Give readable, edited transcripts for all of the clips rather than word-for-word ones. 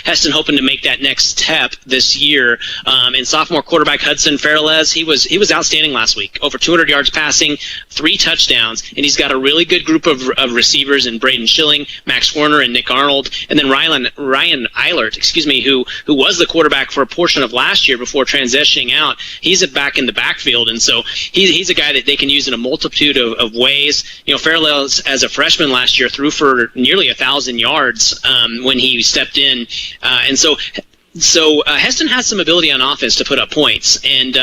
Heston hoping to make that next step this year. And sophomore quarterback Hudson Fairlez, he was outstanding last week. Over 200 yards passing, 3 touchdowns, and he's got a really good group of receivers in Braden Schilling, Max Werner, and Nick Arnold, and then Ryan Eilert, who was the quarterback for a portion of last year before transitioning out. He's back in the backfield, and so he's a guy that they can use in a multitude of ways. Fairlez, as a freshman last year, threw for nearly 1,000 yards when he stepped in, and so Heston has some ability on offense to put up points, and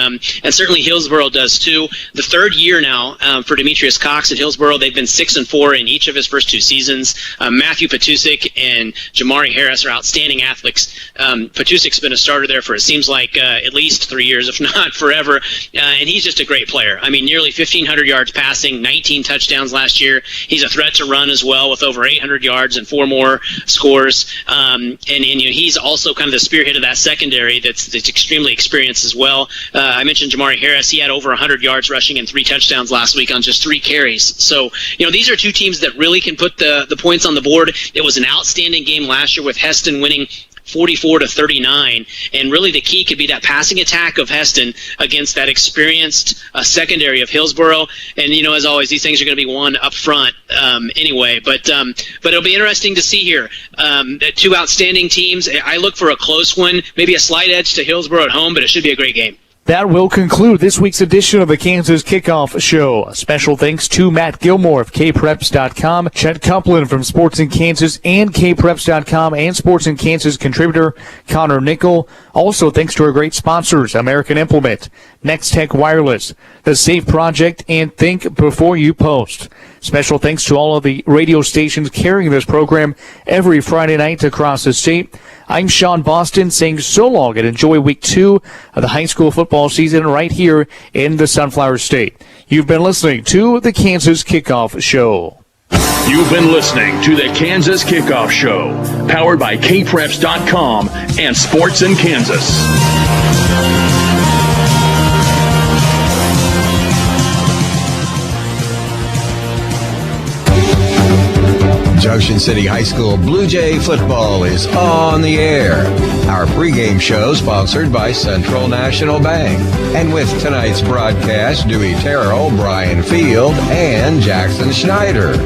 certainly Hillsborough does too. The third year now for Demetrius Cox at Hillsborough. They've been 6-4 in each of his first 2 seasons. Matthew Patusik and Jamari Harris are outstanding athletes. Patusik's been a starter there for, it seems like, at least 3 years, if not forever, and he's just a great player. I mean, nearly 1,500 yards passing, 19 touchdowns last year. He's a threat to run as well, with over 800 yards and 4 more scores. And he's also kind of the spearhead of that secondary that's extremely experienced as well. I mentioned Jamari Harris. He had over 100 yards rushing and 3 touchdowns last week on just 3 carries. So, these are 2 teams that really can put the points on the board. It was an outstanding game last year with Heston winning 44-39, and really the key could be that passing attack of Heston against that experienced secondary of Hillsborough. And as always, these things are going to be won up front anyway. But it'll be interesting to see here. The 2 outstanding teams. I look for a close one, maybe a slight edge to Hillsborough at home, but it should be a great game. That will conclude this week's edition of the Kansas Kickoff Show. A special thanks to Matt Gilmore of KPreps.com, Chet Copeland from Sports in Kansas and KPreps.com, and Sports in Kansas contributor Connor Nickel. Also thanks to our great sponsors, American Implement, Next Tech Wireless, The Safe Project, and Think Before You Post. Special thanks to all of the radio stations carrying this program every Friday night across the state. I'm Sean Boston saying so long and enjoy week 2 of the high school football season right here in the Sunflower State. You've been listening to the Kansas Kickoff Show. You've been listening to the Kansas Kickoff Show, powered by KPreps.com and Sports in Kansas. Junction City High School Blue Jay football is on the air. Our pregame show sponsored by Central National Bank. And with tonight's broadcast, Dewey Terrill, Brian Field, and Jackson Schneider.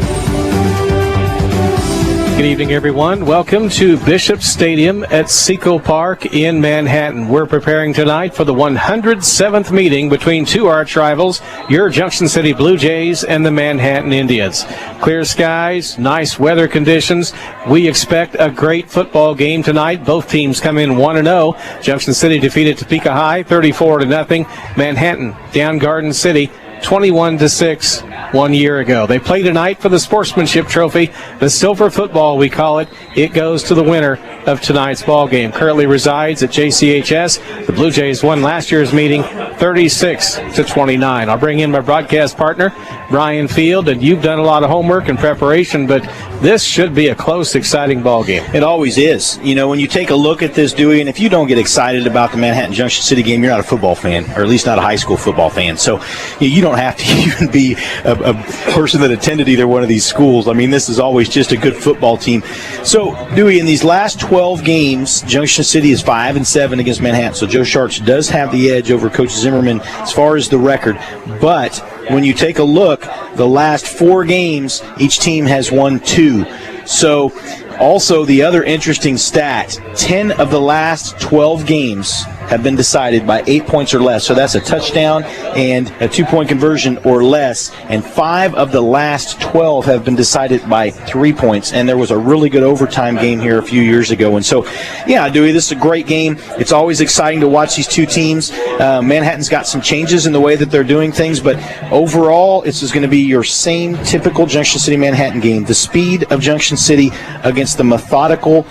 Good evening, everyone. Welcome to Bishop Stadium at Seco Park in Manhattan. We're preparing tonight for the 107th meeting between 2 arch rivals, your Junction City Blue Jays and the Manhattan Indians. Clear skies, nice weather conditions. We expect a great football game tonight. Both teams come in 1-0. Junction City defeated Topeka High 34-0. Manhattan down Garden City 21-6 1 year ago. They play tonight for the Sportsmanship Trophy, the Silver Football we call it. It goes to the winner of tonight's ball game. Currently resides at JCHS. The Blue Jays won last year's meeting 36-29. I'll bring in my broadcast partner, Brian Field, and you've done a lot of homework and preparation, but this should be a close, exciting ball game. It always is. When you take a look at this, Dewey, and if you don't get excited about the Manhattan Junction City game, you're not a football fan, or at least not a high school football fan. So you don't have to even be a person that attended either one of these schools. I mean, this is always just a good football team. So, Dewey, in these last 12 games, Junction City is 5-7 against Manhattan. So Joe Sharks does have the edge over Coach Zimmerman as far as the record. But when you take a look, the last 4 games, each team has won 2. So, also the other interesting stat, 10 of the last 12 games have been decided by 8 points or less. So that's a touchdown and a 2-point conversion or less. And 5 of the last 12 have been decided by 3 points. And there was a really good overtime game here a few years ago. And so, yeah, Dewey, this is a great game. It's always exciting to watch these 2 teams. Manhattan's got some changes in the way that they're doing things. But overall, this is going to be your same typical Junction City Manhattan game. The speed of Junction City against the methodical,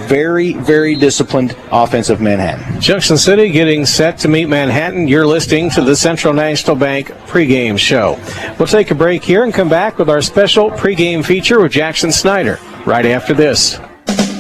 very, very disciplined offensive Manhattan. Junction City getting set to meet Manhattan. You're listening to the Central National Bank pregame show. We'll take a break here and come back with our special pregame feature with Jackson Snyder right after this.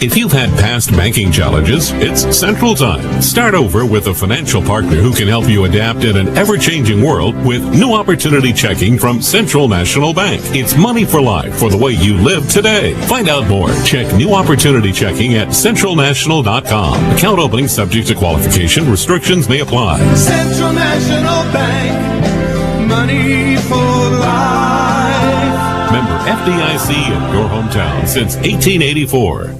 If you've had past banking challenges, it's Central time. Start over with a financial partner who can help you adapt in an ever-changing world with New Opportunity Checking from Central National Bank. It's money for life for the way you live today. Find out more. Check New Opportunity Checking at centralnational.com. Account opening subject to qualification. Restrictions may apply. Central National Bank, money for life. Member FDIC in your hometown since 1884.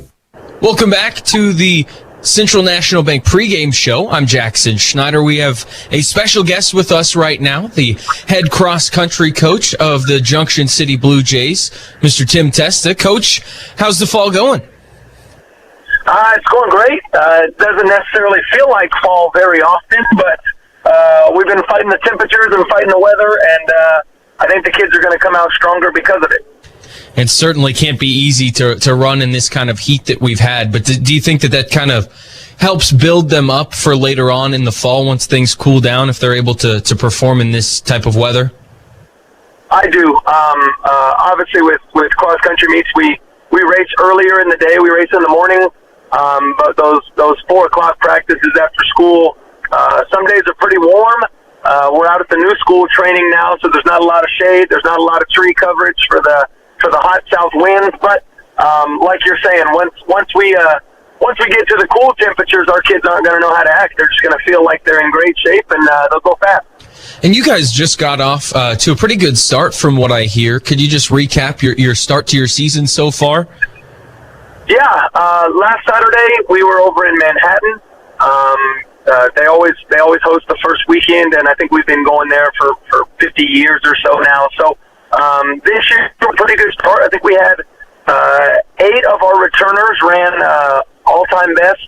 Welcome back to the Central National Bank pregame show. I'm Jackson Schneider. We have a special guest with us right now, the head cross-country coach of the Junction City Blue Jays, Mr. Tim Testa. Coach, how's the fall going? It's going great. It doesn't necessarily feel like fall very often, but we've been fighting the temperatures and fighting the weather, and I think the kids are going to come out stronger because of it. It certainly can't be easy to run in this kind of heat that we've had, but do you think that kind of helps build them up for later on in the fall once things cool down, if they're able to perform in this type of weather? I do. Obviously, with cross-country meets, we race earlier in the day. We race in the morning, but those 4 o'clock practices after school, some days are pretty warm. We're out at the new school training now, so there's not a lot of shade. There's not a lot of tree coverage for the hot south winds, but like you're saying, once we get to the cool temperatures, our kids aren't going to know how to act. They're just going to feel like they're in great shape, and they'll go fast. And you guys just got off to a pretty good start from what I hear. Could you just recap your start to your season so far? Yeah, last Saturday we were over in Manhattan. They always host the first weekend, and I think we've been going there for 50 years or so now. So this year, a pretty good start. I think we had 8 of our returners ran all-time bests,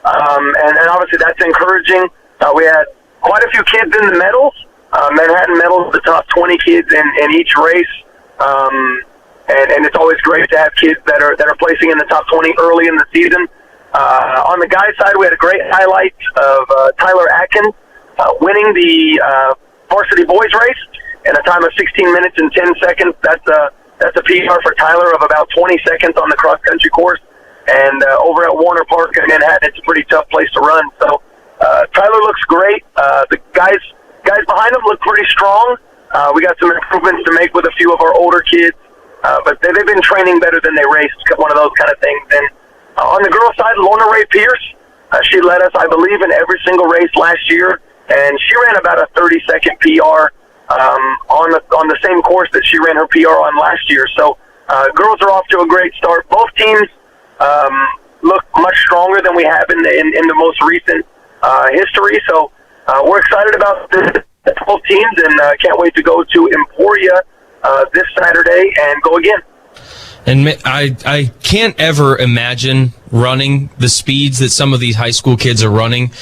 and obviously that's encouraging. We had quite a few kids in the medals. Manhattan medals the top 20 kids in each race, and it's always great to have kids that are placing in the top 20 early in the season. On the guys' side, we had a great highlight of Tyler Atkins winning the varsity boys race in a time of 16 minutes and 10 seconds. That's a PR for Tyler of about 20 seconds on the cross-country course. And over at Warner Park in Manhattan, it's a pretty tough place to run. So Tyler looks great. The guys behind him look pretty strong. We got some improvements to make with a few of our older kids, but they've been training better than they raced, one of those kind of things. And on the girls' side, Lorna Ray Pierce, she led us, I believe, in every single race last year, and she ran about a 30-second PR on the same course that she ran her PR on last year. So girls are off to a great start. Both teams look much stronger than we have in the most recent history. So we're excited about both teams, and can't wait to go to Emporia this Saturday and go again. And I can't ever imagine running the speeds that some of these high school kids are running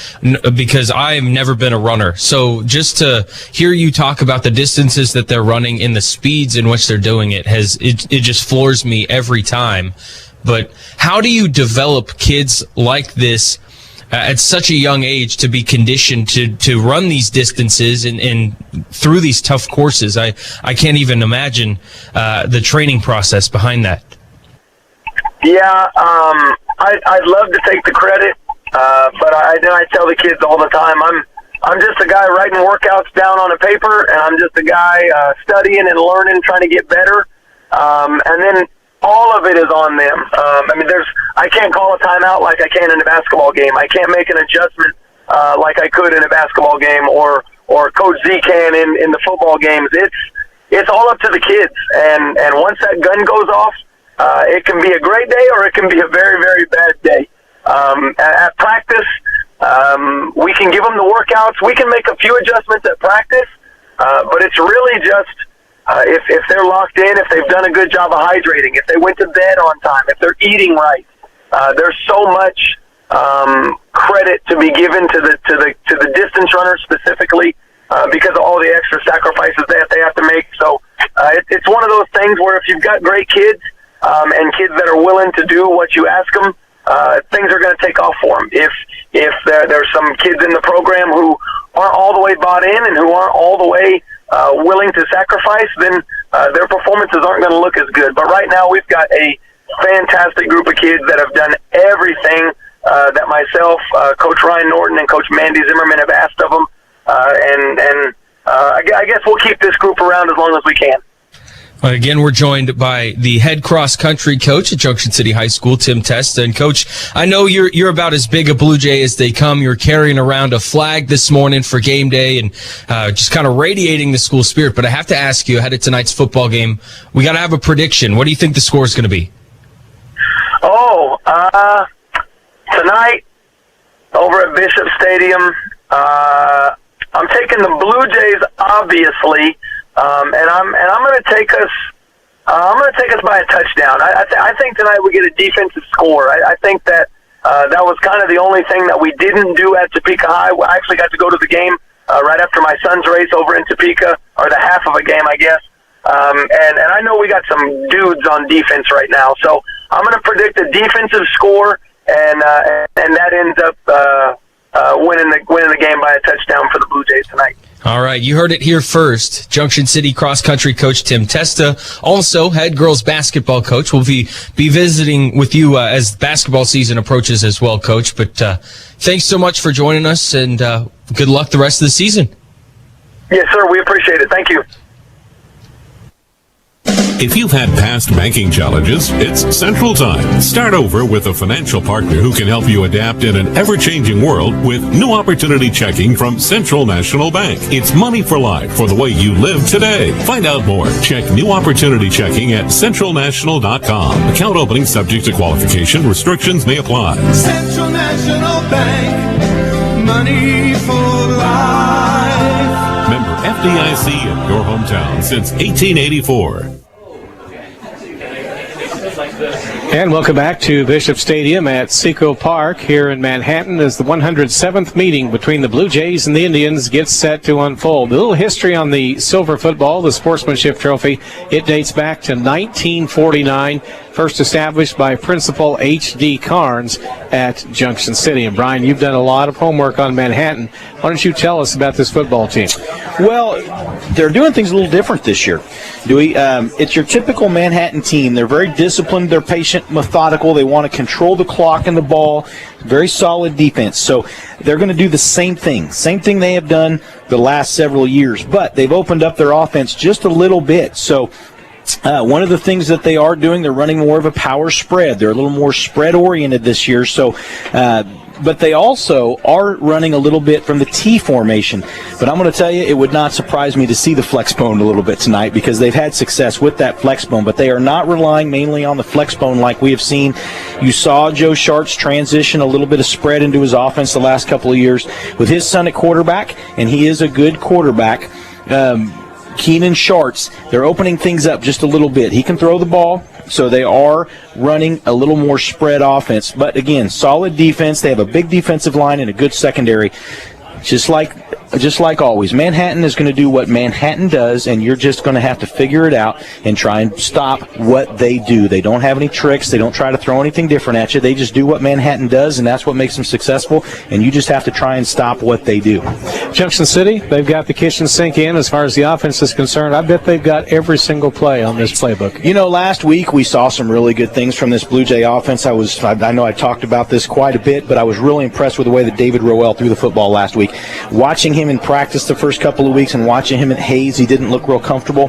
because I've never been a runner. So just to hear you talk about the distances that they're running and the speeds in which they're doing it it just floors me every time. But how do you develop kids like this at such a young age to be conditioned to run these distances and through these tough courses? I can't even imagine the training process behind that. Yeah, I'd love to take the credit, but I tell the kids all the time, I'm just a guy writing workouts down on a paper, and I'm just a guy studying and learning, trying to get better, and then all of it is on them. I can't call a timeout like I can in a basketball game. I can't make an adjustment like I could in a basketball game, or Coach Z can in the football games. It's all up to the kids, and once that gun goes off, it can be a great day or it can be a very, very bad day. At practice, we can give them the workouts. We can make a few adjustments at practice, but it's really just if they're locked in, if they've done a good job of hydrating, if they went to bed on time, if they're eating right. There's so much credit to be given to the distance runners specifically because of all the extra sacrifices that they have to make. So it's one of those things where if you've got great kids and kids that are willing to do what you ask them, things are going to take off for them. If there's some kids in the program who aren't all the way bought in and who aren't all the way willing to sacrifice, then their performances aren't going to look as good. But right now we've got a fantastic group of kids that have done everything that myself, Coach Ryan Norton, and Coach Mandy Zimmerman have asked of them. I guess we'll keep this group around as long as we can. Again, we're joined by the head cross-country coach at Junction City High School, Tim Testa. And, Coach, I know you're about as big a Blue Jay as they come. You're carrying around a flag this morning for game day and just kind of radiating the school spirit. But I have to ask you, ahead of tonight's football game, we got to have a prediction. What do you think the score is going to be? Tonight, over at Bishop Stadium, I'm taking the Blue Jays, obviously. And I'm going to take us. I'm going to take us by a touchdown. I think tonight we get a defensive score. I think that that was kind of the only thing that we didn't do at Topeka High. I actually got to go to the game right after my son's race over in Topeka, or the half of a game, I guess. And I know we got some dudes on defense right now, so I'm going to predict a defensive score, and that ends up winning the game by a touchdown for the Blue Jays tonight. All right, you heard it here first. Junction City cross-country coach Tim Testa, also head girls basketball coach, will be visiting with you as basketball season approaches as well, Coach. But thanks so much for joining us, and good luck the rest of the season. Yes, sir. We appreciate it. Thank you. If you've had past banking challenges, it's Central Time. Start over with a financial partner who can help you adapt in an ever-changing world with New Opportunity Checking from Central National Bank. It's money for life for the way you live today. Find out more. Check New Opportunity Checking at centralnational.com. Account opening subject to qualification. Restrictions may apply. Central National Bank, money for life. Member FDIC in your hometown since 1884. And welcome back to Bishop Stadium at Seco Park here in Manhattan as the 107th meeting between the Blue Jays and the Indians gets set to unfold. A little history on the silver football, the sportsmanship trophy. It dates back to 1949, first established by Principal H.D. Carnes at Junction City. And Brian, you've done a lot of homework on Manhattan. Why don't you tell us about this football team? Well, they're doing things a little different this year, Dewey. It's your typical Manhattan team. They're very disciplined. They're patient, methodical. They want to control the clock and the ball. Very solid defense. So they're going to do the same thing they have done the last several years. But they've opened up their offense just a little bit. So one of the things that they are doing, they're running more of a power spread. They're a little more spread-oriented this year. So, but they also are running a little bit from the T formation. But I'm going to tell you, it would not surprise me to see the flex bone a little bit tonight because they've had success with that flex bone. But they are not relying mainly on the flex bone like we have seen. You saw Joe Shart's transition, a little bit of spread into his offense the last couple of years with his son at quarterback, and he is a good quarterback. Keenan Sharts, they're opening things up just a little bit. He can throw the ball, so they are running a little more spread offense. But again, solid defense. They have a big defensive line and a good secondary. Just like always, Manhattan is going to do what Manhattan does, and you're just going to have to figure it out and try and stop what they do. They don't have any tricks. They don't try to throw anything different at you. They just do what Manhattan does, and that's what makes them successful, and you just have to try and stop what they do. Junction City, they've got the kitchen sink in as far as the offense is concerned. I bet they've got every single play on this playbook. You know, last week we saw some really good things from this Blue Jay offense. I know I talked about this quite a bit, but I was really impressed with the way that David Rowell threw the football last week. Watching him in practice the first couple of weeks and watching him at Hayes, he didn't look real comfortable.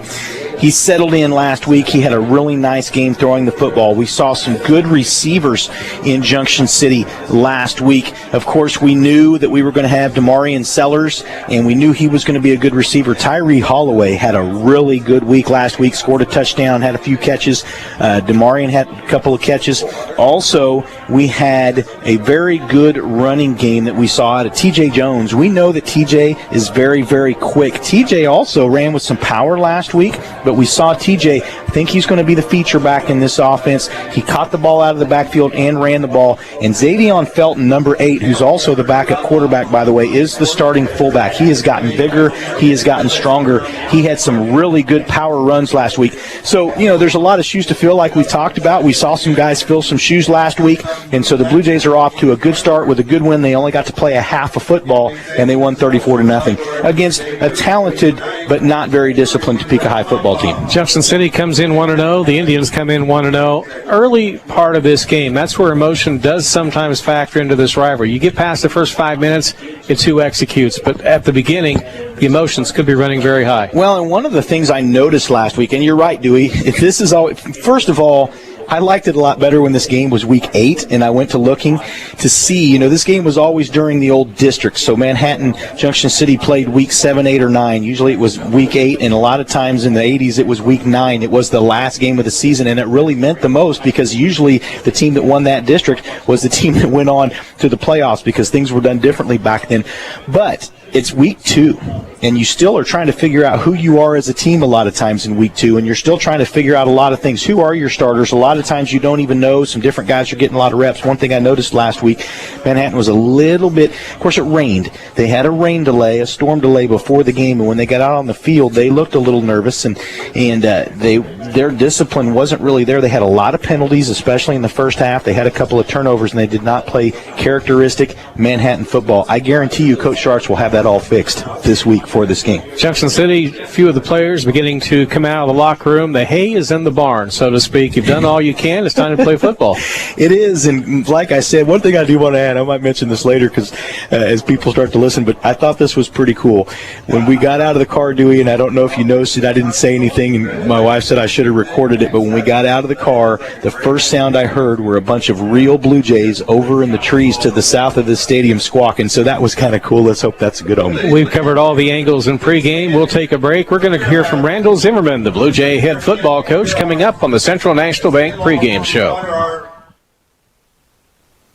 He settled in last week. He had a really nice game throwing the football. We saw some good receivers in Junction City last week. Of course, we knew that we were going to have Demarion Sellers, and we knew he was going to be a good receiver. Tyree Holloway had a really good week last week, scored a touchdown, had a few catches. Demarion had a couple of catches. Also, we had a very good running game that we saw out of T.J. Jones. We know that T.J. is very, very quick. T.J. also ran with some power last week, but we saw TJ. I think he's going to be the feature back in this offense. He caught the ball out of the backfield and ran the ball. And Xavion Felton, number 8, who's also the backup quarterback, by the way, is the starting fullback. He has gotten bigger. He has gotten stronger. He had some really good power runs last week. So, you know, there's a lot of shoes to fill like we talked about. We saw some guys fill some shoes last week. And so the Blue Jays are off to a good start with a good win. They only got to play a half of football, and they won 34-0 against a talented but not very disciplined Topeka High football team. Junction City comes comes in 1-0. The Indians come in 1-0. Early part of this game, that's where emotion does sometimes factor into this rivalry. You get past the first 5 minutes, it's who executes. But at the beginning, the emotions could be running very high. Well, and one of the things I noticed last week, and you're right, Dewey, this is all. First of all, I liked it a lot better when this game was week 8, and I went to looking to see, this game was always during the old district. So Manhattan, Junction City played week 7, 8, or 9. Usually it was week 8, and a lot of times in the 80s it was week 9. It was the last game of the season, and it really meant the most because usually the team that won that district was the team that went on to the playoffs because things were done differently back then. But it's week 2, and you still are trying to figure out who you are as a team a lot of times in week 2, and you're still trying to figure out a lot of things. Who are your starters? A lot of times you don't even know. Some different guys are getting a lot of reps. One thing I noticed last week, Manhattan was a little bit, of course it rained. They had a rain delay, a storm delay before the game, and when they got out on the field, they looked a little nervous, and their discipline wasn't really there. They had a lot of penalties, especially in the first half. They had a couple of turnovers, and they did not play characteristic Manhattan football. I guarantee you Coach Sharks will have that all fixed this week for this game. Junction City, a few of the players beginning to come out of the locker room. The hay is in the barn, so to speak. You've done all you can. It's time to play football. It is, and like I said, one thing I do want to add, I might mention this later because as people start to listen, but I thought this was pretty cool. When we got out of the car, Dewey, and I don't know if you noticed it, I didn't say anything, and my wife said I should have recorded it, but when we got out of the car, the first sound I heard were a bunch of real Blue Jays over in the trees to the south of the stadium squawking, so that was kind of cool. Let's hope that's a good omen. We've covered all the angles in pregame. We'll take a break. We're going to hear from Randall Zimmerman, the Blue Jay head football coach, coming up on the Central National Bank pregame show.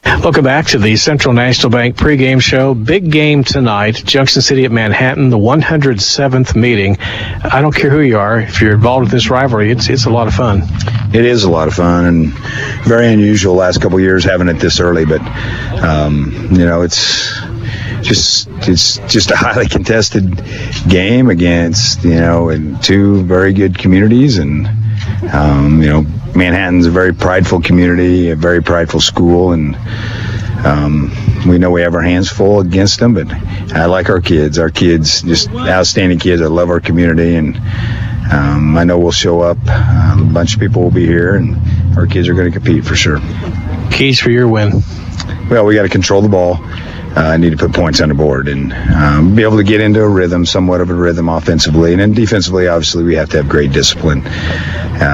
Welcome back to the Central National Bank pregame show. Big game tonight, Junction City at Manhattan, the 107th meeting. I don't care who you are. If you're involved with this rivalry, it's a lot of fun. It is a lot of fun and very unusual last couple of years having it this early, but, it's just a highly contested game against, and two very good communities. And, Manhattan's a very prideful community, a very prideful school, and we know we have our hands full against them, but I like our kids. Our kids, just outstanding kids. I love our community, and I know we'll show up. A bunch of people will be here, and our kids are going to compete for sure. Keys for your win? Well, we got to control the ball. I need to put points on the board and be able to get into a rhythm, somewhat of a rhythm offensively. And then defensively, obviously, we have to have great discipline.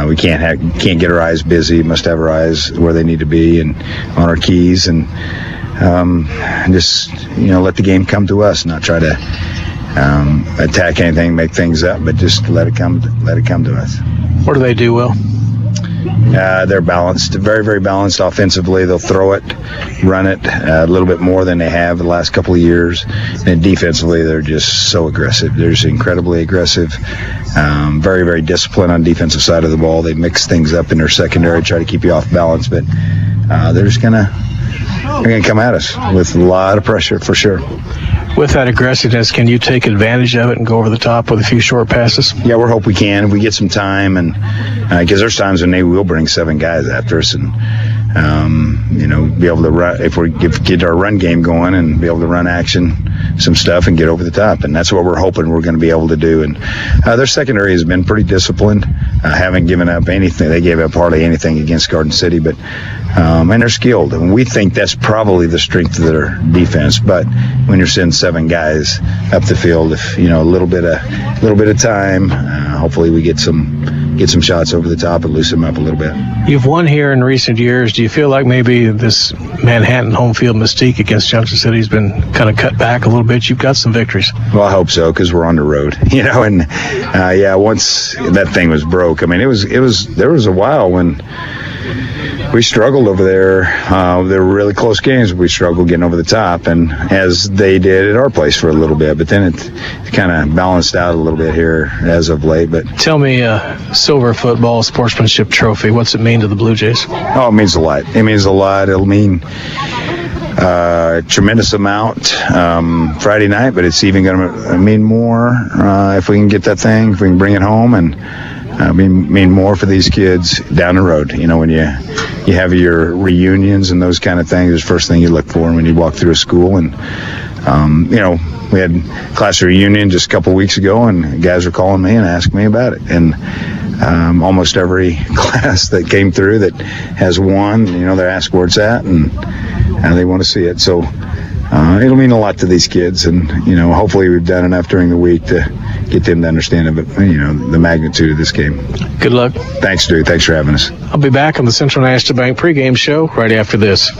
We can't get our eyes busy. Must have our eyes where they need to be and on our keys. And just, let the game come to us, not try to attack anything, make things up, but just let it come to us. What do they do well? They're balanced, very, very balanced offensively. They'll throw it, run it a little bit more than they have the last couple of years. And defensively, they're just so aggressive. They're just incredibly aggressive. Very, very disciplined on defensive side of the ball. They mix things up in their secondary, try to keep you off balance, but they're just gonna come at us with a lot of pressure for sure. With that aggressiveness, can you take advantage of it and go over the top with a few short passes? Yeah, we hope we can. If we get some time, and because there's times when they will bring 7 guys after us, and be able to run if we get our run game going and be able to run action, some stuff, and get over the top. And that's what we're hoping we're going to be able to do. And their secondary has been pretty disciplined. Haven't given up anything. They gave up hardly anything against Garden City, but and they're skilled. And we think that's probably the strength of their defense. But when you're sending 7 guys up the field, if a little bit of time, hopefully we get some shots over the top and loosen them up a little bit. You've won here in recent years. Do you feel like maybe this Manhattan home field mystique against Junction City has been kind of cut back a little bit? You've got some victories. Well, I hope so, because we're on the road, and once that thing was broke, I mean, there was a while when we struggled over there. There were really close games. We struggled getting over the top, and as they did at our place for a little bit. But then it kind of balanced out a little bit here as of late. But tell me, silver football sportsmanship trophy. What's it mean to the Blue Jays? Oh, it means a lot. It means a lot. It'll mean a tremendous amount Friday night, but it's even going to mean more if we can get that thing, if we can bring it home, and mean more for these kids down the road. When you have your reunions and those kind of things, it's the first thing you look for when you walk through a school. And we had class reunion just a couple of weeks ago, and guys were calling me and asking me about it. And almost every class that came through that has won. They're asked where it's at, and they want to see it. So it'll mean a lot to these kids, and hopefully we've done enough during the week to get them to understand the magnitude of this game. Good luck. Thanks, dude. Thanks for having us. I'll be back on the Central National Bank pregame show right after this.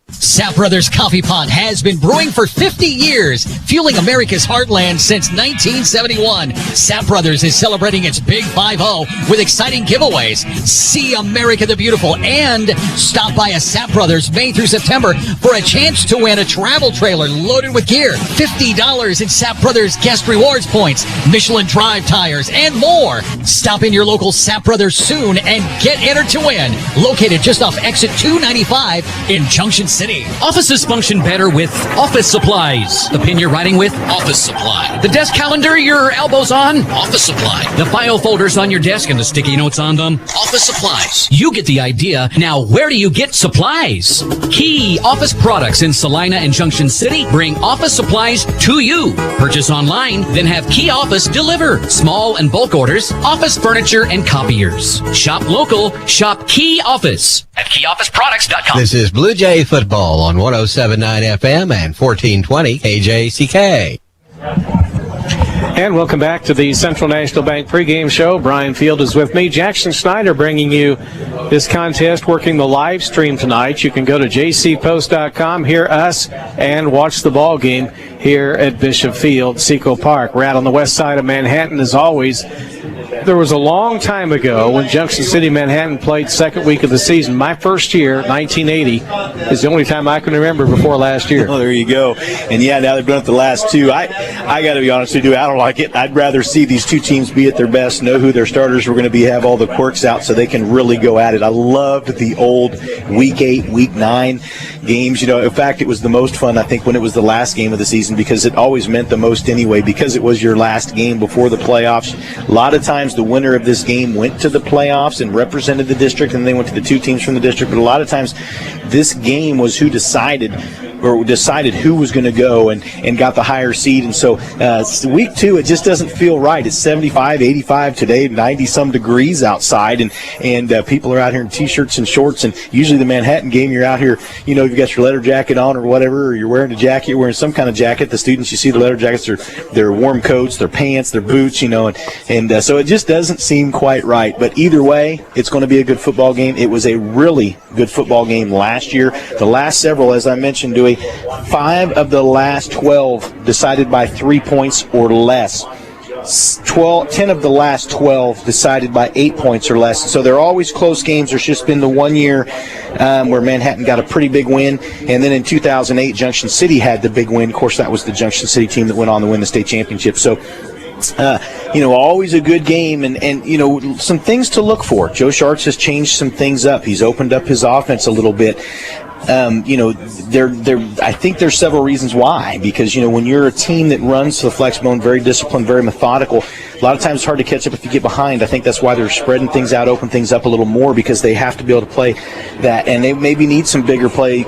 Sapp Brothers Coffee Pot has been brewing for 50 years, fueling America's heartland since 1971. Sapp Brothers is celebrating its Big 5-0 with exciting giveaways. See America the Beautiful and stop by a Sapp Brothers May through September for a chance to win a travel trailer loaded with gear, $50 in Sapp Brothers guest rewards points, Michelin Drive tires, and more. Stop in your local Sapp Brothers soon and get entered to win. Located just off exit 295 in Junction City. Offices function better with office supplies. The pen you're writing with? Office supply. The desk calendar your elbows on? Office supply. The file folders on your desk and the sticky notes on them? Office supplies. You get the idea. Now, where do you get supplies? Key Office Products in Salina and Junction City bring office supplies to you. Purchase online, then have Key Office deliver. Small and bulk orders, office furniture, and copiers. Shop local, shop Key Office at keyofficeproducts.com. This is Blue Jay football on 107.9 FM and 1420 KJCK. And welcome back to the Central National Bank pregame show. Brian Field is with me. Jackson Snyder bringing you this contest, working the live stream tonight. You can go to jcpost.com, hear us, and watch the ball game here at Bishop Field, Seco Park. We're out on the west side of Manhattan as always. There was a long time ago when Junction City Manhattan played second week of the season. My first year, 1980, is the only time I can remember before last year. Oh, there you go. And yeah, now they've done it the last two. I got to be honest with you, I don't like it. I'd rather see these two teams be at their best, know who their starters were going to be, have all the quirks out so they can really go at it. I loved the old Week 8, Week 9 games. In fact, it was the most fun, I think, when it was the last game of the season because it always meant the most anyway because it was your last game before the playoffs. A lot of times the winner of this game went to the playoffs and represented the district, and they went to the two teams from the district. But a lot of times this game was who decided who was going to go and got the higher seed. And so week 2, it just doesn't feel right. It's 75, 85 today, 90-some degrees outside, and people are out here in T-shirts and shorts. And usually the Manhattan game, you're out here, you've got your leather jacket on or whatever, or you're wearing a jacket, you're wearing some kind of jacket. The students, you see the leather jackets, their warm coats, their pants, their boots, and so it just doesn't seem quite right. But either way, it's going to be a good football game. It was a really good football game last year. The last several, as I mentioned, Dewey, 5 of the last 12 decided by 3 points or less. 10 of the last 12 decided by 8 points or less. So they're always close games. There's just been the 1 year where Manhattan got a pretty big win. And then in 2008, Junction City had the big win. Of course, that was the Junction City team that went on to win the state championship. So always a good game, and some things to look for. Joe Sharks has changed some things up. He's opened up his offense a little bit. I think there's several reasons why. Because, when you're a team that runs to the flex bone, very disciplined, very methodical, a lot of times it's hard to catch up if you get behind. I think that's why they're spreading things out, open things up a little more, because they have to be able to play that. And they maybe need some bigger plays,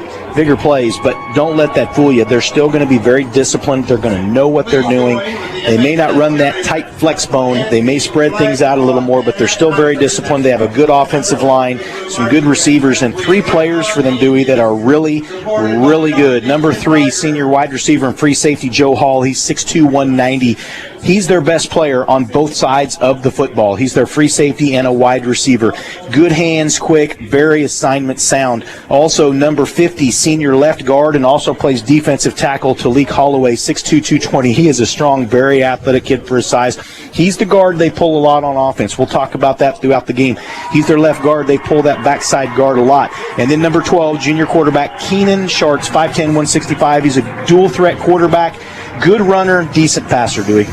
but don't let that fool you. They're still going to be very disciplined. They're going to know what they're doing. They may not run that tight flex bone. They may spread things out a little more, but they're still very disciplined. They have a good offensive line, some good receivers, and 3 players for them, Dewey, that are really, really good. Number 3, senior wide receiver and free safety, Joe Hall. He's 6'2", 190. He's their best player on both sides of the football. He's their free safety and a wide receiver. Good hands, quick, very assignment sound. Also, number 50, senior left guard, and also plays defensive tackle, Talik Holloway, 6'2", 220. He is a strong, very athletic kid for his size. He's the guard they pull a lot on offense. We'll talk about that throughout the game. He's their left guard. They pull that backside guard a lot. And then number 12, junior quarterback, Keenan Sharts, 5'10", 165. He's a dual-threat quarterback. Good runner, decent passer, Dewey.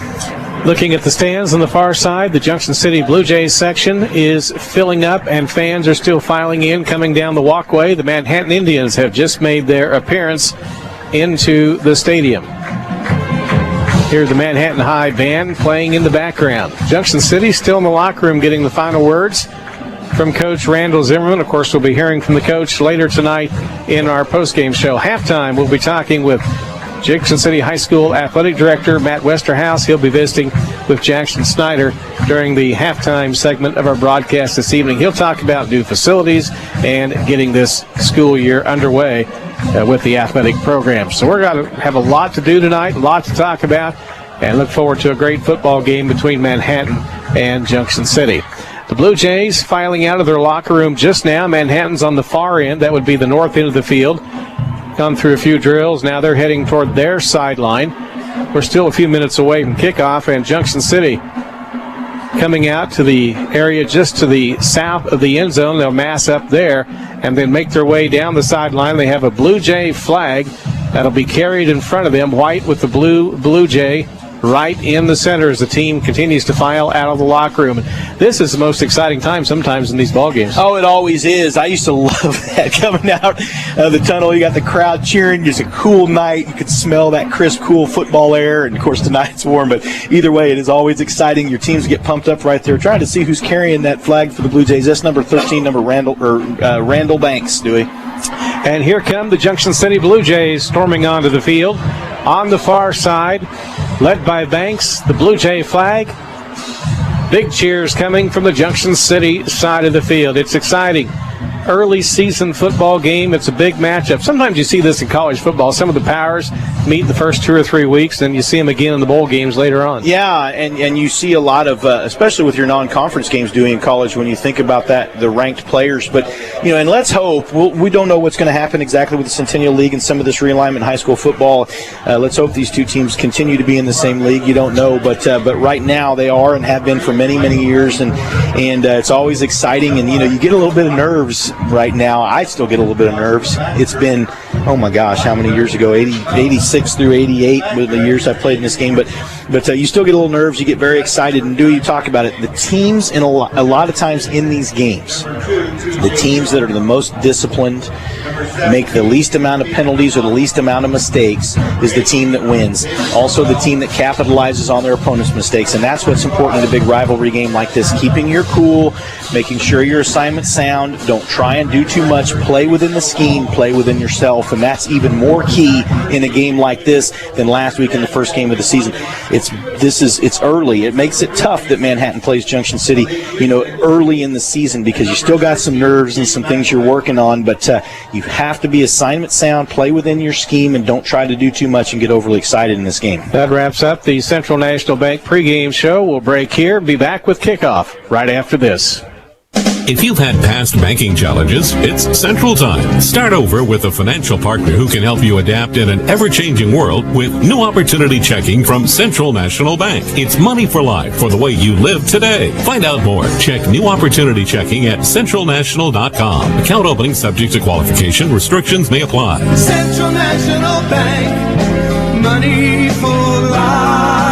Looking at the stands on the far side, the Junction City Blue Jays section is filling up, and fans are still filing in, coming down the walkway. The Manhattan Indians have just made their appearance into the stadium. Here's the Manhattan High band playing in the background. Junction City still in the locker room getting the final words from Coach Randall Zimmerman. Of course, we'll be hearing from the coach later tonight in our postgame show. Halftime, we'll be talking with Junction City High School Athletic Director Matt Westerhouse. He'll be visiting with Jackson Snyder during the halftime segment of our broadcast this evening. He'll talk about new facilities and getting this school year underway with the athletic program. So we're going to have a lot to do tonight, a lot to talk about, and look forward to a great football game between Manhattan and Junction City. The Blue Jays filing out of their locker room just now. Manhattan's on the far end. That would be the north end of the field. Gone through a few drills. Now they're heading toward their sideline. We're still a few minutes away from kickoff, and Junction City coming out to the area just to the south of the end zone. They'll mass up there and then make their way down the sideline. They have a Blue Jay flag that'll be carried in front of them, white with the Blue Jay right in the center as the team continues to file out of the locker room. This is the most exciting time sometimes in these ball games. Oh, it always is. I used to love that, coming out of the tunnel. You got the crowd cheering. It's a cool night. You could smell that crisp, cool football air. And, of course, tonight's warm. But either way, it is always exciting. Your teams get pumped up right there. Trying to see who's carrying that flag for the Blue Jays. That's number 13, Randall Banks, Dewey. And here come the Junction City Blue Jays storming onto the field. On the far side, led by Banks, the Blue Jay flag. Big cheers coming from the Junction City side of the field. It's exciting. Early season football game. It's a big matchup. Sometimes you see this in college football. Some of the powers meet the first 2 or 3 weeks, then you see them again in the bowl games later on. Yeah, and you see a lot of, especially with your non-conference games doing in college, when you think about that, the ranked players. But, and let's hope. We don't know what's going to happen exactly with the Centennial League and some of this realignment in high school football. Let's hope these two teams continue to be in the same league. You don't know, but right now they are and have been for many, many years, and it's always exciting. And, you get a little bit of nerves right now. I still get a little bit of nerves. It's been, oh my gosh, how many years ago? 86 through 88 were the years I played in this game. But you still get a little nerves. You get very excited. And you talk about it. The teams, in a lot of times in these games, the teams that are the most disciplined, make the least amount of penalties or the least amount of mistakes, is the team that wins. Also the team that capitalizes on their opponent's mistakes. And that's what's important in a big rivalry game like this. Keeping your cool, making sure your assignment's sound. Don't try and do too much. Play within the scheme. Play within yourself. And that's even more key in a game like this than last week in the first game of the season. It's early. It makes it tough that Manhattan plays Junction City, early in the season, because you still got some nerves and some things you're working on. But you have to be assignment sound, play within your scheme, and don't try to do too much and get overly excited in this game. That wraps up the Central National Bank pregame show. We'll break here. Be back with kickoff right after this. If you've had past banking challenges, it's Central Time. Start over with a financial partner who can help you adapt in an ever-changing world with New Opportunity Checking from Central National Bank. It's money for life for the way you live today. Find out more. Check New Opportunity Checking at centralnational.com. Account opening subject to qualification. Restrictions may apply. Central National Bank, money for life.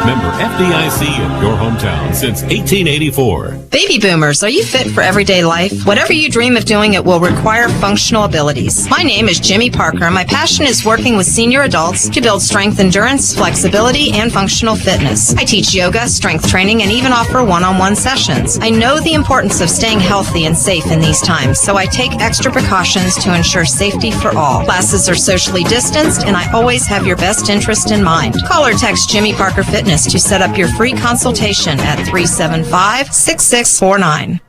Member FDIC in your hometown since 1884. Baby boomers, are you fit for everyday life? Whatever you dream of doing, it will require functional abilities. My name is Jimmy Parker, and my passion is working with senior adults to build strength, endurance, flexibility, and functional fitness. I teach yoga, strength training, and even offer one-on-one sessions. I know the importance of staying healthy and safe in these times, so I take extra precautions to ensure safety for all. Classes are socially distanced, and I always have your best interest in mind. Call or text Jimmy Parker Fitness to set up your free consultation at 375-6649.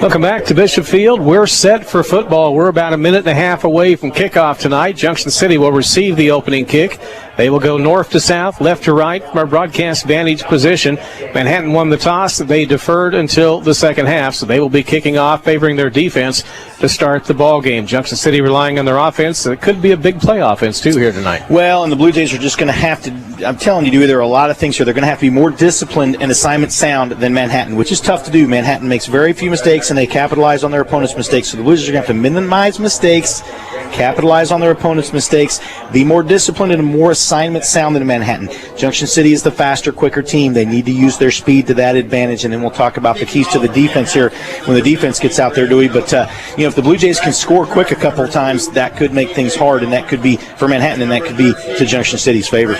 Welcome back to Bishop Field. We're set for football. We're about a minute and a half away from kickoff tonight. Junction City will receive the opening kick. They will go north to south, left to right from our broadcast vantage position. Manhattan won the toss. They deferred until the second half, so they will be kicking off, favoring their defense to start the ball game. Junction City relying on their offense. It could be a big play offense, too, here tonight. Well, and the Blue Jays are just going to have to, I'm telling you, Dewey, there are a lot of things here. They're going to have to be more disciplined and assignment sound than Manhattan, which is tough to do. Manhattan makes very few mistakes, and they capitalize on their opponent's mistakes. So the Blue Jays are going to have to minimize mistakes, capitalize on their opponent's mistakes, be more disciplined and more assignment sound than Manhattan. Junction City is the faster, quicker team. They need to use their speed to that advantage, and then we'll talk about the keys to the defense here when the defense gets out there, Dewey. But, if the Blue Jays can score quick a couple of times, that could make things hard, and that could be for Manhattan, and that could be to Junction City's favor.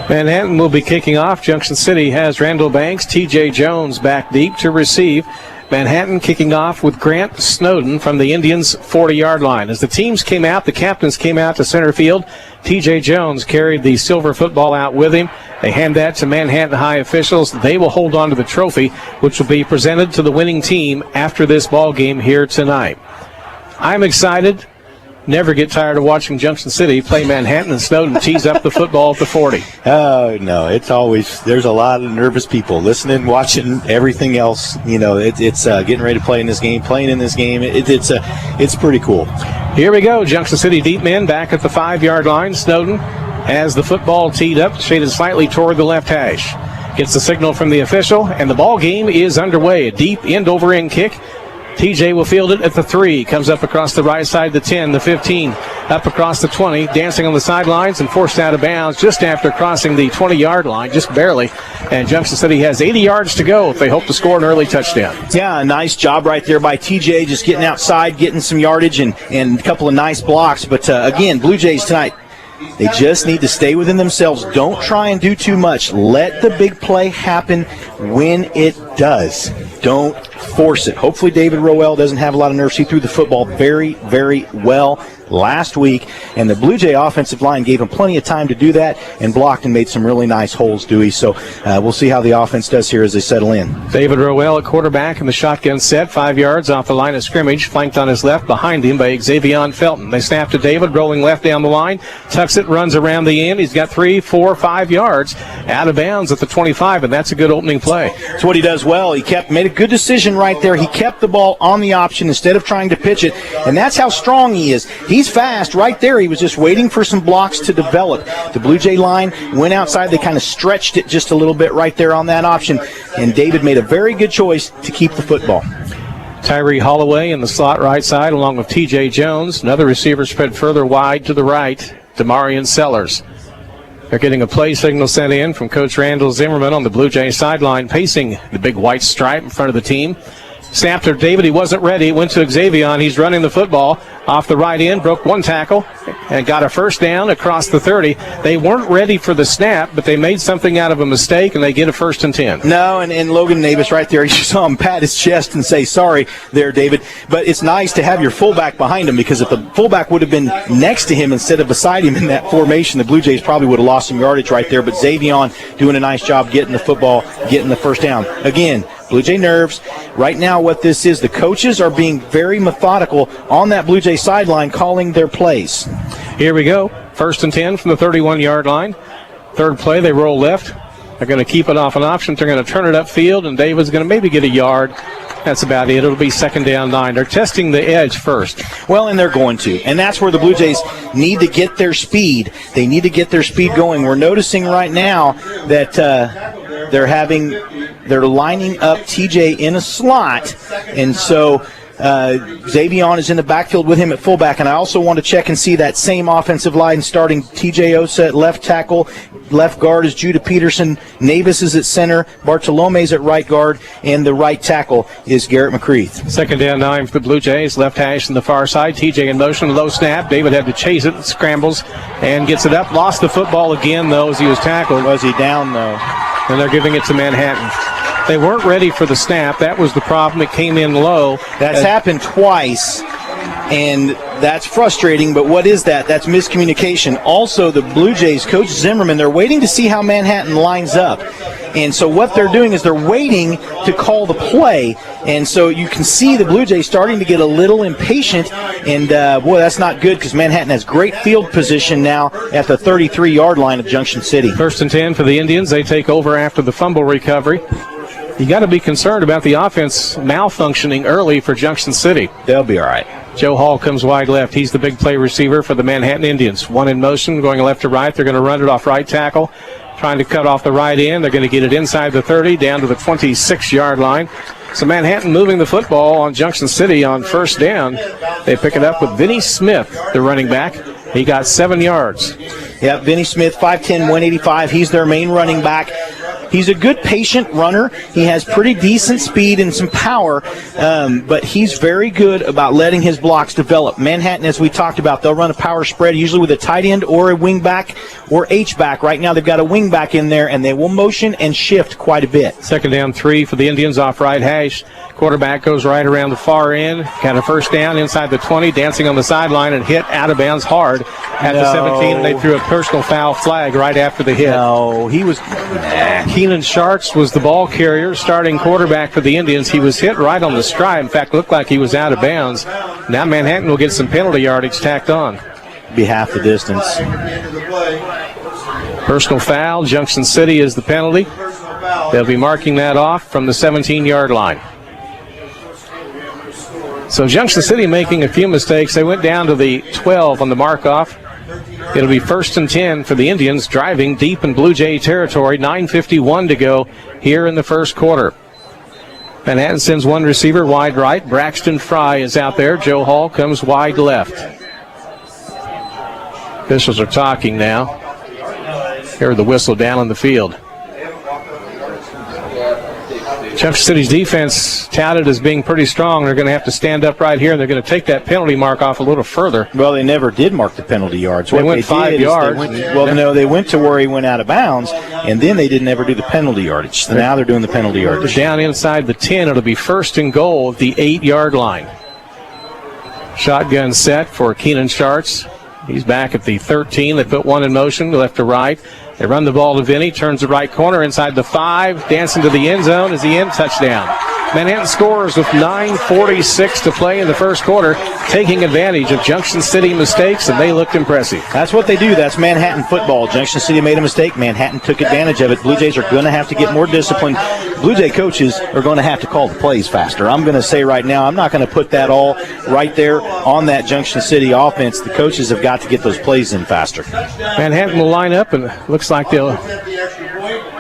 Manhattan will be kicking off. Junction City has Randall Banks, T.J. Jones back deep to receive. Manhattan kicking off with Grant Snowden from the Indians' 40-yard line. As the teams came out, the captains came out to center field. T.J. Jones carried the silver football out with him. They hand that to Manhattan High officials. They will hold on to the trophy, which will be presented to the winning team after this ball game here tonight. I'm excited. Never get tired of watching Junction City play Manhattan, and Snowden tees up the football at the 40. Oh, no, it's always, there's a lot of nervous people listening, watching everything else. You know, it's getting ready to play in this game, playing in this game. It's pretty cool. Here we go. Junction City deep men back at the 5-yard line. Snowden has the football teed up, shaded slightly toward the left hash. Gets the signal from the official, and the ball game is underway. A deep end-over-end kick. TJ will field it at the 3. Comes up across the right side, the 10, the 15, up across the 20, dancing on the sidelines and forced out of bounds just after crossing the 20-yard line, just barely. And Junction City has 80 yards to go if they hope to score an early touchdown. Yeah, a nice job right there by TJ, just getting outside, getting some yardage, and a couple of nice blocks. But again, Blue Jays tonight, they just need to stay within themselves. Don't try and do too much. Let the big play happen when it does. Don't force it. Hopefully David Roel doesn't have a lot of nerves. He threw the football very, very well last week, and the Blue Jay offensive line gave him plenty of time to do that and blocked and made some really nice holes, Dewey. So we'll see how the offense does here as they settle in. David Roel at quarterback in the shotgun set, 5 yards off the line of scrimmage, flanked on his left, behind him by Xavier Felton. They snap to David, rolling left down the line, tucks it, runs around the end. He's got 3, 4, 5 yards out of bounds at the 25, and that's a good opening play. That's what he does well. He made a good decision right there. He kept the ball on the option instead of trying to pitch it, and that's how strong he is. He's fast right there. He was just waiting for some blocks to develop. The Blue Jay line went outside. They kind of stretched it just a little bit right there on that option, and David made a very good choice to keep the football. Tyree Holloway in the slot right side along with T.J. Jones. Another receiver spread further wide to the right, Demarion Sellers. They're getting a play signal sent in from Coach Randall Zimmerman on the Blue Jay sideline, pacing the big white stripe in front of the team. Snap to David. He wasn't ready. Went to Xavier. He's running the football off the right end. Broke one tackle and got a first down across the 30. They weren't ready for the snap, but they made something out of a mistake, and they get a 1st and 10. No, and Logan Navis right there, you saw him pat his chest and say, sorry there, David. But it's nice to have your fullback behind him, because if the fullback would have been next to him instead of beside him in that formation, the Blue Jays probably would have lost some yardage right there. But Xavier doing a nice job getting the football, getting the first down. Again, Blue Jay nerves. Right now what this is, the coaches are being very methodical on that Blue Jay sideline calling their plays. Here we go. 1st and 10 from the 31-yard line. Third play, they roll left. They're going to keep it off an option. They're going to turn it upfield, and David's going to maybe get a yard. That's about it. It'll be 2nd down 9. They're testing the edge first. Well, and they're going to. And that's where the Blue Jays need to get their speed. They need to get their speed going. We're noticing right now that they're lining up TJ in a slot, and so Xavier is in the backfield with him at fullback. And I also want to check and see that same offensive line starting. TJ Osa at left tackle, left guard is Judah Peterson, Navis is at center, Bartolome's at right guard, and the right tackle is Garrett McCreath. 2nd down 9 for the Blue Jays, left hash on the far side. TJ in motion, low snap. David had to chase it, scrambles, and gets it up. Lost the football again, though, as he was tackled. Was he down, though? And they're giving it to Manhattan. They weren't ready for the snap. That was the problem. It came in low. That's happened twice, and that's frustrating. But what is that? That's miscommunication. Also, the Blue Jays, Coach Zimmerman, they're waiting to see how Manhattan lines up. And so what they're doing is they're waiting to call the play. And so you can see the Blue Jays starting to get a little impatient. And, boy, that's not good, because Manhattan has great field position now at the 33-yard line of Junction City. 1st and 10 for the Indians. They take over after the fumble recovery. You got to be concerned about the offense malfunctioning early for Junction City. They'll be all right. Joe Hall comes wide left. He's the big play receiver for the Manhattan Indians. One in motion, going left to right. They're going to run it off right tackle, trying to cut off the right end. They're going to get it inside the 30, down to the 26-yard line. So Manhattan moving the football on Junction City on 1st down. They pick it up with Vinny Smith, the running back. He got 7 yards. Yeah, Vinny Smith, 5'10", 185. He's their main running back. he's a good patient runner. He has pretty decent speed and some power, but he's very good about letting his blocks develop. Manhattan, as we talked about, they'll run a power spread, usually with a tight end or a wing back or H-back. Right now they've got a wing back in there, and they will motion and shift quite a bit. Second down 3 for the Indians off right hash. Quarterback goes right around the far end. Got a first down inside the 20, dancing on the sideline and hit out of bounds hard at the 17, and they threw a personal foul flag right after the hit. No, he was... Keenan Sharks was the ball carrier, starting quarterback for the Indians. He was hit right on the stride. In fact, looked like he was out of bounds. Now Manhattan will get some penalty yardage tacked on. Be half the distance. Personal foul. Junction City is the penalty. They'll be marking that off from the 17-yard line. So Junction City making a few mistakes. They went down to the 12 on the mark-off. It'll be 1st and 10 for the Indians, driving deep in Blue Jay territory. 9:51 to go here in the first quarter. Manhattan sends one receiver wide right. Braxton Fry is out there. Joe Hall comes wide left. Officials are talking now. Hear the whistle down on the field. Junction City's defense touted as being pretty strong. They're going to have to stand up right here, and they're going to take that penalty mark off a little further. Well, they never did mark the penalty yards. They went 5 yards. They went to where he went out of bounds, and then they didn't ever do the penalty yardage. So now they're doing the penalty yardage. Down inside the 10, it'll be 1st and goal at the 8-yard line. Shotgun set for Keenan Sharks. He's back at the 13. They put one in motion, left to right. They run the ball to Vinny, turns the right corner inside the 5, dancing to the end zone as the end touchdown. Manhattan scores with 9:46 to play in the first quarter, taking advantage of Junction City mistakes, and they looked impressive. That's what they do. That's Manhattan football. Junction City made a mistake. Manhattan took advantage of it. Blue Jays are going to have to get more disciplined. Blue Jay coaches are going to have to call the plays faster. I'm going to say right now, I'm not going to put that all right there on that Junction City offense. The coaches have got to get those plays in faster. Manhattan will line up, and looks like they'll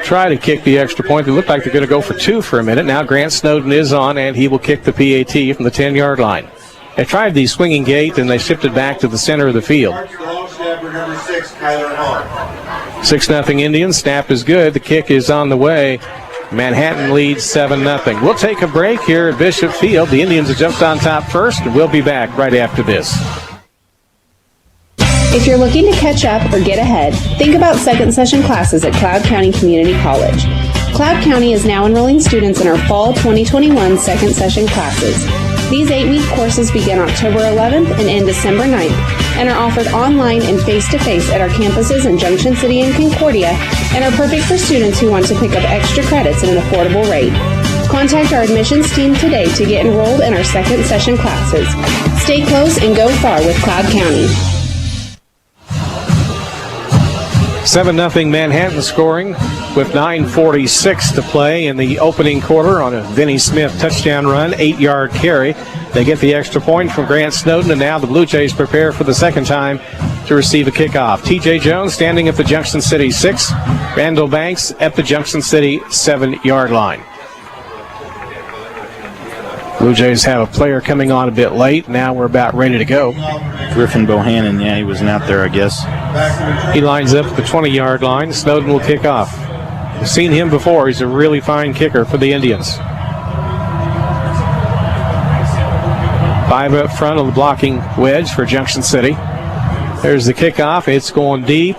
try to kick the extra point. They look like they're going to go for 2 for a minute. Now Grant Snowden is on, and he will kick the PAT from the 10-yard line. They tried the swinging gate, and they shifted back to the center of the field. 6-0 Indians. Snap is good. The kick is on the way. Manhattan leads 7-0. We'll take a break here at Bishop Field. The Indians have jumped on top first, and we'll be back right after this. If you're looking to catch up or get ahead, think about second session classes at Cloud County Community College. Cloud County is now enrolling students in our fall 2021 second session classes. These 8-week courses begin October 11th and end December 9th and are offered online and face-to-face at our campuses in Junction City and Concordia and are perfect for students who want to pick up extra credits at an affordable rate. Contact our admissions team today to get enrolled in our second session classes. Stay close and go far with Cloud County. 7-0 Manhattan scoring with 9:46 to play in the opening quarter on a Vinny Smith touchdown run, 8-yard carry. They get the extra point from Grant Snowden, and now the Blue Jays prepare for the second time to receive a kickoff. T.J. Jones standing at the Junction City 6, Randall Banks at the Junction City 7-yard line. Blue Jays have a player coming on a bit late. Now we're about ready to go. Griffin Bohannon, he wasn't out there, I guess. He lines up at the 20-yard line. Snowden will kick off. We've seen him before. He's a really fine kicker for the Indians. 5 up front on the blocking wedge for Junction City. There's the kickoff. It's going deep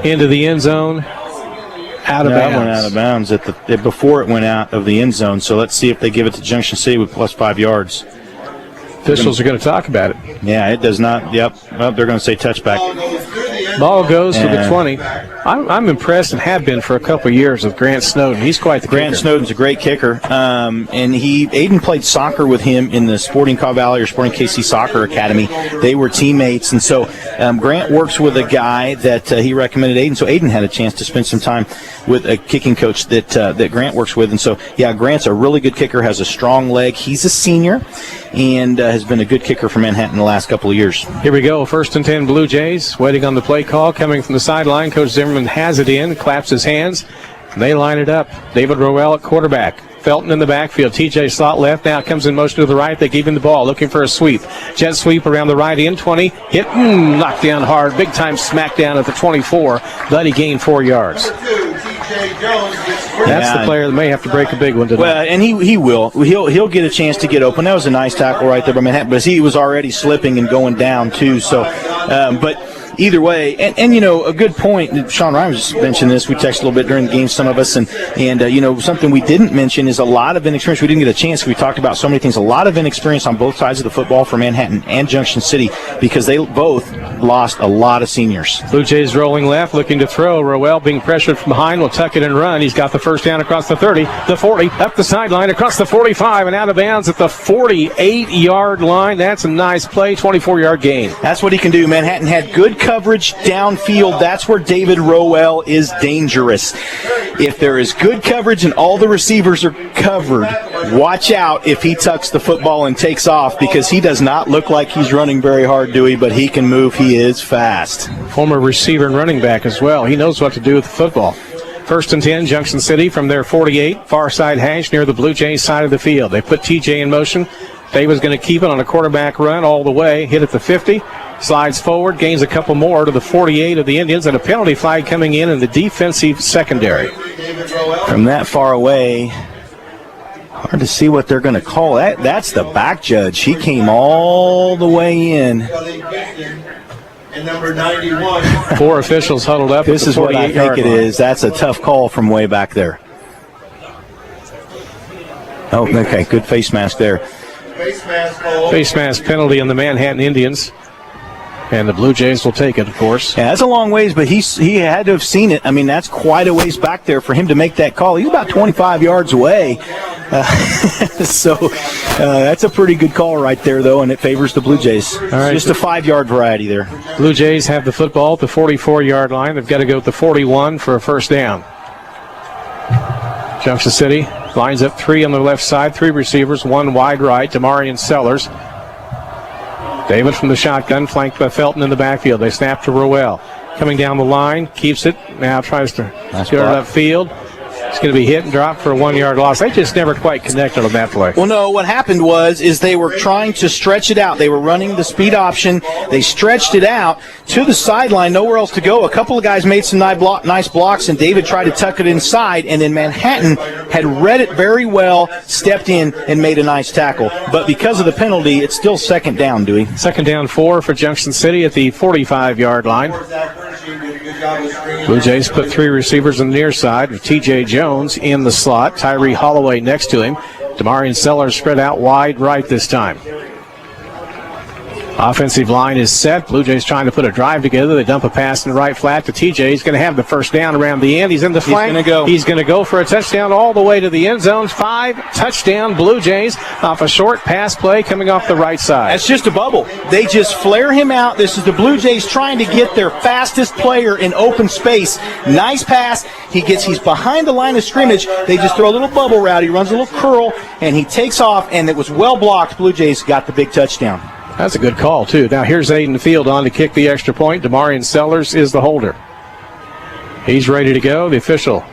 into the end zone. Out of bounds. That went out of bounds before it went out of the end zone. So let's see if they give it to Junction City with plus 5 yards. Officials are going to talk about it. Yeah, it does not. Yep. Well, they're going to say touchback. Ball goes to the 20. I'm impressed and have been for a couple of years with Grant Snowden. He's quite the kicker. Grant Snowden's a great kicker. And Aiden played soccer with him in the Sporting Caw Valley or Sporting KC Soccer Academy. They were teammates. And so Grant works with a guy that he recommended Aiden. So Aiden had a chance to spend some time with a kicking coach that Grant works with. And so, yeah, Grant's a really good kicker, has a strong leg. He's a senior and has been a good kicker for Manhattan the last couple of years. Here we go. 1st and 10 Blue Jays. Waiting on the play call. Coming from the sideline. Coach Zimmerman has it in. Claps his hands. They line it up. David Rowell at quarterback. Felton in the backfield. TJ slot left. Now comes in motion to the right. They give him the ball. Looking for a sweep. Jet sweep around the right end. 20. Hit. Knocked down hard. Big time smack down at the 24. But he gained 4 yards. That's the player that may have to break a big one tonight. Well, and he will. He'll get a chance to get open. That was a nice tackle right there by Manhattan, but he was already slipping and going down too. So, but either way, and you know, a good point. Sean Ryan just mentioned this. We texted a little bit during the game, some of us, and you know, something we didn't mention is a lot of inexperience. We didn't get a chance. We talked about so many things. A lot of inexperience on both sides of the football for Manhattan and Junction City because they both lost a lot of seniors. Blue Jays rolling left, looking to throw. Rowell being pressured from behind will tuck it and run. He's got the first down across the 30, the 40, up the sideline, across the 45, and out of bounds at the 48-yard line. That's a nice play, 24-yard gain. That's what he can do. Manhattan had good coverage downfield. That's where David Rowell is dangerous. If there is good coverage and all the receivers are covered, watch out if he tucks the football and takes off because he does not look like he's running very hard, Dewey, but he can move. He is fast. Former receiver and running back as well. He knows what to do with the football. 1st and 10, Junction City from their 48, far side hash near the Blue Jays side of the field. They put TJ in motion. David's going to keep it on a quarterback run all the way. Hit at the 50, slides forward, gains a couple more to the 48 of the Indians, and a penalty flag coming in the defensive secondary. From that far away, hard to see what they're going to call. That's the back judge. He came all the way in. And number 91. 4 officials huddled up. This is what I think it is. That's a tough call from way back there. Oh, okay. Good face mask there. Face mask penalty on the Manhattan Indians. And the Blue Jays will take it, of course. Yeah, that's a long ways, but he had to have seen it. I mean, that's quite a ways back there for him to make that call. He's about 25 yards away. So that's a pretty good call right there, though, and it favors the Blue Jays. All right. Just a 5-yard variety there. Blue Jays have the football at the 44-yard line. They've got to go at the 41 for a first down. Junction City lines up 3 on the left side, 3 receivers, 1 wide right, Damarian Sellers. David from the shotgun, flanked by Felton in the backfield. They snap to Rowell. Coming down the line, keeps it, now tries to get it upfield. It's going to be hit and dropped for a 1-yard loss. They just never quite connected on that play. Well, no, what happened is they were trying to stretch it out. They were running the speed option. They stretched it out to the sideline, nowhere else to go. A couple of guys made some nice blocks, and David tried to tuck it inside, and then Manhattan had read it very well, stepped in, and made a nice tackle. But because of the penalty, it's still second down, Dewey. Second down 4 for Junction City at the 45-yard line. Blue Jays put 3 receivers on the near side with T.J. Jones in the slot. Tyree Holloway next to him. Damarian Sellers spread out wide right this time. Offensive line is set. Blue Jays trying to put a drive together. They dump a pass in the right flat to TJ. He's going to have the first down around the end. He's in the flank. He's going to go for a touchdown all the way to the end zone. 5 touchdown Blue Jays off a short pass play coming off the right side. That's just a bubble. They just flare him out. This is the Blue Jays trying to get their fastest player in open space. Nice pass. He's behind the line of scrimmage. They just throw a little bubble route. He runs a little curl, and he takes off, and it was well blocked. Blue Jays got the big touchdown. That's a good call, too. Now here's Aiden Field on to kick the extra point. Damarian Sellers is the holder. He's ready to go. The official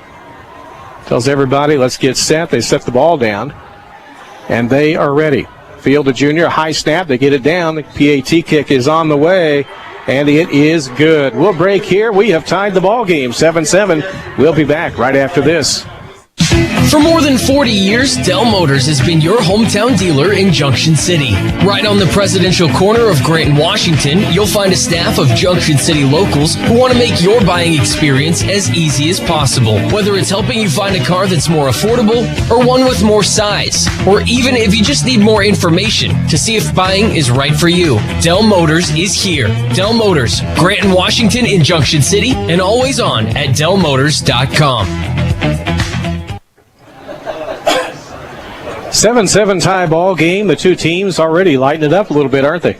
tells everybody, let's get set. They set the ball down, and they are ready. Field a junior, a high snap. They get it down. The PAT kick is on the way, and it is good. We'll break here. We have tied the ball game, 7-7. We'll be back right after this. For more than 40 years, Dell Motors has been your hometown dealer in Junction City. Right on the presidential corner of Grant and Washington, you'll find a staff of Junction City locals who want to make your buying experience as easy as possible. Whether it's helping you find a car that's more affordable or one with more size, or even if you just need more information to see if buying is right for you, Dell Motors is here. Dell Motors, Grant and Washington in Junction City, and always on at dellmotors.com. 7-7 tie ball game. The two teams already lighting it up a little bit, aren't they?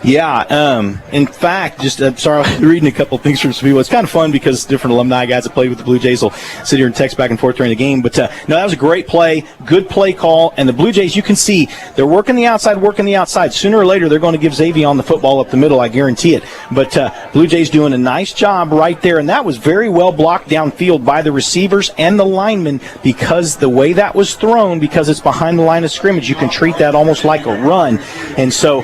Yeah, in fact, I'm sorry, I'm reading a couple of things from some people. It's kind of fun because different alumni guys that played with the Blue Jays will sit here and text back and forth during the game. But, no, that was a great play, good play call. And the Blue Jays, you can see, they're working the outside. Sooner or later, they're going to give Xavier the football up the middle, I guarantee it. But Blue Jays doing a nice job right there. And that was very well blocked downfield by the receivers and the linemen because the way that was thrown, because it's behind the line of scrimmage, you can treat that almost like a run. And so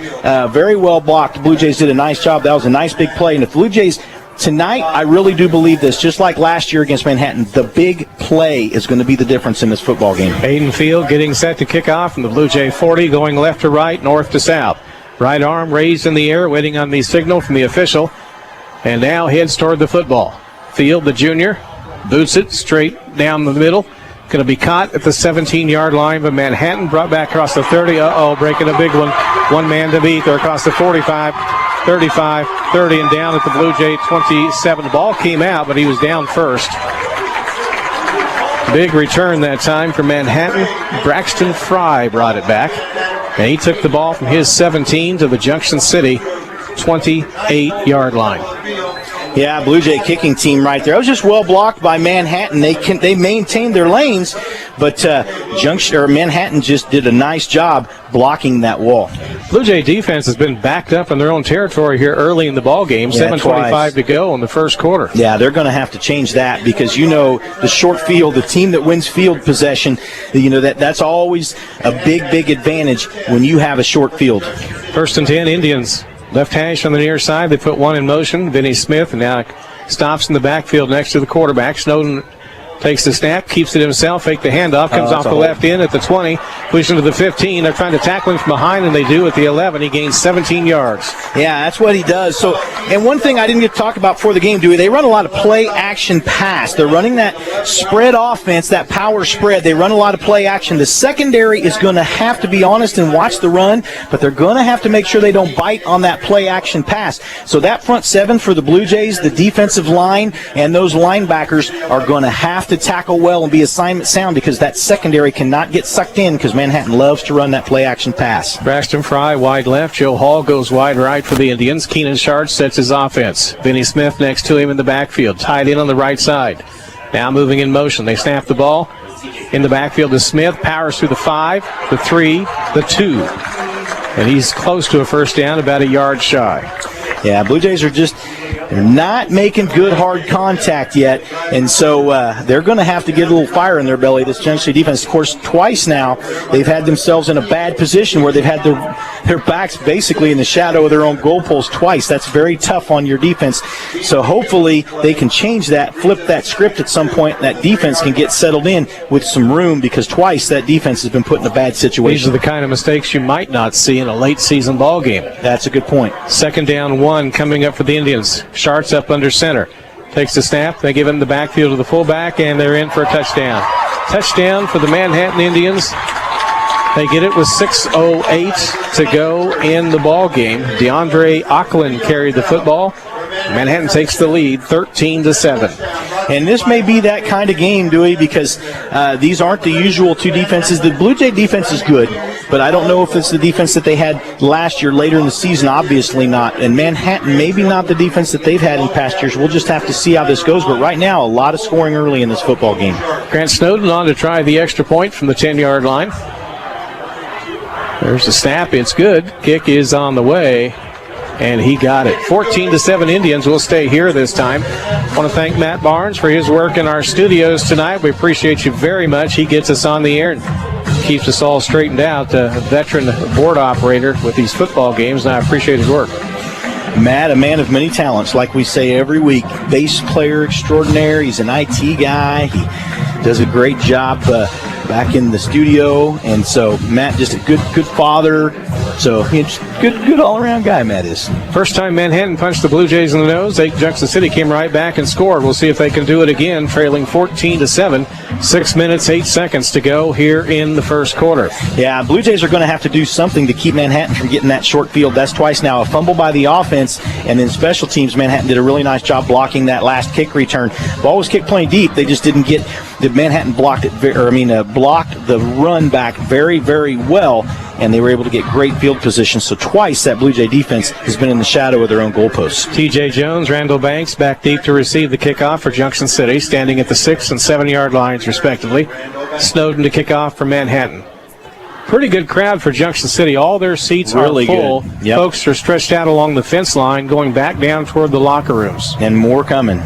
very well blocked. The Blue Jays did a nice job. That was a nice big play. And if the Blue Jays tonight, I really do believe this. Just like last year against Manhattan, the big play is going to be the difference in this football game. Hayden Field getting set to kick off from the Blue Jay 40, going left to right, north to south. Right arm raised in the air, waiting on the signal from the official. And now heads toward the football. Field, the junior, boots it straight down the middle. Going to be caught at the 17-yard line, but Manhattan brought back across the 30. Breaking a big one. One man to beat. They're across the 45, 35, 30, and down at the Blue Jay 27. The ball came out, but he was down first. Big return that time for Manhattan. Braxton Fry brought it back. And he took the ball from his 17 to the Junction City 28-yard line. Yeah, Blue Jay kicking team right there. It was just well blocked by Manhattan. They maintained their lanes, but Manhattan just did a nice job blocking that wall. Blue Jay defense has been backed up in their own territory here early in the ball game. 7:25 to go in the first quarter. Yeah, they're going to have to change that because the short field, the team that wins field possession, that's always a big advantage when you have a short field. 1st and 10, Indians. Left hash on the near side. They put one in motion. Vinny Smith, and now stops in the backfield next to the quarterback. Snowden takes the snap, keeps it himself, fake the handoff, comes off the left end at the 20, pushing to the 15. They're trying to tackle him from behind, and they do at the 11. He gains 17 yards. Yeah, that's what he does. So, and one thing I didn't get to talk about before the game, Dewey, they run a lot of play-action pass. They're running that spread offense, that power spread. They run a lot of play-action. The secondary is going to have to be honest and watch the run, but they're going to have to make sure they don't bite on that play-action pass. So that front seven for the Blue Jays, the defensive line, and those linebackers are going to have to tackle well and be assignment sound because that secondary cannot get sucked in because Manhattan loves to run that play-action pass. Braxton Fry wide left. Joe Hall goes wide right for the Indians. Keenan Sharp sets his offense. Vinny Smith next to him in the backfield, tied in on the right side. Now moving in motion. They snap the ball in the backfield to Smith. Powers through the 5, the 3, the 2. And he's close to a first down, about a yard shy. Yeah, Blue Jays are they're not making good hard contact yet, and so they're going to have to get a little fire in their belly, this Junction City defense. Of course, twice now they've had themselves in a bad position where they've had their backs basically in the shadow of their own goalpost twice. That's very tough on your defense. So hopefully they can change that, flip that script at some point, and that defense can get settled in with some room because twice that defense has been put in a bad situation. These are the kind of mistakes you might not see in a late season ball game. That's a good point. 2nd down 1 coming up for the Indians. Sharps up under center. Takes the snap. They give him the backfield to the fullback, and they're in for a touchdown. Touchdown for the Manhattan Indians. They get it with 6:08 to go in the ball game. DeAndre Auckland carried the football. Manhattan takes the lead 13-7. And this may be that kind of game, Dewey, because these aren't the usual two defenses. The Blue Jay defense is good, but I don't know if it's the defense that they had last year, later in the season. Obviously not. And Manhattan, maybe not the defense that they've had in past years. We'll just have to see how this goes. But right now, a lot of scoring early in this football game. Grant Snowden on to try the extra point from the 10-yard line. There's the snap. It's good. Kick is on the way. And he got it. 14-7 Indians will stay here this time. I want to thank Matt Barnes for his work in our studios tonight. We appreciate you very much. He gets us on the air and keeps us all straightened out. A veteran board operator with these football games, and I appreciate his work. Matt, a man of many talents, like we say every week. Bass player extraordinaire. He's an IT guy. He does a great job back in the studio. And so Matt, just a good father. So good all-around guy, Matt is. First time Manhattan punched the Blue Jays in the nose. Junction City came right back and scored. We'll see if they can do it again, trailing 14-7. 6 minutes, 8 seconds to go here in the first quarter. Yeah, Blue Jays are going to have to do something to keep Manhattan from getting that short field. That's twice now. A fumble by the offense, and then special teams. Manhattan did a really nice job blocking that last kick return. Ball was kicked plenty deep. They just didn't get the Manhattan blocked the run back very, very well, and they were able to get great field position. So twice that Blue Jay defense has been in the shadow of their own goalposts. T.J. Jones, Randall Banks back deep to receive the kickoff for Junction City, standing at the 6 and 7 yard lines respectively. Snowden to kick off for Manhattan. Pretty good crowd for Junction City. All their seats really are full. Good. Yep. Folks are stretched out along the fence line, going back down toward the locker rooms. And more coming.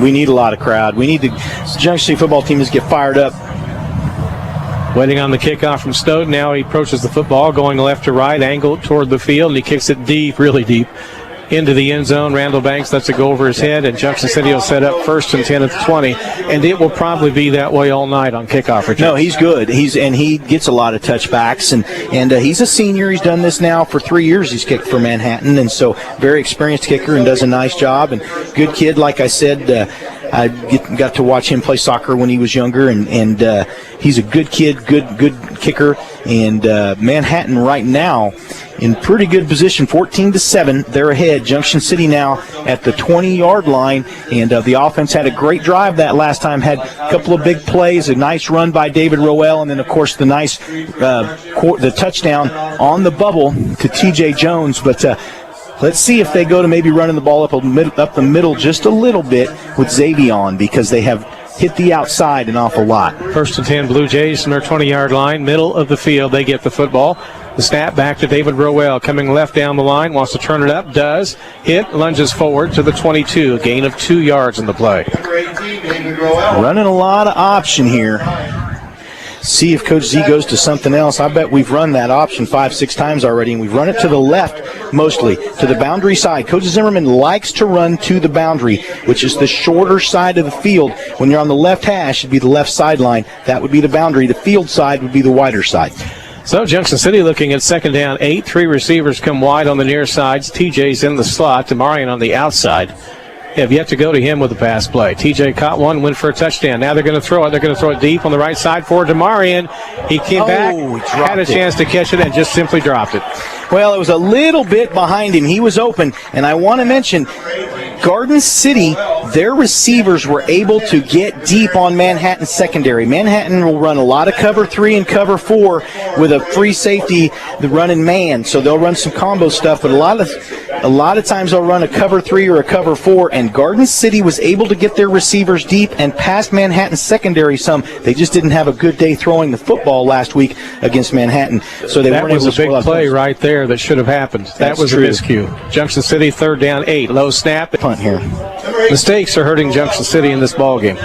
We need a lot of crowd. We need the Junction City football team to get fired up. Waiting on the kickoff from Snowden. Now he approaches the football, going left to right, angled toward the field, and he kicks it deep, really deep. into the end zone. Randall Banks lets it go over his head, and Junction City will set up 1st and 10 at the 20. And it will probably be that way all night on kickoff return. No, he's good. He gets a lot of touchbacks, and he's a senior. He's done this now for 3 years. He's kicked for Manhattan, and so very experienced kicker and does a nice job. And good kid, like I said. I got to watch him play soccer when he was younger, and he's a good kid, good kicker. And Manhattan right now in pretty good position, 14-7. They're ahead. Junction City now at the 20-yard line, and the offense had a great drive that last time. Had a couple of big plays, a nice run by David Roel, and then of course the nice the touchdown on the bubble to T.J. Jones, but. Let's see if they go to maybe running the ball up the middle just a little bit with Xavion, because they have hit the outside an awful lot. 1st and 10 Blue Jays from their 20-yard line, middle of the field. They get the football. The snap back to David Roel, coming left down the line, wants to turn it up, does. Hit, lunges forward to the 22, a gain of 2 yards in the play. Running a lot of option here. See if Coach Z goes to something else. I bet we've run that option 5-6 times already, and we've run it to the left mostly, to the boundary side. Coach Zimmerman likes to run to the boundary, which is the shorter side of the field. When you're on the left hash, it'd be the left sideline. That would be the boundary. The field side would be the wider side. So Junction City looking at 2nd down 8. 3 receivers come wide on the near sides. TJ's in the slot. Demarion on the outside. Have yet to go to him with the pass play. TJ caught one, went for a touchdown. Now they're going to throw it. They're going to throw it deep on the right side for Demarion. He came back, had a chance to catch it, and just simply dropped it. Well, it was a little bit behind him. He was open, and I want to mention Garden City, their receivers were able to get deep on Manhattan's secondary. Manhattan will run a lot of cover 3 and cover 4 with a free safety, the running man. So they'll run some combo stuff, but a lot of times they'll run a cover 3 or a cover 4, and Garden City was able to get their receivers deep and past Manhattan's secondary some. They just didn't have a good day throwing the football last week against Manhattan. So they weren't able to score. That was a big play right there that should have happened. That was a miscue. Junction City 3rd down 8. Low snap. Punt here. Mistakes are hurting Junction City in this ball game.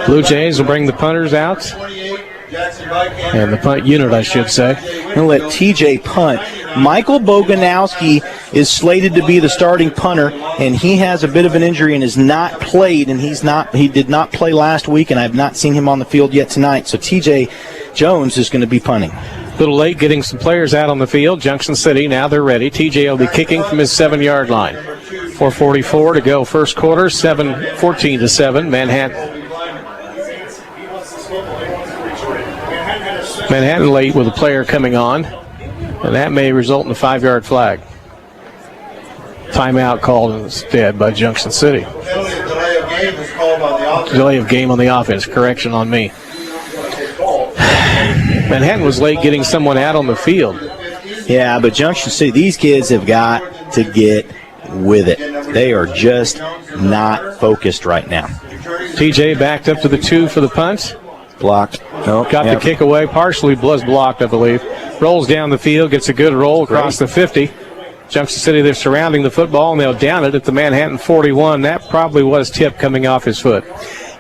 Blue Jays will bring the punters out. And the punt unit, I should say. And let TJ punt. Michael Boganowski is slated to be the starting punter, and he has a bit of an injury and has not played, and he did not play last week, and I've not seen him on the field yet tonight. So TJ Jones is going to be punting. A little late getting some players out on the field. Junction City, now they're ready. TJ will be kicking from his 7-yard line. 4:44 to go first quarter, 14-7. Manhattan late with a player coming on, and that may result in a 5-yard flag. Timeout called instead by Junction City. Delay of game on the offense. Correction on me. Manhattan was late getting someone out on the field. Yeah, but Junction City, these kids have got to get with it. They are just not focused right now. TJ backed up to the 2 for the punt. Blocked. Nope. Got the kick away. Partially was blocked, I believe. Rolls down the field, gets a good roll across the 50. Junction City, they're surrounding the football, and they'll down it at the Manhattan 41. That probably was tipped coming off his foot.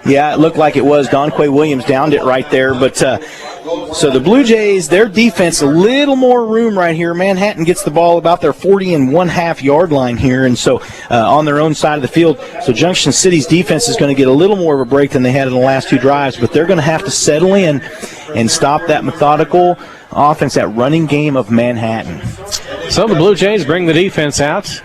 Yeah, it looked like it was. Donquay Williams downed it right there. But so the Blue Jays, their defense, a little more room right here. Manhattan gets the ball about their 40.5 yard line here, and so on their own side of the field. So Junction City's defense is going to get a little more of a break than they had in the last 2 drives, but they're going to have to settle in and stop that methodical offense, that running game of Manhattan. So the Blue Jays bring the defense out.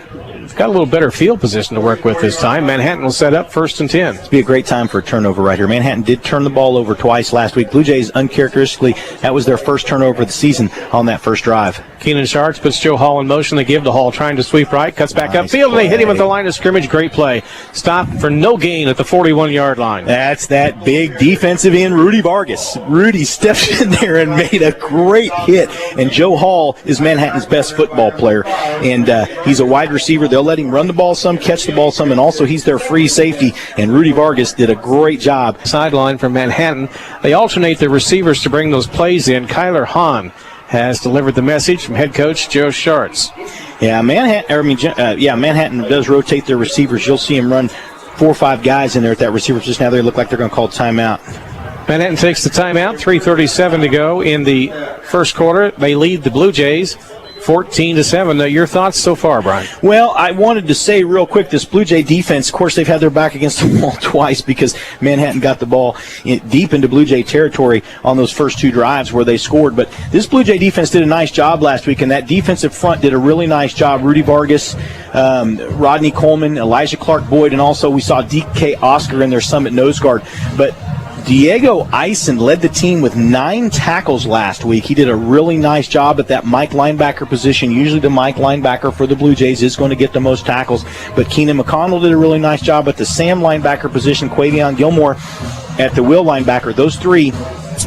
Got a little better field position to work with this time. Manhattan will set up 1st and 10. It'll be a great time for a turnover right here. Manhattan did turn the ball over twice last week. Blue Jays, uncharacteristically, that was their first turnover of the season on that first drive. Keenan Sharks puts Joe Hall in motion. They give to Hall, trying to sweep right, cuts back upfield, and they hit him at the line of scrimmage. Great play. Stopped for no gain at the 41-yard line. That's that big defensive end, Rudy Vargas. Rudy stepped in there and made a great hit, and Joe Hall is Manhattan's best football player, and he's a wide receiver. They'll let him run the ball some, catch the ball some, and also he's their free safety, and Rudy Vargas did a great job. Sideline from Manhattan. They alternate their receivers to bring those plays in. Kyler Hahn has delivered the message from head coach Joe Schartz. Yeah, Manhattan does rotate their receivers. You'll see him run 4 or 5 guys in there at that receiver just now. They look like they're going to call timeout. Manhattan takes the timeout. 3:37 to go in the first quarter. They lead the Blue Jays 14-7. Your thoughts so far, Brian? Well, I wanted to say real quick, this Blue Jay defense, of course, they've had their back against the wall twice because Manhattan got the ball deep into Blue Jay territory on those first two drives where they scored. But this Blue Jay defense did a nice job last week, and that defensive front did a really nice job. Rudy Vargas, Rodney Coleman, Elijah Clark-Boyd, and also we saw DK Oscar in their Summit nose guard. But Diego Eisen led the team with 9 tackles last week. He did a really nice job at that Mike linebacker position. Usually the Mike linebacker for the Blue Jays is going to get the most tackles, but Keenan McConnell did a really nice job at the Sam linebacker position. Quavion Gilmore at the Will linebacker. Those three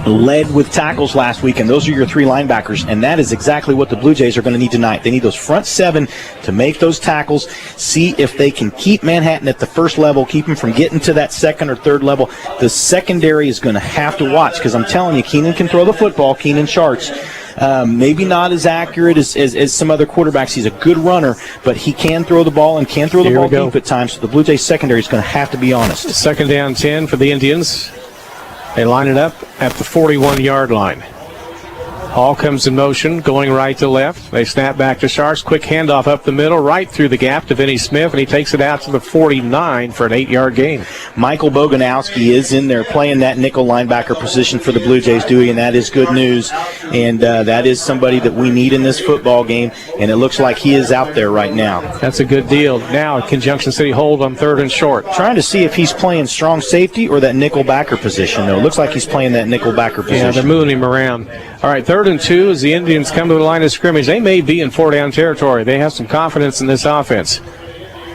led with tackles last week, and those are your 3 linebackers, and that is exactly what the Blue Jays are going to need tonight. They need those front 7 to make those tackles, see if they can keep Manhattan at the first level, keep them from getting to that second or third level. The secondary is going to have to watch, because I'm telling you, Keenan can throw the football, Keenan Sharts. Maybe not as accurate as some other quarterbacks. He's a good runner, but he can throw the ball and can throw the ball deep at times, so the Blue Jays secondary is going to have to be honest. 2nd down 10 for the Indians. They line it up at the 41-yard line. Hall comes in motion, going right to left. They snap back to Sharks. Quick handoff up the middle, right through the gap to Vinny Smith, and he takes it out to the 49 for an 8-yard gain. Michael Boganowski is in there playing that nickel linebacker position for the Blue Jays, Dewey, and that is good news. And that is somebody that we need in this football game, and it looks like he is out there right now. That's a good deal. Now, can Junction City hold on 3rd and short? Trying to see if he's playing strong safety or that nickel backer position, though. It looks like he's playing that nickel backer position. Yeah, they're moving him around. All right, 3rd and 2 as the Indians come to the line of scrimmage. They may be in 4-down territory. They have some confidence in this offense.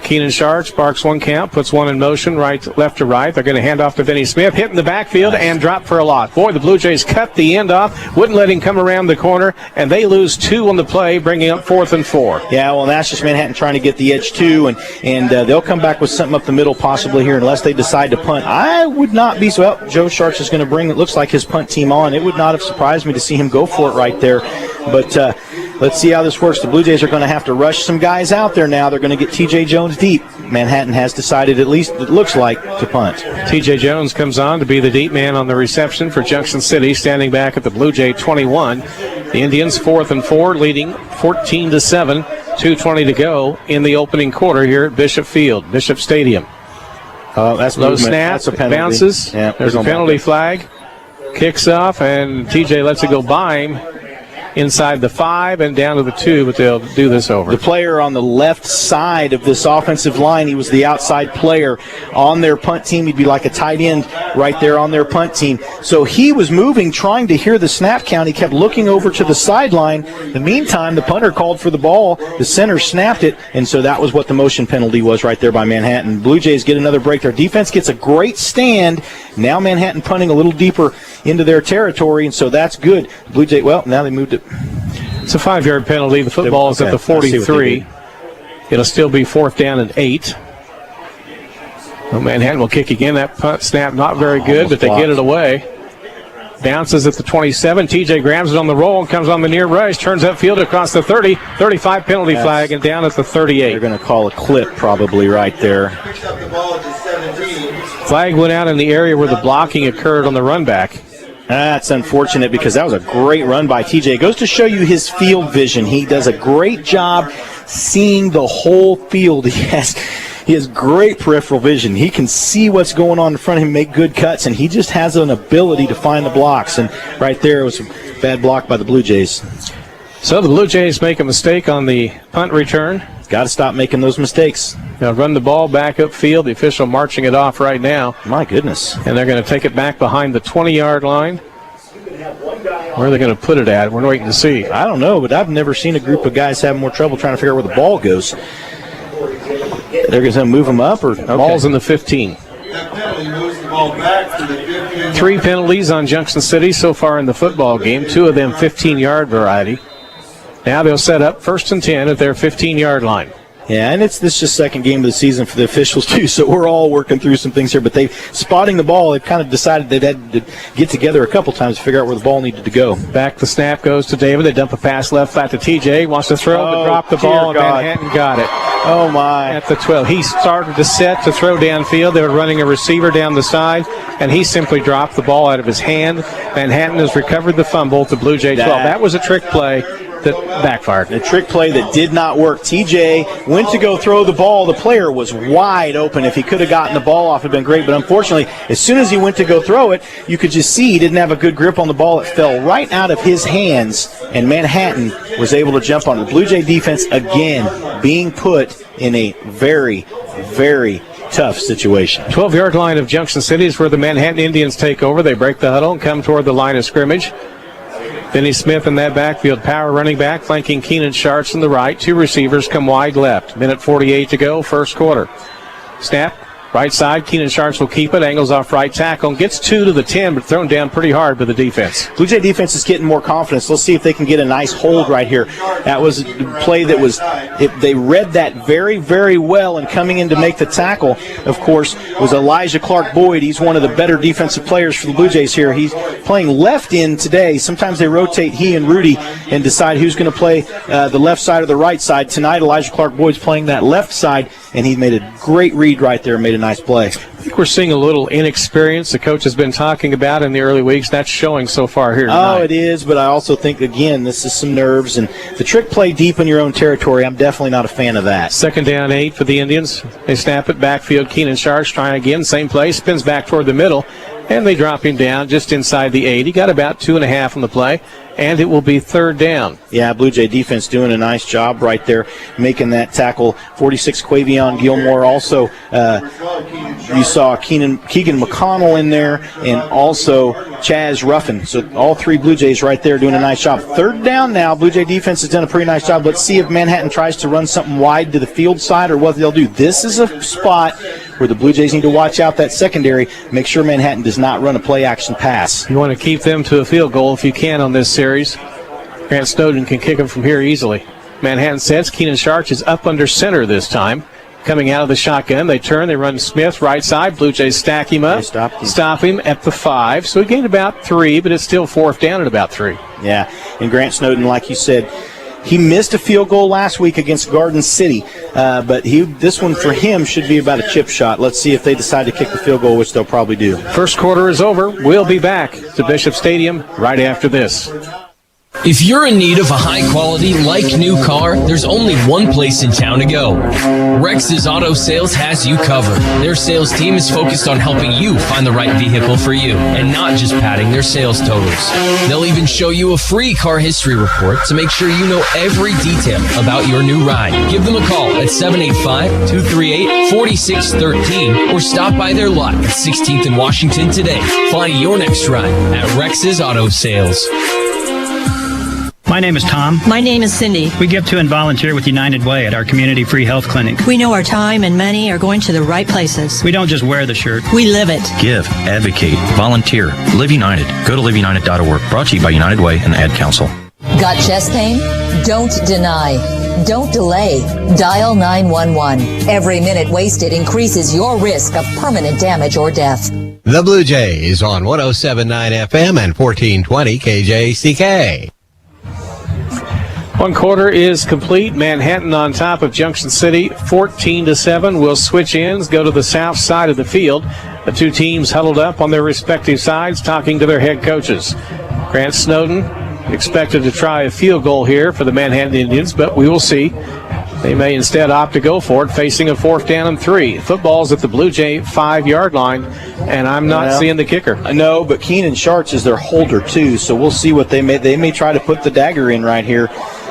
Keenan Sharp sparks one count, puts one in motion, left to right. They're going to hand off to Vinny Smith, hit in the backfield and drop for a lot. Boy, the Blue Jays cut the end off, wouldn't let him come around the corner, and they lose 2 on the play, bringing up 4th and 4. Yeah, well, that's just Manhattan trying to get the edge too, and they'll come back with something up the middle possibly here unless they decide to punt. I would not be so. Well, Joe Sharks is going to bring, it looks like, his punt team on. It would not have surprised me to see him go for it right there, but let's see how this works. The Blue Jays are going to have to rush some guys out there now. They're going to get T.J. Jones deep. Manhattan has decided, at least it looks like, to punt. T.J. Jones comes on to be the deep man on the reception for Junction City, standing back at the Blue Jay 21. The Indians 4th and 4, leading 14-7, 2:20 to go in the opening quarter here at Bishop Stadium. That's low movement. snap, That's a penalty. bounces. Yeah, there's a penalty flag, kicks off, and T.J. lets it go by him. Inside the 5 and down to the 2, but they'll do this over. The player on the left side of this offensive line, he was the outside player on their punt team. He'd be like a tight end right there on their punt team. So he was moving, trying to hear the snap count. He kept looking over to the sideline. In the meantime, the punter called for the ball. The center snapped it, and so that was what the motion penalty was right there by Manhattan. Blue Jays get another break. Their defense gets a great stand. Now Manhattan punting a little deeper into their territory, and so that's good. Blue Jays, well, now they moved it. It's a 5-yard penalty. The football is at the 43. It'll still be 4th down and 8. Well, Manhattan will kick again. That punt snap not very good, but they get it away. Bounces at the 27. TJ grabs it on the roll and comes on the near rush. Turns upfield across the 30. 35 penalty flag and down at the 38. They're going to call a clip probably right there. Flag went out in the area where the blocking occurred on the run back. That's unfortunate because that was a great run by TJ. It goes to show you his field vision. He does a great job seeing the whole field. He has great peripheral vision. He can see what's going on in front of him, make good cuts, and he just has an ability to find the blocks. And right there was a bad block by the Blue Jays. So the Blue Jays make a mistake on the punt return. Got to stop making those mistakes. Now run the ball back upfield. The official marching it off right now. My goodness. And they're going to take it back behind the 20-yard line. Where are they going to put it at? We're waiting to see. I don't know, but I've never seen a group of guys have more trouble trying to figure out where the ball goes. They're going to move them up, or okay. Ball's in the 15. 3 penalties on Junction City so far in the football game. 2 of them 15-yard variety. Now they'll set up 1st and 10 at their 15-yard line. Yeah, and this just second game of the season for the officials too, so we're all working through some things here. But spotting the ball, they've kind of decided they had to get together a couple times to figure out where the ball needed to go. Back the snap goes to David. They dump a pass left flat to TJ. Wants to throw, but drop the ball, and Manhattan got it. Oh, my. At the 12. He started to set to throw downfield. They were running a receiver down the side, and he simply dropped the ball out of his hand. Manhattan has recovered the fumble to Blue Jay 12. That was a trick play. that backfired. A trick play that did not work. TJ went to go throw the ball. The player was wide open. If he could have gotten the ball off, it would have been great. But unfortunately, as soon as he went to go throw it, you could just see he didn't have a good grip on the ball. It fell right out of his hands, and Manhattan was able to jump on it. The Blue Jay defense, again, being put in a very, very tough situation. 12-yard line of Junction City is where the Manhattan Indians take over. They break the huddle and come toward the line of scrimmage. Finney Smith in that backfield, power running back, flanking Keenan Schartz on the right. Two receivers come wide left. Minute 48 to go, first quarter. Snap, right side. Keenan Schartz will keep it. Angles off right tackle. Gets 2 to the 10, but thrown down pretty hard by the defense. Blue Jay defense is getting more confidence. Let's see if they can get a nice hold right here. That was a play that was, they read that very, very well, and coming in to make the tackle, of course, was Elijah Clark Boyd. He's one of the better defensive players for the Blue Jays here. He's playing left end today. Sometimes they rotate he and Rudy and decide who's going to play the left side or the right side. Tonight, Elijah Clark Boyd's playing that left side, and he made a great read right there and made a nice play. I think we're seeing a little inexperience the coach has been talking about in the early weeks. That's showing so far here tonight. Oh, it is, but I also think, again, this is some nerves. And the trick play deep in your own territory, I'm definitely not a fan of that. 2nd down 8 for the Indians. They snap it backfield. Keenan Schartz trying again. Same play. Spins back toward the middle. And they drop him down just inside the 8. He got about 2.5 on the play. And it will be 3rd down. Yeah, Blue Jay defense doing a nice job right there, making that tackle. 46 Quavion Gilmore. Also, you saw Keegan McConnell in there, and also Chaz Ruffin. So all 3 Blue Jays right there doing a nice job. 3rd down now. Blue Jay defense has done a pretty nice job. Let's see if Manhattan tries to run something wide to the field side or what they'll do. This is a spot where the Blue Jays need to watch out that secondary. Make sure Manhattan does not run a play-action pass. You want to keep them to a field goal if you can on this series. Grant Snowden can kick them from here easily. Manhattan sets. Keenan Schartz is up under center this time. Coming out of the shotgun, they turn, they run Smith right side. Blue Jays stack him up. Stop him at the 5. So he gained about 3, but it's still 4th down at about 3. Yeah, and Grant Snowden, like you said, he missed a field goal last week against Garden City, but this one for him should be about a chip shot. Let's see if they decide to kick the field goal, which they'll probably do. First quarter is over. We'll be back to Bishop Stadium right after this. If you're in need of a high-quality, like-new car, there's only one place in town to go. Rex's Auto Sales has you covered. Their sales team is focused on helping you find the right vehicle for you, and not just padding their sales totals. They'll even show you a free car history report to make sure you know every detail about your new ride. Give them a call at 785-238-4613 or stop by their lot at 16th and Washington today. Find your next ride at Rex's Auto Sales. My name is Tom. My name is Cindy. We give to and volunteer with United Way at our community free health clinic. We know our time and money are going to the right places. We don't just wear the shirt. We live it. Give, advocate, volunteer. Live United. Go to liveunited.org. Brought to you by United Way and the Ad Council. Got chest pain? Don't deny. Don't delay. Dial 911. Every minute wasted increases your risk of permanent damage or death. The Blue Jays on 107.9 FM and 1420 KJCK. One quarter is complete. Manhattan on top of Junction City, 14-7. We'll switch ends, go to the south side of the field. The two teams huddled up on their respective sides, talking to their head coaches. Grant Snowden expected to try a field goal here for the Manhattan Indians, but we will see. They may instead opt to go for it, facing a 4th down and 3. Football's at the Blue Jay 5-yard line, and I'm not seeing the kicker. No, but Keenan Schartz is their holder too, so we'll see what they may try to put the dagger in right here.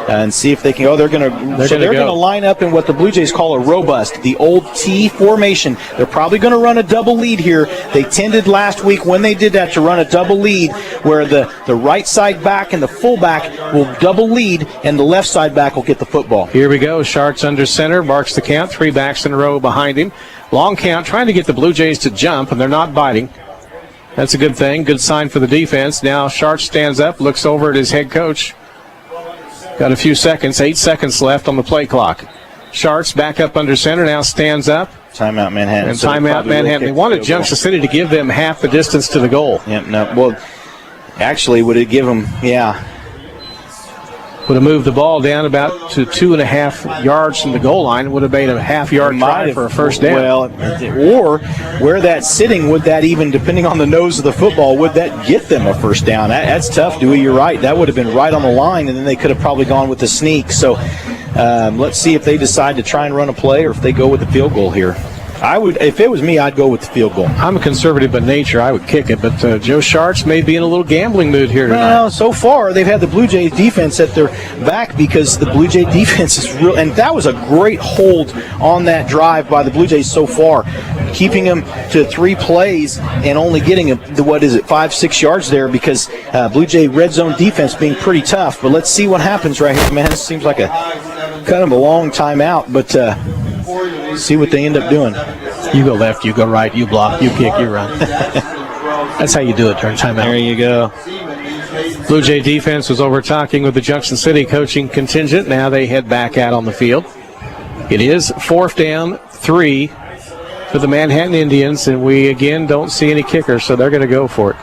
And see if they can go. They're going to line up in what the Blue Jays call a robust, the old T formation. They're probably going to run a double lead here. They tended last week when they did that to run a double lead where the right side back and the fullback will double lead and the left side back will get the football. Here we go. Schartz under center, marks the count. 3 backs in a row behind him. Long count, trying to get the Blue Jays to jump, and they're not biting. That's a good thing. Good sign for the defense. Now Schartz stands up, looks over at his head coach. Got a few seconds, 8 seconds left on the play clock. Schartz back up under center, now stands up. Timeout Manhattan. And timeout Manhattan. They wanted Junction City to give them half the distance to the goal. Yep, no, well, actually, would it give them, would have moved the ball down about to 2.5 yards from the goal line. It would have made a half-yard try for a first down. Well, or where that's sitting, would that even, depending on the nose of the football, would that get them a first down? That's tough, Dewey. You're right. That would have been right on the line, and then they could have probably gone with the sneak. So let's see if they decide to try and run a play or if they go with the field goal here. I would, if it was me, I'd go with the field goal. I'm a conservative by nature. I would kick it, but Joe Schartz may be in a little gambling mood here tonight. Well, so far they've had the Blue Jays defense at their back because the Blue Jay defense is real, and that was a great hold on that drive by the Blue Jays so far, keeping them to 3 plays and only getting 5-6 yards there because Blue Jay red zone defense being pretty tough. But let's see what happens right here, man. This seems like a kind of a long timeout, but see what they end up doing. You go left, you go right, you block, you kick, you run. That's how you do it during timeout. There you go. Blue Jay defense was over talking with the Junction City coaching contingent. Now they head back out on the field. It is 4th down, 3 for the Manhattan Indians, and we again don't see any kickers, so they're going to go for it.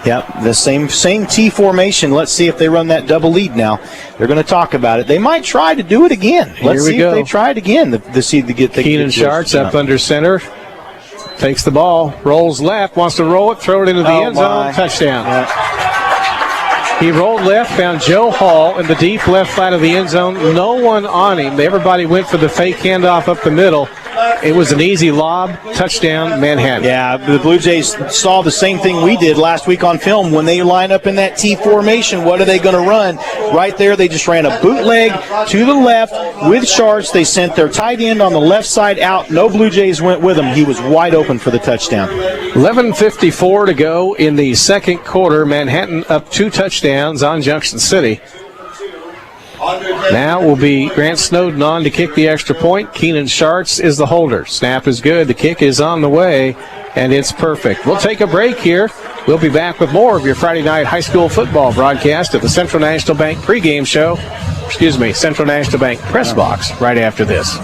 Yep, the same T formation. Let's see if they run that double lead now. They're going to talk about it. They might try to do it again. Let's see if they try it again. Keenan Schartz up under center. Takes the ball, rolls left, wants to roll it, throw it into the end zone. Touchdown. Yeah. He rolled left, found Joe Hall in the deep left side of the end zone. No one on him. Everybody went for the fake handoff up the middle. It was an easy lob, touchdown, Manhattan. Yeah, the Blue Jays saw the same thing we did last week on film. When they line up in that T formation, what are they going to run? Right there, they just ran a bootleg to the left with Schartz. They sent their tight end on the left side out. No Blue Jays went with him. He was wide open for the touchdown. 11:54 to go in the second quarter. Manhattan up 2 touchdowns on Junction City. Now will be Grant Snowden on to kick the extra point. Keenan Schartz is the holder. Snap is good. The kick is on the way, and it's perfect. We'll take a break here. We'll be back with more of your Friday night high school football broadcast at the Central National Bank pregame show. Central National Bank press box right after this.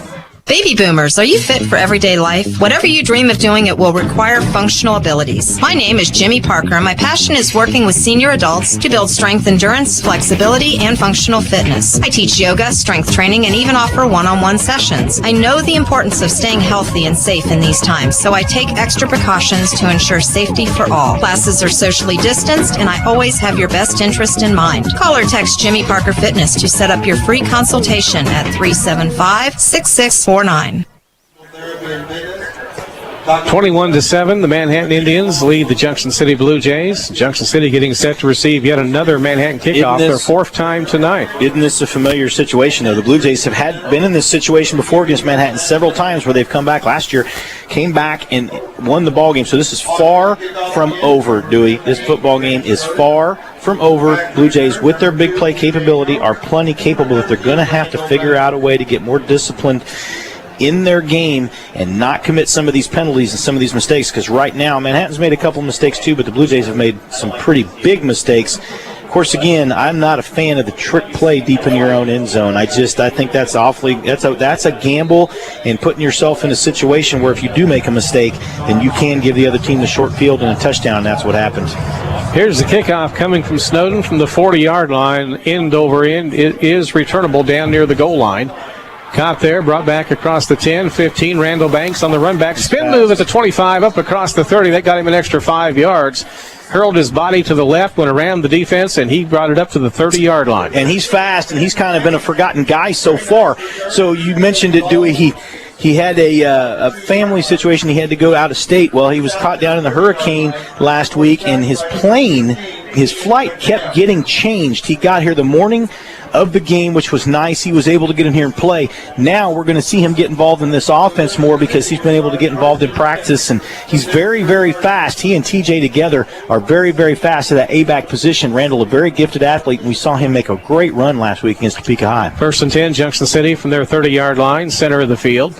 Baby boomers, are you fit for everyday life? Whatever you dream of doing, it will require functional abilities. My name is Jimmy Parker, and my passion is working with senior adults to build strength, endurance, flexibility, and functional fitness. I teach yoga, strength training, and even offer one-on-one sessions. I know the importance of staying healthy and safe in these times, so I take extra precautions to ensure safety for all. Classes are socially distanced, and I always have your best interest in mind. Call or text Jimmy Parker Fitness to set up your free consultation at 375-6649. 21-7, the Manhattan Indians lead the Junction City Blue Jays. Junction City getting set to receive yet another Manhattan kickoff, their 4th time tonight. Isn't this a familiar situation, though? The Blue Jays have been in this situation before against Manhattan several times where they've come back. Last year, came back and won the ball game. So this is far from over, Dewey. This football game is far from over. Blue Jays, with their big play capability, are plenty capable. If they're going to have to figure out a way to get more disciplined in their game and not commit some of these penalties and some of these mistakes, because right now Manhattan's made a couple mistakes too, but the Blue Jays have made some pretty big mistakes. Of course, again, I'm not a fan of the trick play deep in your own end zone. I think that's that's a gamble, and putting yourself in a situation where if you do make a mistake, then you can give the other team the short field and a touchdown, and that's what happens. Here's the kickoff coming from Snowden from the 40-yard line, end over end. It is returnable down near the goal line. Caught there, brought back across the 10, 15. Randall Banks on the run back. Spin move at the 25, up across the 30. That got him an extra 5 yards. Hurled his body to the left, went around the defense, and he brought it up to the 30-yard line. And he's fast, and he's kind of been a forgotten guy so far. So you mentioned it, Dewey. He had a family situation. He had to go out of state. Well, he was caught down in the hurricane last week, and his flight kept getting changed. He got here the morning of the game, which was nice. He was able to get in here and play. Now we're going to see him get involved in this offense more because he's been able to get involved in practice, and he's very, very fast. He and TJ together are very, very fast at that A-back position. Randall, a very gifted athlete, and we saw him make a great run last week against Topeka High. 1st and 10, Junction City from their 30-yard line, center of the field.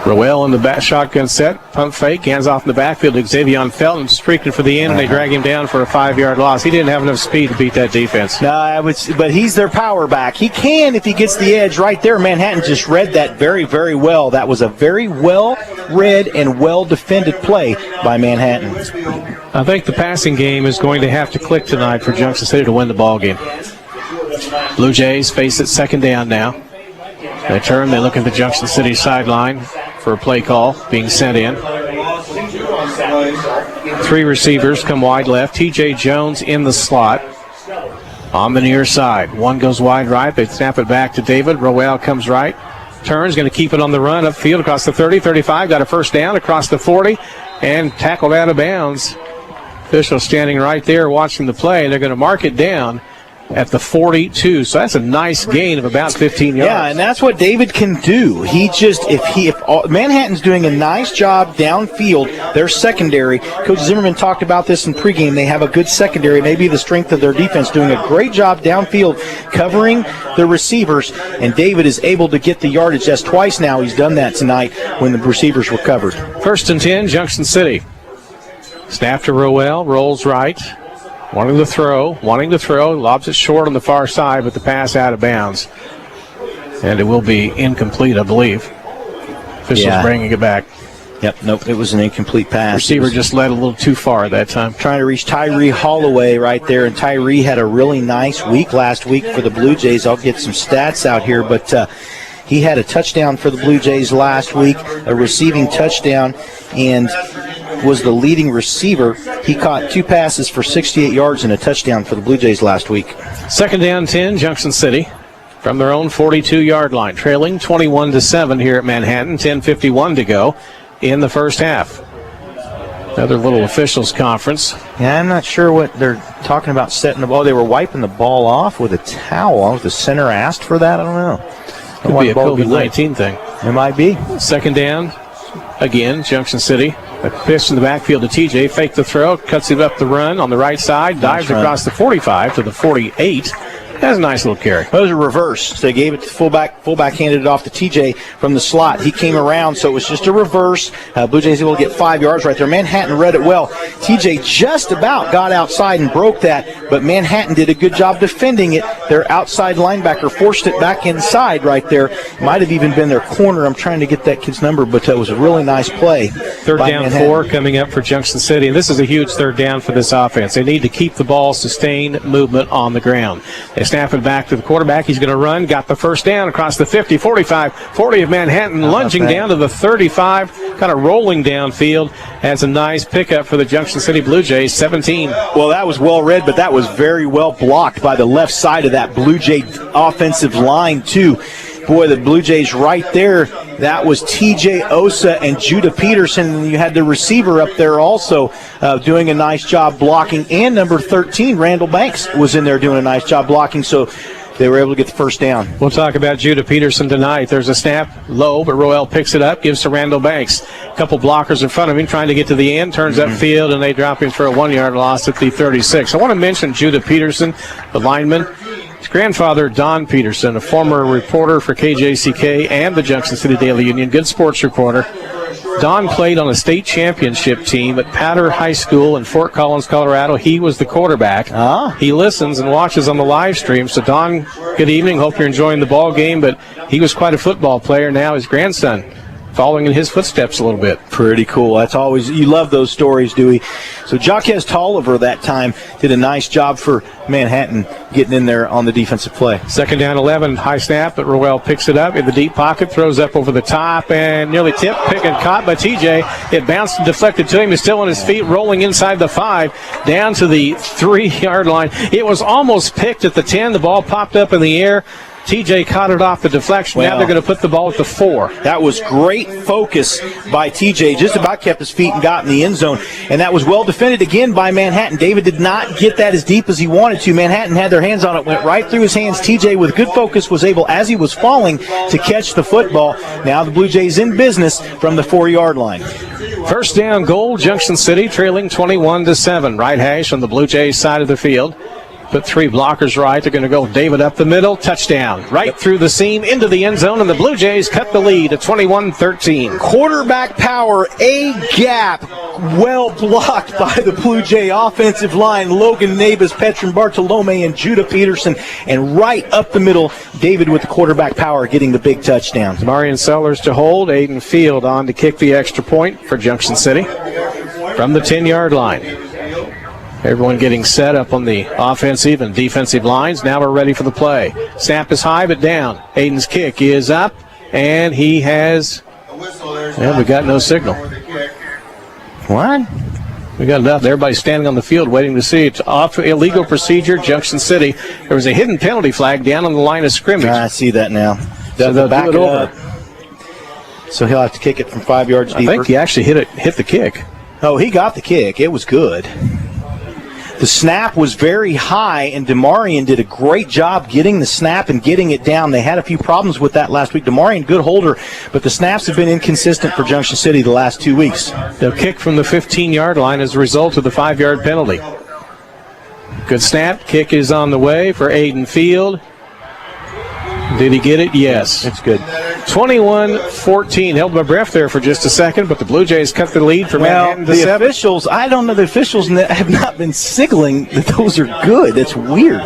Roel in the back shotgun set, pump fake, hands off in the backfield to Xavier Felton, streaking for the end, and they drag him down for a 5-yard loss. He didn't have enough speed to beat that defense. No, but he's their power back. He can if he gets the edge right there. Manhattan just read that very, very well. That was a very well-read and well-defended play by Manhattan. I think the passing game is going to have to click tonight for Junction City to win the ball game. Blue Jays face it second down now. They turn, they look at the Junction City sideline for a play call being sent in. 3 receivers come wide left. TJ Jones in the slot on the near side. 1 goes wide right. They snap it back to David. Roel comes right. Turns, going to keep it on the run upfield across the 30, 35. Got a first down across the 40 and tackled out of bounds. Official standing right there watching the play. They're going to mark it down at the 42, so that's a nice gain of about 15 yards. Yeah, and that's what David can do. He just, if Manhattan's doing a nice job downfield, their secondary. Coach Zimmerman talked about this in pregame. They have a good secondary, maybe the strength of their defense, doing a great job downfield covering the receivers, and David is able to get the yardage. That's twice now he's done that tonight when the receivers were covered. 1st and 10, Junction City. Snap to Roel, rolls right. Wanting to throw, lobs it short on the far side, but the pass out of bounds. And it will be incomplete, I believe. Officials bringing it back. Yep, nope, it was an incomplete pass. Receiver just led a little too far that time. Trying to reach Tyree Holloway right there, and Tyree had a really nice week last week for the Blue Jays. I'll get some stats out here, but he had a touchdown for the Blue Jays last week, a receiving touchdown, and was the leading receiver. He caught 2 passes for 68 yards and a touchdown for the Blue Jays last week. 2nd down 10, Junction City from their own 42-yard line, trailing 21-7 here at Manhattan. 10:51 to go in the first half. Another little officials conference. Yeah, I'm not sure what they're talking about setting the ball. They were wiping the ball off with a towel. The center asked for that. I don't know. Could be a COVID-19 thing. It might be. 2nd down, again, Junction City. A pitch in the backfield to TJ. Fake the throw, cuts it up the run on the right side, dives across the 45 to the 48. That's a nice little carry. That was a reverse. So they gave it to fullback. Fullback handed it off to TJ from the slot. He came around, so it was just a reverse. Blue Jays able to get 5 yards right there. Manhattan read it well. TJ just about got outside and broke that, but Manhattan did a good job defending it. Their outside linebacker forced it back inside right there. Might have even been their corner. I'm trying to get that kid's number, but that was a really nice play. 3rd down Manhattan. 4 coming up for Junction City, and this is a huge 3rd down for this offense. They need to keep the ball, sustain movement on the ground. They snap it back to the quarterback. He's going to run. Got the first down across the 50, 45, 40 of Manhattan, lunging down to the 35, kind of rolling downfield. That's a nice pickup for the Junction City Blue Jays, 17. Well, that was well read, but that was very well blocked by the left side of that Blue Jay offensive line, too. Boy, the Blue Jays right there, that was TJ Osa and Judah Peterson. And you had the receiver up there also doing a nice job blocking. And number 13, Randall Banks, was in there doing a nice job blocking. So they were able to get the first down. We'll talk about Judah Peterson tonight. There's a snap low, but Roel picks it up, gives to Randall Banks. A couple blockers in front of him trying to get to the end, turns upfield, and they drop him for a 1-yard loss at the 36. I want to mention Judah Peterson, the lineman. His grandfather, Don Peterson, a former reporter for KJCK and the Junction City Daily Union, good sports reporter. Don played on a state championship team at Powder High School in Fort Collins, Colorado. He was the quarterback. He listens and watches on the live stream. So, Don, good evening. Hope you're enjoying the ball game. But he was quite a football player. Now his grandson following in his footsteps a little bit. Pretty cool. That's always, you love those stories, Dewey. So Jaquez Tolliver that time did a nice job for Manhattan getting in there on the defensive play. 2nd down 11, high snap, but Roel picks it up in the deep pocket, throws up over the top, and nearly tipped, pick and caught by TJ. It bounced and deflected to him. He's still on his feet, rolling inside the 5, down to the 3-yard line. It was almost picked at the 10. The ball popped up in the air. TJ caught it off the deflection. Now they're going to put the ball at the 4. That was great focus by TJ. Just about kept his feet and got in the end zone. And that was well defended again by Manhattan. David did not get that as deep as he wanted to. Manhattan had their hands on it, went right through his hands. TJ, with good focus, was able, as he was falling, to catch the football. Now the Blue Jays in business from the 4-yard line. First down goal, Junction City trailing 21-7. Right hash on the Blue Jays side of the field. Put 3 blockers right. They're going to go David up the middle. Touchdown. Right through the seam into the end zone, and the Blue Jays cut the lead at 21-13. Quarterback power, a gap, well blocked by the Blue Jay offensive line. Logan Nabas, Petron Bartolome, and Judah Peterson. And right up the middle, David with the quarterback power getting the big touchdown. Marion Sellers to hold. Aiden Field on to kick the extra point for Junction City from the 10-yard line. Everyone getting set up on the offensive and defensive lines. Now we're ready for the play. Snap is high but down. Aiden's kick is up, and he has... And we got no signal. What? We got enough. Everybody's standing on the field waiting to see. It's off illegal procedure, Junction City. There was a hidden penalty flag down on the line of scrimmage. I see that now. So they'll back it over. So he'll have to kick it from 5 yards deeper. I think he actually hit the kick. Oh, he got the kick. It was good. The snap was very high, and DeMarion did a great job getting the snap and getting it down. They had a few problems with that last week. DeMarion, good holder, but the snaps have been inconsistent for Junction City the last 2 weeks. They'll kick from the 15-yard line as a result of the 5-yard penalty. Good snap. Kick is on the way for Aiden Field. Did he get it? Yes. It's good. 21-14. Held my breath there for just a second, but the Blue Jays cut the lead from Manhattan to 7. Officials, I don't know, the officials have not been signaling that those are good. That's weird.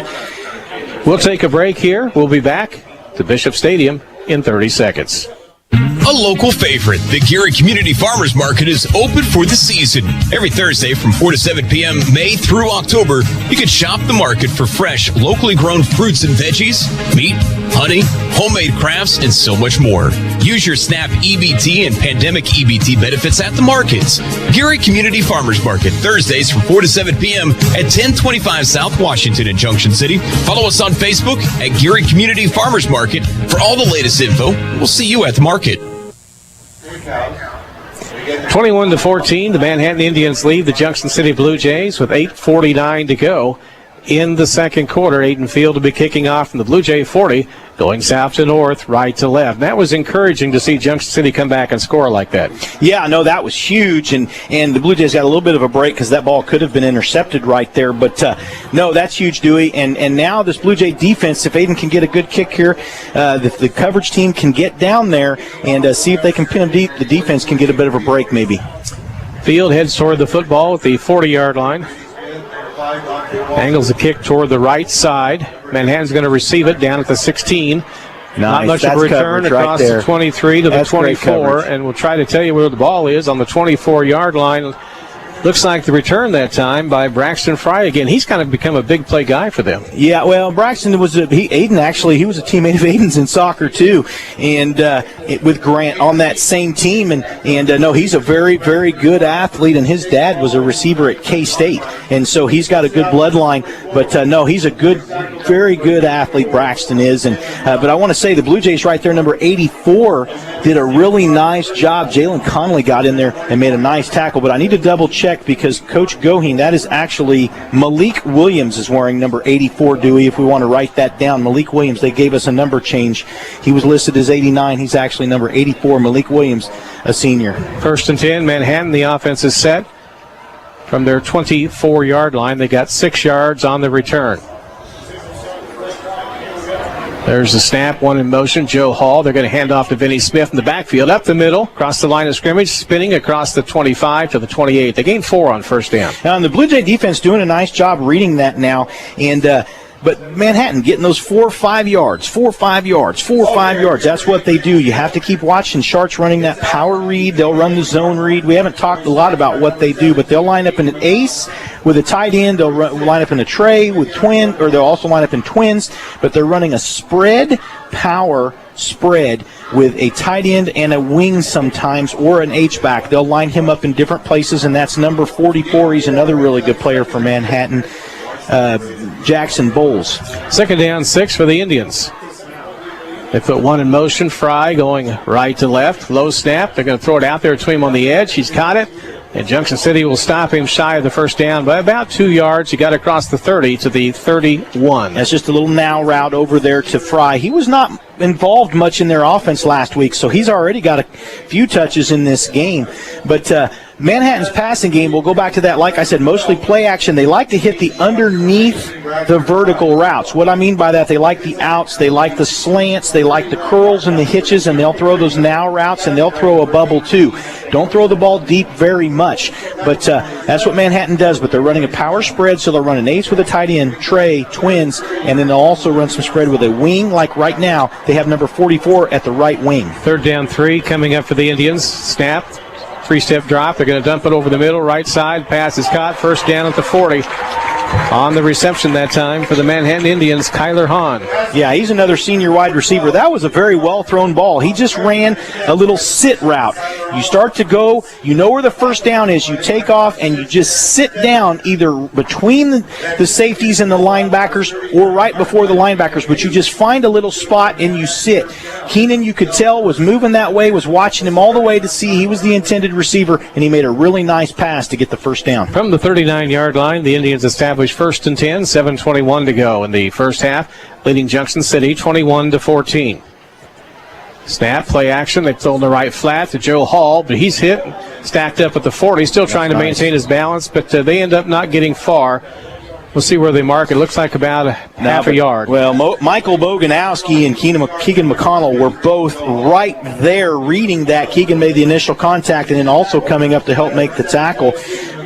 We'll take a break here. We'll be back to Bishop Stadium in 30 seconds. A local favorite, the Geary Community Farmers Market is open for the season. Every Thursday from 4 to 7 p.m. May through October, you can shop the market for fresh, locally grown fruits and veggies, meat, honey, homemade crafts, and so much more. Use your SNAP EBT and Pandemic EBT benefits at the markets. Geary Community Farmers Market, Thursdays from 4 to 7 p.m. at 1025 South Washington in Junction City. Follow us on Facebook at Geary Community Farmers Market for all the latest info. We'll see you at the market. 21-14, the Manhattan Indians lead the Junction City Blue Jays with 8:49 to go in the second quarter. Aiden Field will be kicking off from the Blue Jay 40, going south to north, right to left. That was encouraging to see Junction City come back and score like that. Yeah, no, that was huge, and the Blue Jays got a little bit of a break because that ball could have been intercepted right there. But, no, that's huge, Dewey. And now this Blue Jay defense, if Aiden can get a good kick here, the coverage team can get down there and see if they can pin him deep. The defense can get a bit of a break maybe. Field heads toward the football at the 40-yard line. Angles the kick toward the right side. Manhattan's going to receive it down at the 16. Nice. Not much of a return across the 23 to the 24, and we'll try to tell you where the ball is on the 24-yard line. Looks like the return that time by Braxton Fry again. He's kind of become a big play guy for them. Yeah, well, Braxton was Aiden actually. He was a teammate of Aiden's in soccer too, and with Grant on that same team. And no, he's a very, very good athlete. And his dad was a receiver at K-State, and so he's got a good bloodline. But no, he's a good, very good athlete. Braxton is. And but I want to say the Blue Jays right there, number 84, did a really nice job. Jalen Connolly got in there and made a nice tackle. But I need to double check, because Coach Goheen, that is actually Malik Williams is wearing number 84, Dewey, if we want to write that down. Malik Williams, they gave us a number change. He was listed as 89. He's actually number 84, Malik Williams, a senior. 1st and 10, Manhattan, the offense is set. From their 24-yard line, they got 6 yards on the return. There's the snap, one in motion. Joe Hall. They're going to hand off to Vinny Smith in the backfield. Up the middle, across the line of scrimmage, spinning across the 25 to the 28. They gained 4 on first down. And the Blue Jay defense doing a nice job reading that now. And but Manhattan getting those 4 or 5 yards, 4 or 5 yards, 4 or 5 yards. That's what they do. You have to keep watching. Sharks running that power read. They'll run the zone read. We haven't talked a lot about what they do, but they'll line up in an ace with a tight end. They'll line up in a tray with twin, or they'll also line up in twins. But they're running a spread power spread with a tight end and a wing sometimes, or an H-back. They'll line him up in different places, and that's number 44. He's another really good player for Manhattan. Jackson Bowles. 2nd down, 6 for the Indians. They put one in motion. Fry going right to left. Low snap. They're going to throw it out there to him on the edge. He's caught it. And Junction City will stop him shy of the first down by about 2 yards. He got across the 30 to the 31. That's just a little now route over there to Fry. He was not involved much in their offense last week, so he's already got a few touches in this game. But Manhattan's passing game, we'll go back to that, like I said, mostly play action. They like to hit the underneath the vertical routes. What I mean by that, they like the outs, they like the slants, they like the curls and the hitches, and they'll throw those now routes, and they'll throw a bubble too. Don't throw the ball deep very much, but that's what Manhattan does. But they're running a power spread, so they'll run an ace with a tight end, Trey, twins, and then they'll also run some spread with a wing. Like right now, they have number 44 at the right wing. 3rd down 3 coming up for the Indians. Snap. 3-step drop. They're going to dump it over the middle, right side. Pass is caught. 1st down at the 40. On the reception that time for the Manhattan Indians, Kyler Hahn. Yeah, he's another senior wide receiver. That was a very well-thrown ball. He just ran a little sit route. You start to go, you know where the 1st down is. You take off, and you just sit down either between the safeties and the linebackers or right before the linebackers, but you just find a little spot and you sit. Keenan, you could tell, was moving that way, was watching him all the way to see he was the intended receiver, and he made a really nice pass to get the 1st down. From the 39-yard line, the Indians established 1st and 10, 7:21 to go in the first half, leading Junction City 21-14. Snap, play action. They throw in the right flat to Joe Hall, but he's hit, stacked up at the 40. Still trying to maintain his balance, but they end up not getting far. We'll see where they mark. It looks like about half a yard. Well, Michael Boganowski and Keegan McConnell were both right there reading that. Keegan made the initial contact, and then also coming up to help make the tackle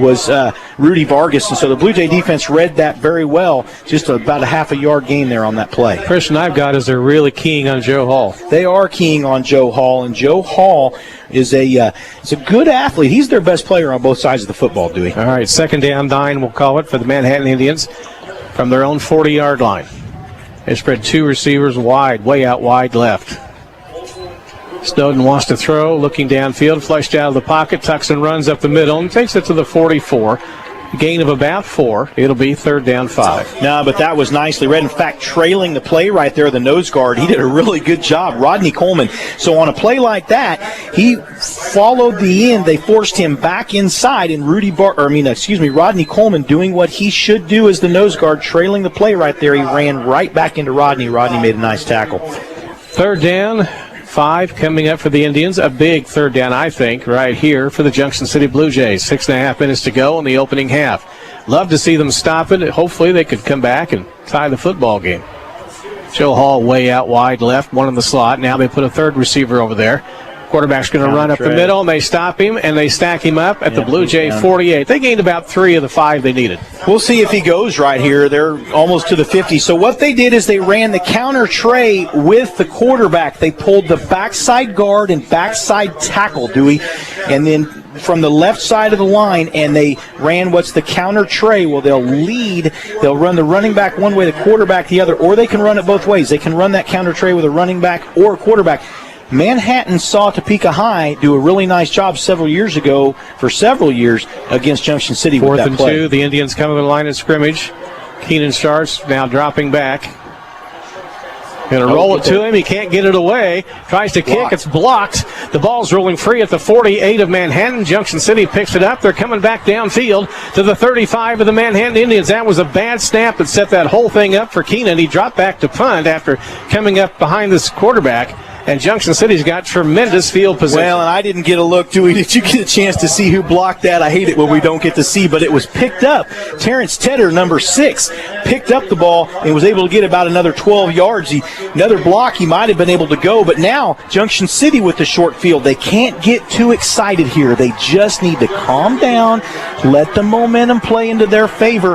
was Rudy Vargas. And so the Blue Jay defense read that very well. Just about a half a yard gain there on that play. The impression I've got is they're really keying on Joe Hall. They are keying on Joe Hall, and Joe Hall is a good athlete. He's their best player on both sides of the football, Dewey. All right, 2nd down 9, we'll call it, for the Manhattan Indians from their own 40-yard line. They spread 2 receivers wide, way out wide left. Snowden wants to throw, looking downfield, flushed out of the pocket, tucks and runs up the middle, and takes it to the 44. Gain of about 4. It'll be 3rd down 5. No, but that was nicely read. In fact, trailing the play right there, the nose guard, he did a really good job, Rodney Coleman. So on a play like that, he followed the end. They forced him back inside, and Rodney Coleman doing what he should do as the nose guard, trailing the play right there. He ran right back into Rodney. Rodney made a nice tackle. 3rd down 5 coming up for the Indians. A big 3rd down, I think, right here for the Junction City Blue Jays. 6.5 minutes to go in the opening half. Love to see them stop it. Hopefully they could come back and tie the football game. Joe Hall way out wide left, one in the slot. Now they put a 3rd receiver over there. Quarterback's going to run up the middle, and they stop him, and they stack him up at the Blue Jay 48. They gained about 3 of the 5 they needed. We'll see if he goes right here. They're almost to the 50. So what they did is they ran the counter tray with the quarterback. They pulled the backside guard and backside tackle, Dewey, and then from the left side of the line, and they ran what's the counter tray. Well, they'll run the running back one way, the quarterback the other, or they can run it both ways. They can run that counter tray with a running back or a quarterback. Manhattan saw Topeka High do a really nice job several years ago, for several years, against Junction City with that play. 4th and 2, the Indians come to the line of scrimmage. Keenan starts, now dropping back. Going to roll it to him. He can't get it away. Tries to kick. It's blocked. The ball's rolling free at the 48 of Manhattan. Junction City picks it up. They're coming back downfield to the 35 of the Manhattan Indians. That was a bad snap that set that whole thing up for Keenan. He dropped back to punt after coming up behind this quarterback. And Junction City's got tremendous field position. Well, and I didn't get a look, Dewey. Did you get a chance to see who blocked that? I hate it when we don't get to see, but it was picked up. Terrence Tedder, number 6, picked up the ball and was able to get about another 12 yards. Another block, he might have been able to go, but now Junction City with the short field. They can't get too excited here. They just need to calm down, let the momentum play into their favor,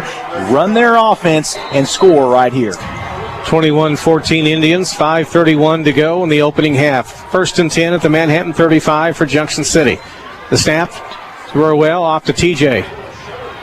run their offense, and score right here. 21-14 Indians, 5:31 to go in the opening half. 1st and 10 at the Manhattan 35 for Junction City. The snap, throw well off to TJ.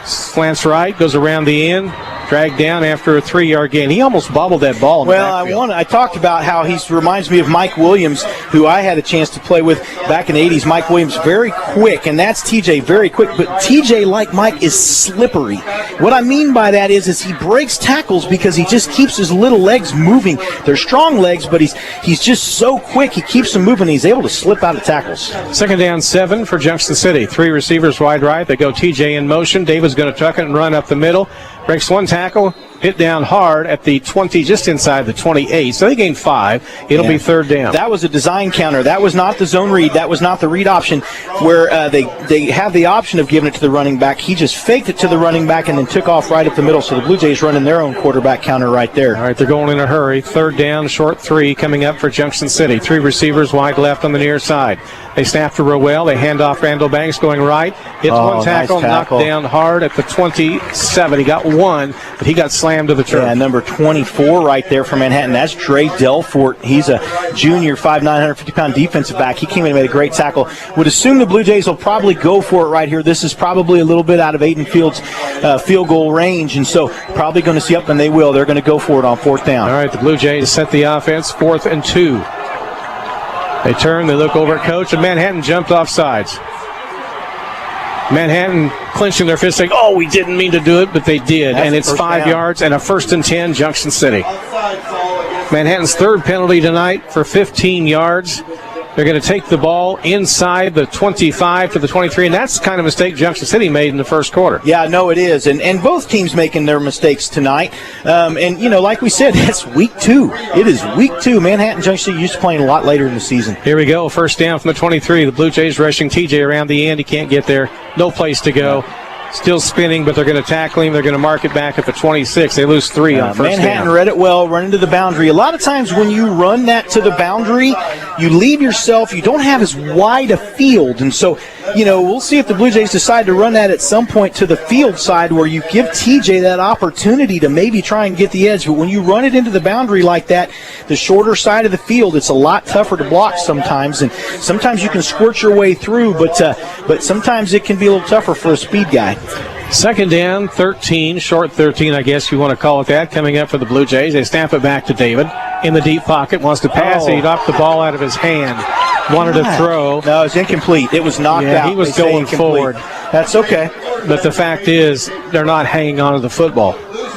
Slants right, goes around the end, dragged down after a 3-yard gain. He almost bobbled that ball in the backfield. I talked about how he reminds me of Mike Williams, who I had a chance to play with back in the 80s. Mike Williams, very quick, and that's TJ, very quick. But TJ, like Mike, is slippery. What I mean by that is he breaks tackles because he just keeps his little legs moving. They're strong legs, but he's just so quick. He keeps them moving. He's able to slip out of tackles. 2nd down 7 for Junction City. 3 receivers wide right. They go TJ in motion. David's going to tuck it and run up the middle. breaks one tackle, hit down hard at the 20, just inside the 28. So they gained 5. It'll be third down. That was a design counter. That was not the zone read. That was not the read option where they have the option of giving it to the running back. He just faked it to the running back and then took off right up the middle. So the Blue Jays running their own quarterback counter right there. All right, they're going in a hurry. Third down, short 3 coming up for Junction City. 3 receivers wide left on the near side. They snap to Rowell. They hand off Randall Banks going right. Hits one tackle, nice tackle, knocked down hard at the 27. He got 1, but he got slammed to the turf. Yeah, number 24 right there for Manhattan. That's Dre Delfort. He's a junior, 5'9", 150-pound defensive back. He came in and made a great tackle. Would assume the Blue Jays will probably go for it right here. This is probably a little bit out of Aiden Field's field goal range, and so probably going to see up, and they will. They're going to go for it on fourth down. All right, the Blue Jays set the offense, 4th and 2. They turn, they look over at coach, and Manhattan jumped off sides. Manhattan clenching their fists saying, oh, we didn't mean to do it, but they did. And it's 5 yards and a 1st and 10, Junction City. Manhattan's third penalty tonight for 15 yards. They're going to take the ball inside the 25 to the 23, and that's the kind of mistake Junction City made in the first quarter. Yeah, no, it is. And both teams making their mistakes tonight. And, you know, like we said, that's week 2. It is week 2. Manhattan Junction City used to playing a lot later in the season. Here we go. First down from the 23. The Blue Jays rushing TJ around the end. He can't get there. No place to go. Still spinning, but they're going to tackle him. They're going to mark it back at the 26. They lose 3 on first Manhattan down. read it well, run into the boundary. A lot of times when you run that to the boundary, you leave yourself, you don't have as wide a field. And so, you know, we'll see if the Blue Jays decide to run that at some point to the field side where you give TJ that opportunity to maybe try and get the edge. But when you run it into the boundary like that, the shorter side of the field, it's a lot tougher to block sometimes. And sometimes you can squirt your way through, but sometimes it can be a little tougher for a speed guy. Second down, 13, short 13, I guess you want to call it that, coming up for the Blue Jays. They snap it back to David in the deep pocket, wants to pass it. He knocked the ball out of his hand. Wanted to throw. No, it was incomplete. It was knocked out. He was going forward. That's okay. But the fact is, they're not hanging on to the football.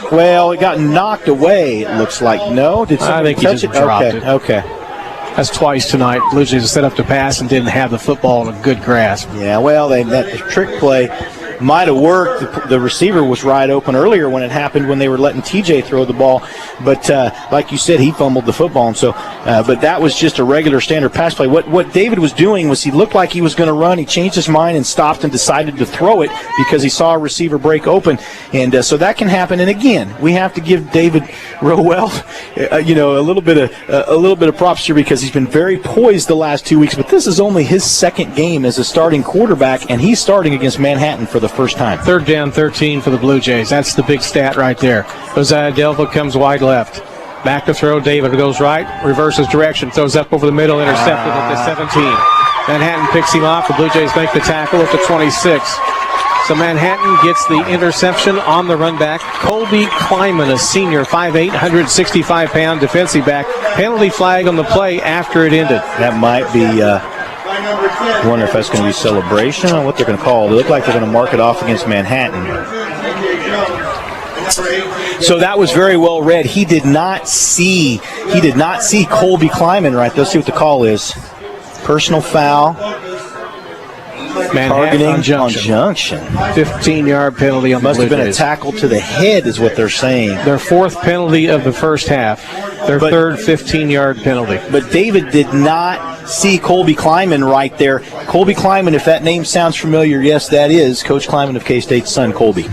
Well, it got knocked away, it looks like. No? Did somebody touch it? Dropped it. Okay. That's twice tonight. Blue Jays set up to pass and didn't have the football in a good grasp. Yeah, well, that trick play might have worked. The receiver was wide open earlier when it happened, when they were letting TJ throw the ball. But like you said, he fumbled the football. And so, but that was just a regular standard pass play. What David was doing was he looked like he was going to run. He changed his mind and stopped and decided to throw it because he saw a receiver break open. And so that can happen. And again, we have to give David Rowell, a little bit of props here because he's been very poised the last 2 weeks. But this is only his second game as a starting quarterback, and he's starting against Manhattan for the first time. Third down, 13 for the Blue Jays. That's the big stat right there. Josiah Delva comes wide left. Back to throw. David goes right, reverses direction, throws up over the middle, intercepted at the 17. Manhattan picks him off. The Blue Jays make the tackle at the 26. So Manhattan gets the interception on the run back. Colby Kleiman, a senior, 5'8", 165-pound defensive back. Penalty flag on the play after it ended. That might be... I wonder if that's going to be celebration or what they're going to call it. They look like they're going to mark it off against Manhattan. So that was very well read. He did not see Colby Kleiman right there. Let's see what the call is. Personal foul. Manhattan on Junction. 15-yard penalty on the Blue Jays. Must have been a tackle to the head is what they're saying. Their fourth penalty of the first half. Their third 15-yard penalty. But David did not see Colby Kleiman right there. Colby Kleiman, if that name sounds familiar, yes, that is Coach Kleiman of K-State's son, Colby.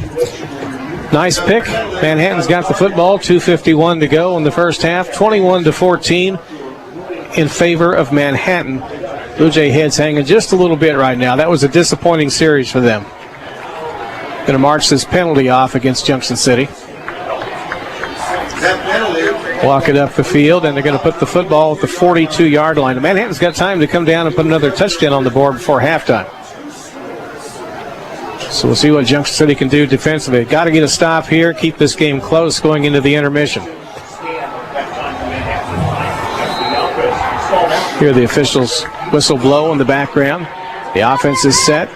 Nice pick. Manhattan's got the football. 2:51 to go in the first half. 21-14 in favor of Manhattan. Blue Jay heads hanging just a little bit right now. That was a disappointing series for them. Going to march this penalty off against Junction City. Walk it up the field, and they're going to put the football at the 42-yard line. Manhattan's got time to come down and put another touchdown on the board before halftime. So we'll see what Junction City can do defensively. Got to get a stop here, keep this game close going into the intermission. Here the officials whistle blow in the background. The offense is set.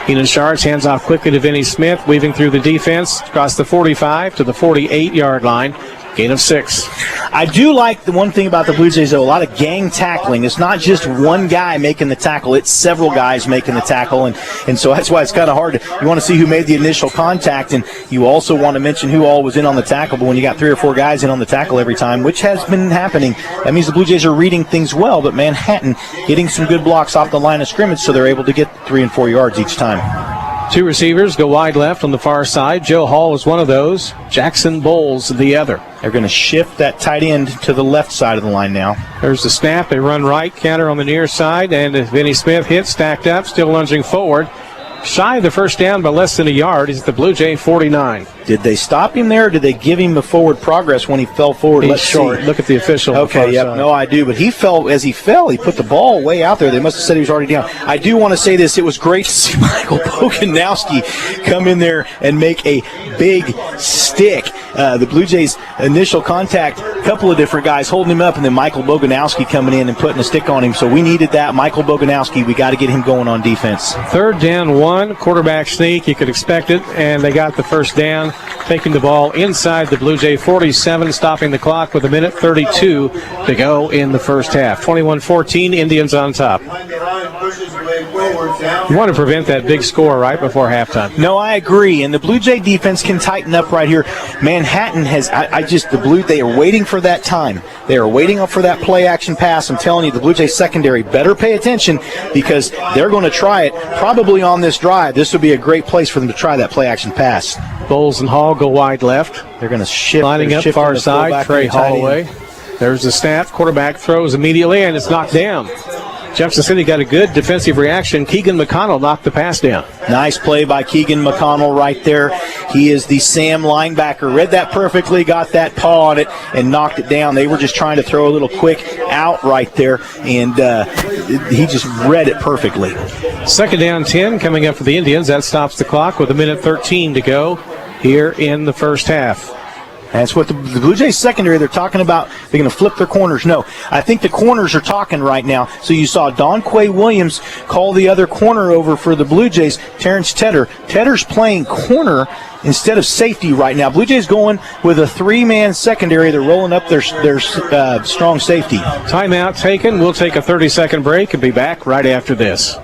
Keenan Shards hands off quickly to Vinny Smith, weaving through the defense across the 45 to the 48-yard line. Gain of 6. I do like the one thing about the Blue Jays, though, a lot of gang tackling. It's not just one guy making the tackle. It's several guys making the tackle, and so that's why it's kind of hard. You want to see who made the initial contact, and you also want to mention who all was in on the tackle. But when you got 3 or 4 guys in on the tackle every time, which has been happening, that means the Blue Jays are reading things well, but Manhattan getting some good blocks off the line of scrimmage, so they're able to get 3 and 4 yards each time. 2 receivers go wide left on the far side. Joe Hall is one of those. Jackson Bowles the other. They're going to shift that tight end to the left side of the line now. There's the snap. They run right. Counter on the near side. And Vinny Smith hits, stacked up, still lunging forward. Shy of the first down by less than a yard. He's at the Blue Jay 49. Did they stop him there, or did they give him a forward progress when he fell forward? He's short. Look at the official. Okay, yep. No, I do. But he fell. As he fell, he put the ball way out there. They must have said he was already down. I do want to say this. It was great to see Michael Boganowski come in there and make a big stick. The Blue Jays' initial contact, a couple of different guys holding him up, and then Michael Boganowski coming in and putting a stick on him. So we needed that. Michael Boganowski, we got to get him going on defense. 3rd down 1, quarterback sneak. You could expect it, and they got the first down, taking the ball inside the Blue Jay 47, stopping the clock with 1:32 to go in the first half. 21-14, Indians on top. You want to prevent that big score right before halftime. No, I agree, and the Blue Jay defense can tighten up right here. Manhattan has, they are waiting for that time. They are waiting up for that play action pass. I'm telling you, the Blue Jay secondary better pay attention, because they're going to try it probably on this drive. This would be a great place for them to try that play action pass. Bowles and Hall go wide left. They're going to shift. Lining up far side, Trey Holloway. There's the snap. Quarterback throws immediately, and it's knocked down. Junction City got a good defensive reaction. Keegan McConnell knocked the pass down. Nice play by Keegan McConnell right there. He is the Sam linebacker. Read that perfectly, got that paw on it, and knocked it down. They were just trying to throw a little quick out right there, and he just read it perfectly. 2nd down 10 coming up for the Indians. That stops the clock with 1:13 to go here in the first half. That's what the Blue Jays secondary, they're talking about. They're going to flip their corners. No, I think the corners are talking right now. So you saw Donquay Williams call the other corner over for the Blue Jays, Terrence Tedder. Tedder's playing corner instead of safety right now. Blue Jays going with a 3-man secondary. They're rolling up their strong safety. Timeout taken. We'll take a 30-second break and be back right after this.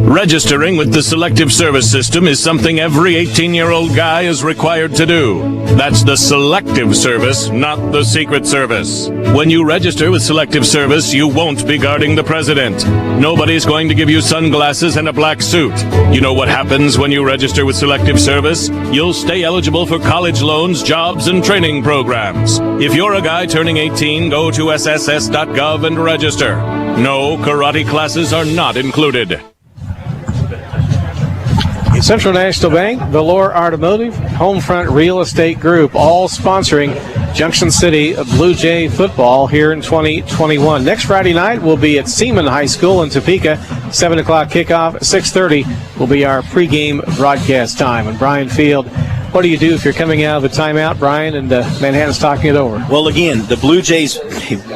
Registering with the Selective Service System is something every 18-year-old guy is required to do. That's the Selective Service, not the Secret Service. When you register with Selective Service, you won't be guarding the president. Nobody's going to give you sunglasses and a black suit. You know what happens when you register with Selective Service? You'll stay eligible for college loans, jobs, and training programs. If you're a guy turning 18, go to sss.gov and register. No, karate classes are not included. Central National Bank, Valor Automotive, Homefront Real Estate Group, all sponsoring Junction City Blue Jay football here in 2021. Next Friday night will be at Seaman High School in Topeka. 7 o'clock kickoff. 6:30 will be our pregame broadcast time. And Brian Field, what do you do if you're coming out of the timeout, Brian, and Manhattan's talking it over? Well, again, the Blue Jays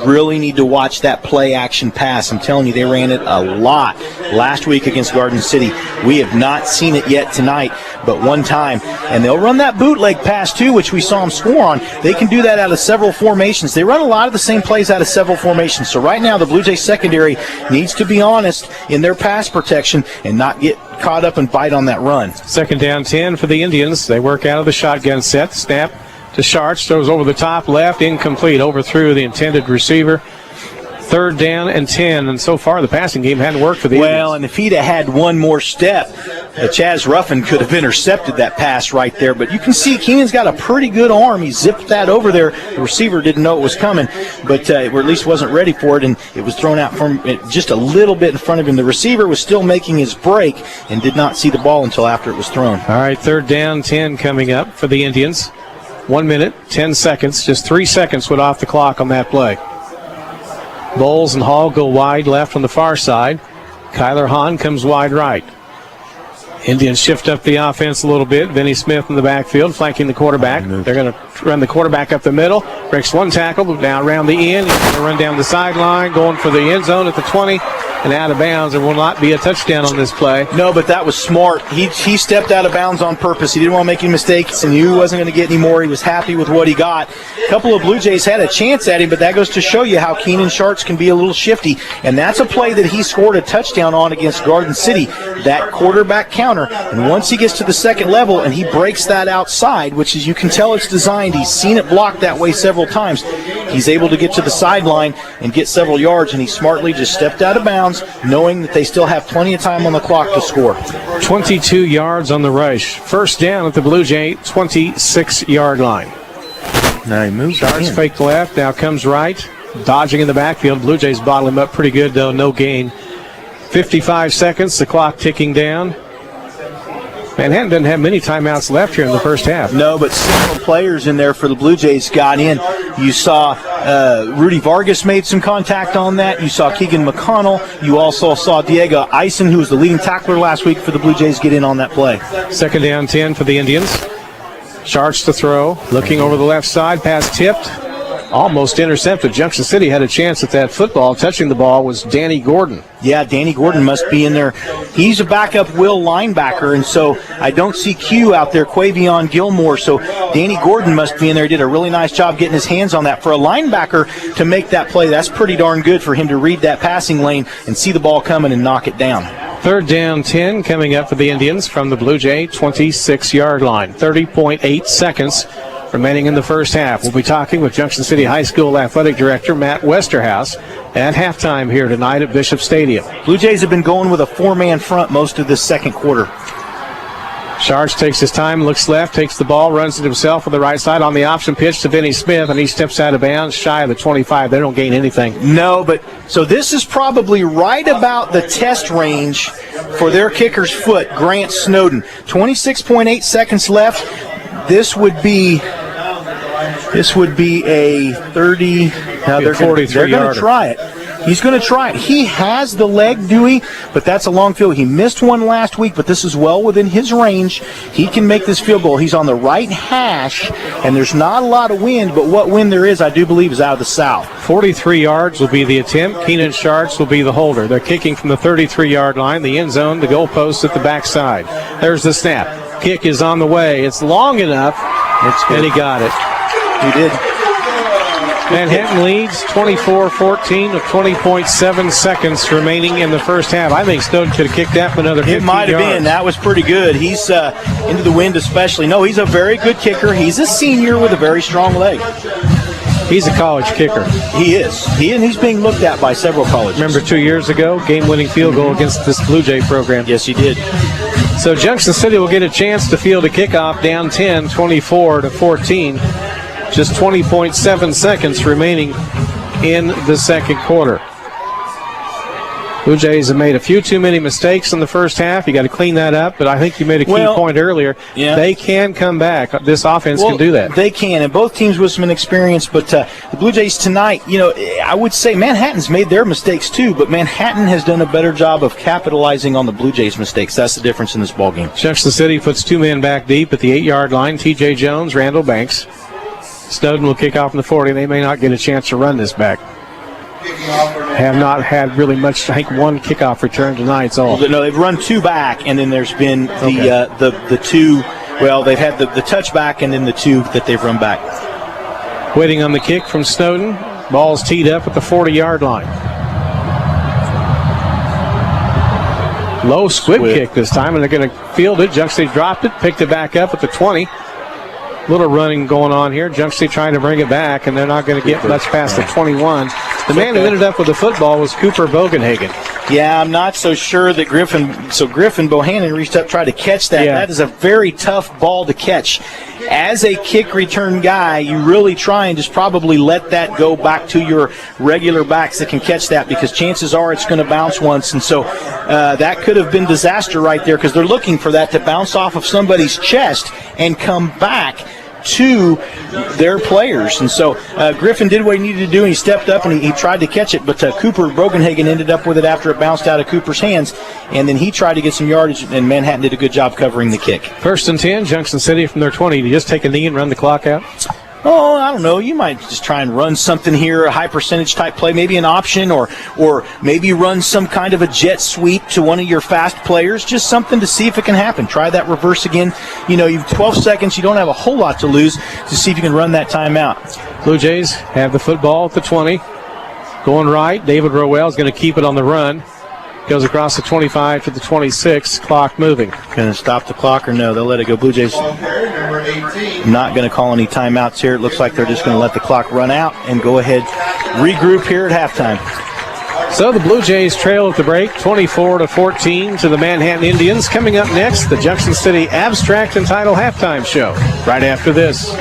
really need to watch that play action pass. I'm telling you, they ran it a lot last week against Garden City. We have not seen it yet tonight, but one time. And they'll run that bootleg pass, too, which we saw them score on. They can do that out of several formations. They run a lot of the same plays out of several formations. So right now, the Blue Jays secondary needs to be honest in their pass protection and not get caught up and bite on that run. 2nd down 10 for the Indians. They work out of the shotgun set. Snap to Schartz. Throws over the top left. Incomplete. Overthrew the intended receiver. 3rd down and 10. And so far, the passing game hadn't worked for the Indians. Well, and if he'd have had one more step, Chaz Ruffin could have intercepted that pass right there. But you can see Keenan's got a pretty good arm. He zipped that over there. The receiver didn't know it was coming, but or at least wasn't ready for it, and it was thrown out from just a little bit in front of him. The receiver was still making his break and did not see the ball until after it was thrown. All right, 3rd down 10 coming up for the Indians. 1 minute, 10 seconds. Just 3 seconds went off the clock on that play. Bowles and Hall go wide left on the far side. Kyler Hahn comes wide right. Indians shift up the offense a little bit. Vinny Smith in the backfield, flanking the quarterback. They're going to run the quarterback up the middle. Breaks one tackle, now around the end. He's going to run down the sideline, going for the end zone at the 20, and out of bounds. There will not be a touchdown on this play. No, but that was smart. He stepped out of bounds on purpose. He didn't want to make any mistakes, and he knew he wasn't going to get any more. He was happy with what he got. A couple of Blue Jays had a chance at him, but that goes to show you how Keenan Sharks can be a little shifty, and that's a play that he scored a touchdown on against Garden City, that quarterback counter. And once he gets to the second level and he breaks that outside, which is, you can tell it's designed, he's seen it blocked that way several times, he's able to get to the sideline and get several yards, and he smartly just stepped out of bounds, knowing that they still have plenty of time on the clock to score. 22 yards on the rush. First down at the Blue Jay 26-yard line. Now he moves. Sharks fake left, now comes right. Dodging in the backfield. Blue Jays bottle him up pretty good, though. No gain. 55 seconds, the clock ticking down. Manhattan doesn't have many timeouts left here in the first half. No, but several players in there for the Blue Jays got in. You saw Rudy Vargas made some contact on that. You saw Keegan McConnell. You also saw Diego Eisen, who was the leading tackler last week for the Blue Jays, get in on that play. Second down 10 for the Indians. Sharks to throw. Looking over the left side. Pass tipped. Almost intercepted. Junction City had a chance at that football. Touching the ball was Danny Gordon. Yeah, Danny Gordon must be in there. He's a backup will linebacker, and so I don't see Q out there, Quavion Gilmore. So Danny Gordon must be in there. He did a really nice job getting his hands on that. For a linebacker to make that play, that's pretty darn good for him to read that passing lane and see the ball coming and knock it down. Third down 10 coming up for the Indians from the Blue Jay 26-yard line. 30.8 seconds remaining in the first half. We'll be talking with Junction City High School Athletic Director Matt Westerhouse at halftime here tonight at Bishop Stadium. Blue Jays have been going with a four-man front most of this second quarter. Sharks takes his time, looks left, takes the ball, runs it himself on the right side on the option pitch to Vinny Smith, and he steps out of bounds shy of the 25. They don't gain anything. No, but so this is probably right about the test range for their kicker's foot, Grant Snowden. 26.8 seconds left. This would be a 30. Now they're going to try it. He's going to try it. He has the leg, Dewey, but that's a long field. He missed one last week, but this is well within his range. He can make this field goal. He's on the right hash, and there's not a lot of wind, but what wind there is, I do believe, is out of the south. 43 yards will be the attempt. Keenan Sharks will be the holder. They're kicking from the 33-yard line, the end zone, the goalpost at the backside. There's the snap. Kick is on the way. It's long enough, and he got it. He did. Manhattan leads 24-14 with 20.7 seconds remaining in the first half. I think Snowden could have kicked that for another 15 yards. It might have been. That was pretty good. He's into the wind especially. No, he's a very good kicker. He's a senior with a very strong leg. He's a college kicker. He is. He's being looked at by several colleges. Remember 2 years ago, game-winning field goal against this Blue Jay program. Yes, he did. So Junction City will get a chance to field a kickoff down 10, 24-14. Just 20.7 seconds remaining in the second quarter. Blue Jays have made a few too many mistakes in the first half. You got to clean that up, but I think you made a key point earlier. Yeah. They can come back. This offense can do that. They can, and both teams with some inexperience, but the Blue Jays tonight, I would say Manhattan's made their mistakes too, but Manhattan has done a better job of capitalizing on the Blue Jays' mistakes. That's the difference in this ballgame. Junction City puts two men back deep at the 8-yard line. T.J. Jones, Randall Banks. Snowden will kick off in the 40. They may not get a chance to run this back. Have not had really much. I think one kickoff return tonight's all. No, they've run two back, and then there's been the two. Well, they've had the touchback and then the two that they've run back. Waiting on the kick from Snowden. Ball's teed up at the 40-yard line. Low squib kick this time, and they're going to field it. Junction City dropped it, picked it back up at the 20. Little running going on here. Junction City trying to bring it back, and they're not going to get much past the 21. The man who ended up with the football was Cooper Bogenhagen. Yeah, I'm not so sure that Griffin Bohannon reached up, tried to catch that. Yeah. That is a very tough ball to catch. As a kick return guy, you really try and just probably let that go back to your regular backs that can catch that, because chances are it's going to bounce once. And so that could have been disaster right there, because they're looking for that to bounce off of somebody's chest and come back. to their players. And so Griffin did what he needed to do, and he stepped up and he tried to catch it, but Cooper Brogenhagen ended up with it after it bounced out of Cooper's hands, and then he tried to get some yardage, and Manhattan did a good job covering the kick. 1st and 10, Junction City from their 20. Do you just take a knee and run the clock out? Oh, I don't know. You might just try and run something here, a high percentage type play, maybe an option, or maybe run some kind of a jet sweep to one of your fast players, just something to see if it can happen. Try that reverse again. You've 12 seconds. You don't have a whole lot to lose to see if you can run that timeout. Blue Jays have the football at the 20. Going right. David Rowell is going to keep it on the run. Goes across the 25 to the 26. Clock moving. Going to stop the clock or no? They'll let it go. Blue Jays not going to call any timeouts here. It looks like they're just going to let the clock run out and go ahead, regroup here at halftime. So the Blue Jays trail at the break, 24-14 to the Manhattan Indians. Coming up next, the Junction City Abstract and Title Halftime Show. Right after this.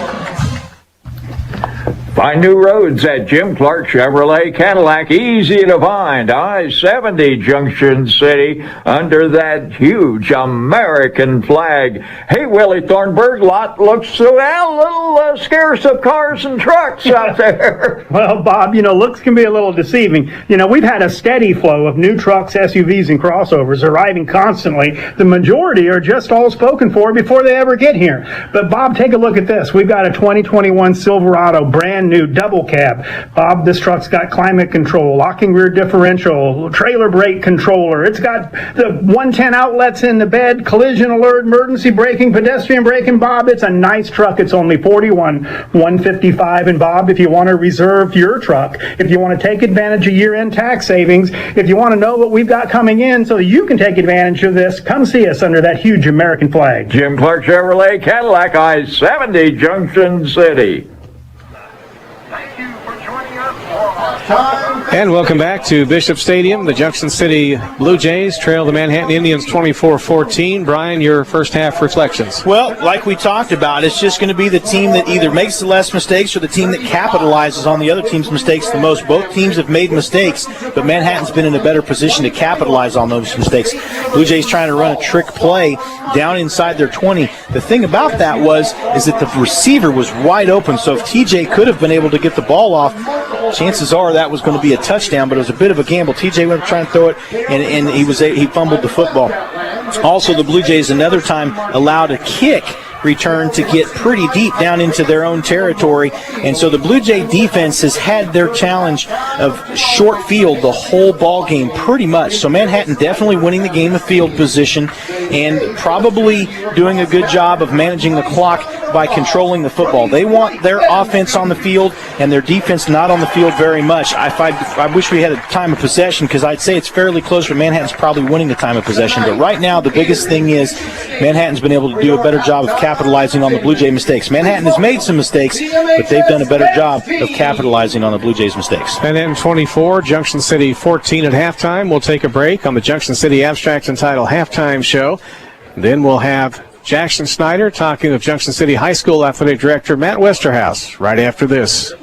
Find new roads at Jim Clark Chevrolet Cadillac. Easy to find. I-70 Junction City under that huge American flag. Hey, Willie Thornburg, lot looks a little scarce of cars and trucks out there. Well, Bob, looks can be a little deceiving. We've had a steady flow of new trucks, SUVs, and crossovers arriving constantly. The majority are just all spoken for before they ever get here. But, Bob, take a look at this. We've got a 2021 Silverado brand new double cab. Bob, this truck's got climate control, locking rear differential, trailer brake controller. It's got the 110 outlets in the bed, collision alert, emergency braking, pedestrian braking. Bob, it's a nice truck. It's only $41,155. And Bob, if you want to reserve your truck, if you want to take advantage of year-end tax savings, if you want to know what we've got coming in so that you can take advantage of this, come see us under that huge American flag. Jim Clark Chevrolet Cadillac, I-70 Junction City. And welcome back to Bishop Stadium. The Junction City Blue Jays trail the Manhattan Indians 24-14. Brian, your first half reflections. Well, like we talked about, it's just going to be the team that either makes the less mistakes or the team that capitalizes on the other team's mistakes the most. Both teams have made mistakes, but Manhattan's been in a better position to capitalize on those mistakes. Blue Jays trying to run a trick play down inside their 20. The thing about that is that the receiver was wide open, so if TJ could have been able to get the ball off, chances are that was going to be a touchdown, but it was a bit of a gamble. TJ went to try and throw it, and he fumbled the football. Also, the Blue Jays another time allowed a kick return to get pretty deep down into their own territory, and so the Blue Jay defense has had their challenge of short field the whole ball game pretty much. So Manhattan definitely winning the game of field position and probably doing a good job of managing the clock by controlling the football. They want their offense on the field and their defense not on the field very much. I wish we had a time of possession because I'd say it's fairly close, but Manhattan's probably winning the time of possession. But right now, the biggest thing is Manhattan's been able to do a better job of capitalizing on the Blue Jay mistakes. Manhattan has made some mistakes, but they've done a better job of capitalizing on the Blue Jays mistakes. Manhattan 24, Junction City 14 at halftime. We'll take a break on the Junction City Abstract and Title Halftime Show. Then we'll have Jackson Snyder talking with Junction City High School Athletic Director Matt Westerhouse right after this.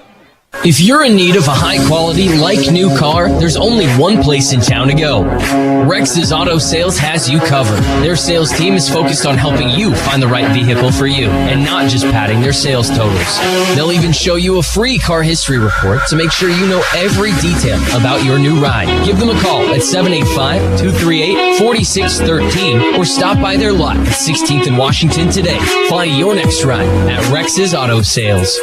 If you're in need of a high-quality, like-new car, there's only one place in town to go. Rex's Auto Sales has you covered. Their sales team is focused on helping you find the right vehicle for you and not just padding their sales totals. They'll even show you a free car history report to make sure you know every detail about your new ride. Give them a call at 785-238-4613 or stop by their lot at 16th and Washington today. Find your next ride at Rex's Auto Sales.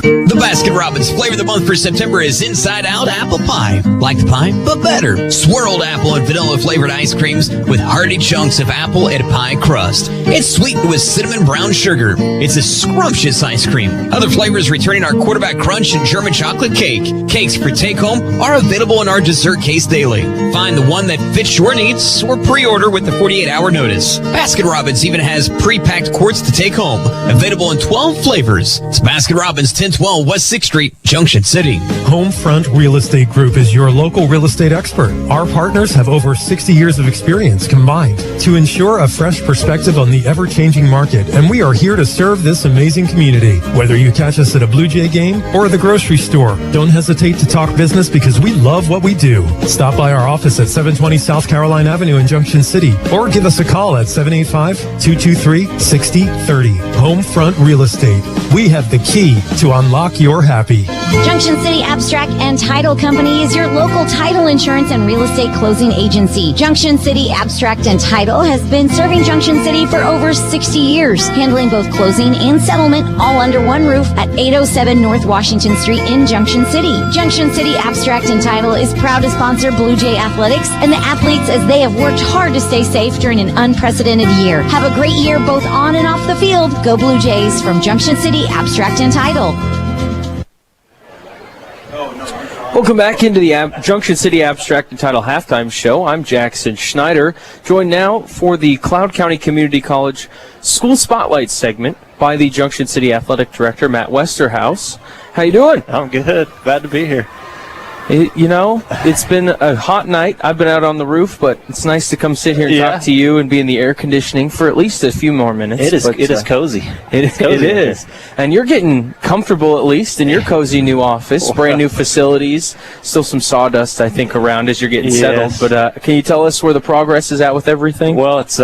The Baskin-Robbins flavor of the month for September is Inside Out Apple Pie. Like the pie, but better. Swirled apple and vanilla flavored ice creams with hearty chunks of apple and pie crust. It's sweetened with cinnamon brown sugar. It's a scrumptious ice cream. Other flavors returning are quarterback crunch and German chocolate cake. Cakes for take-home are available in our dessert case daily. Find the one that fits your needs or pre-order with the 48-hour notice. Baskin-Robbins even has pre-packed quarts to take home. Available in 12 flavors. It's Baskin-Robbins, 1012 West 6th Street, Junction City. Homefront Real Estate Group is your local real estate expert. Our partners have over 60 years of experience combined to ensure a fresh perspective on the ever-changing market, and we are here to serve this amazing community. Whether you catch us at a Blue Jay game or the grocery store, don't hesitate to talk business because we love what we do. Stop by our office at 720 South Caroline Avenue in Junction City or give us a call at 785-223-6030. Homefront Real Estate. We have the key to unlock your happy. Junction City Abstract and Title Company is your local title insurance and real estate closing agency. Junction City Abstract and Title has been serving Junction City for over 60 years, handling both closing and settlement all under one roof at 807 North Washington Street in Junction City. Junction City Abstract and Title is proud to sponsor Blue Jay Athletics and the athletes as they have worked hard to stay safe during an unprecedented year. Have a great year both on and off the field. Go Blue Jays from Junction City Abstract and Title. Welcome back into the Junction City Abstract and Title Halftime Show. I'm Jackson Schneider, joined now for the Cloud County Community College School Spotlight segment by the Junction City Athletic Director, Matt Westerhouse. How you doing? I'm good. Glad to be here. You know, it's been a hot night. I've been out on the roof, but it's nice to come sit here and talk to you and be in the air conditioning for at least a few more minutes. It is cozy. It is. And you're getting comfortable at least in your cozy new office, brand new facilities, still some sawdust, I think, around as you're getting settled. But can you tell us where the progress is at with everything? Well, it's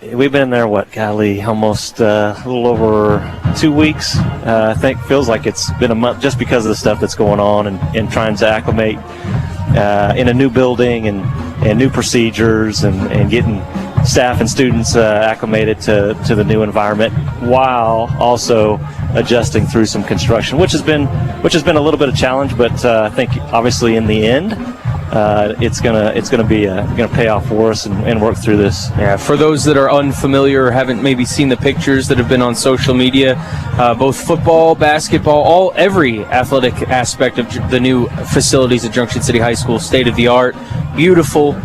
we've been there, almost a little over 2 weeks. I think feels like it's been a month just because of the stuff that's going on and trying to acclimate in a new building and new procedures and getting staff and students acclimated to the new environment while also adjusting through some construction, which has been a little bit of challenge, but I think obviously in the end it's gonna pay off for us and work through this. Yeah, for those that are unfamiliar or haven't maybe seen the pictures that have been on social media, both football, basketball, every athletic aspect of the new facilities at Junction City High School, state of the art, beautiful.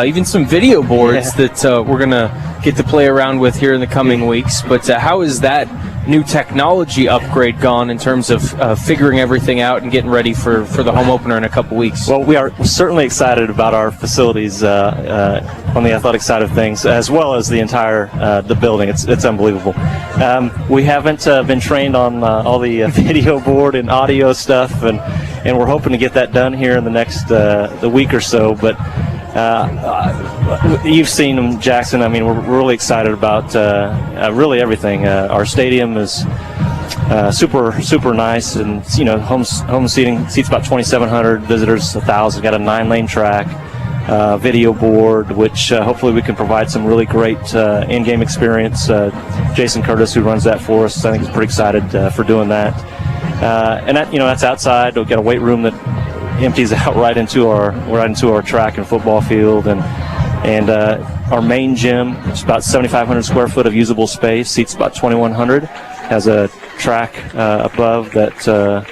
Even some video boards that we're gonna get to play around with here in the coming weeks. But how is that new technology upgrade gone in terms of figuring everything out and getting ready for the home opener in a couple weeks? Well, we are certainly excited about our facilities on the athletic side of things, as well as the entire the building. It's unbelievable. We haven't been trained on all the video board and audio stuff, and we're hoping to get that done here in the next the week or so. But you've seen them, Jackson. I mean, we're really excited about really everything. Our stadium is super nice, and home seating seats about 2,700, visitors 1,000. Got a 9-lane track, video board, which hopefully we can provide some really great in-game experience. Jason Curtis, who runs that for us, I think is pretty excited for doing that. And that's outside. We've got a weight room that empties out right into our track and football field, and our main gym, which is about 7,500 square foot of usable space, seats about 2,100, has a track above that I